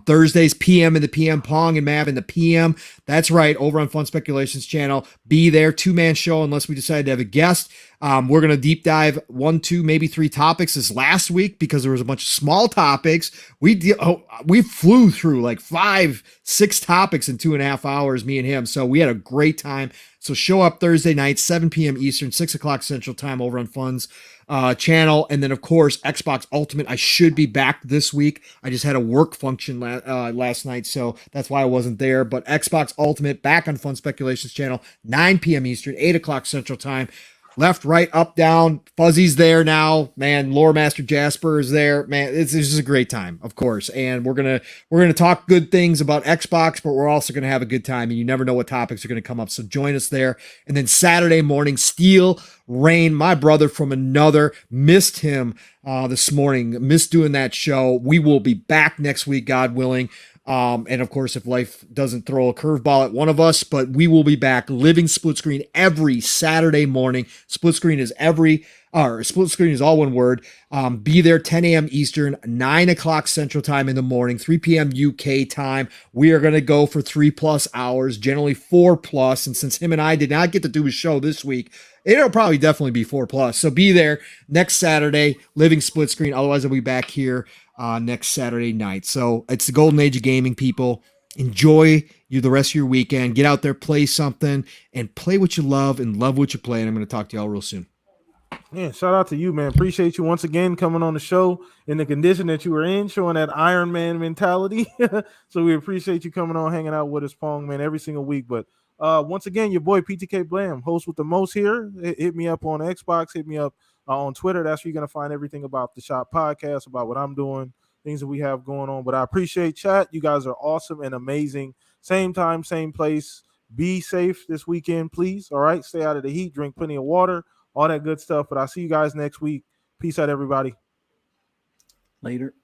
Thursdays, PM in the PM, Pong and Mav in the PM. That's right, over on Fun Speculations channel. Be there, two-man show unless we decide to have a guest. We're going to deep dive 1, 2, maybe 3 topics this last week because there was a bunch of small topics. We flew through like 5, 6 topics in 2.5 hours, me and him. So we had a great time. So show up Thursday night, 7 p.m. Eastern, 6 o'clock Central Time over on Fun's channel. And then, of course, Xbox Ultimate. I should be back this week. I just had a work function last night, so that's why I wasn't there. But Xbox Ultimate back on Fun Speculations channel, 9 p.m. Eastern, 8 o'clock Central Time. Left, right, up, down. Fuzzy's there now, man. Lore Master Jasper is there, man. It's just a great time, of course. And we're gonna talk good things about Xbox, but we're also gonna have a good time. And you never know what topics are gonna come up, so join us there. And then Saturday morning, Steel Rain, my brother from another, missed him this morning. Missed doing that show. We will be back next week, God willing. And of course, if life doesn't throw a curveball at one of us, but we will be back living Split Screen every Saturday morning. Split Screen is Split Screen is all one word. Be there 10 a.m. Eastern, 9 o'clock Central Time in the morning, 3 p.m. UK time. We are going to go for 3+ hours, generally 4+. And since him and I did not get to do a show this week, it'll probably definitely be 4+. So be there next Saturday, living Split Screen. Otherwise, I'll be back here next Saturday night. So it's the golden age of gaming, people. Enjoy the rest of your weekend. Get out there, play something, and play what you love and love what you play. And I'm going to talk to y'all real soon. Yeah, shout out to you, man. Appreciate you once again coming on the show in the condition that you were in, showing that Iron Man mentality. So we appreciate you coming on, hanging out with us, Pong, man, every single week. But once again, your boy PTK Blam, host with the most here. Hit me up on Xbox, hit me up on Twitter. That's where you're going to find everything about the Shop Podcast, about what I'm doing, things that we have going on. But I appreciate chat. You guys are awesome and amazing. Same time, same place. Be safe this weekend, please. All right. Stay out of the heat. Drink plenty of water. All that good stuff. But I'll see you guys next week. Peace out, everybody. Later.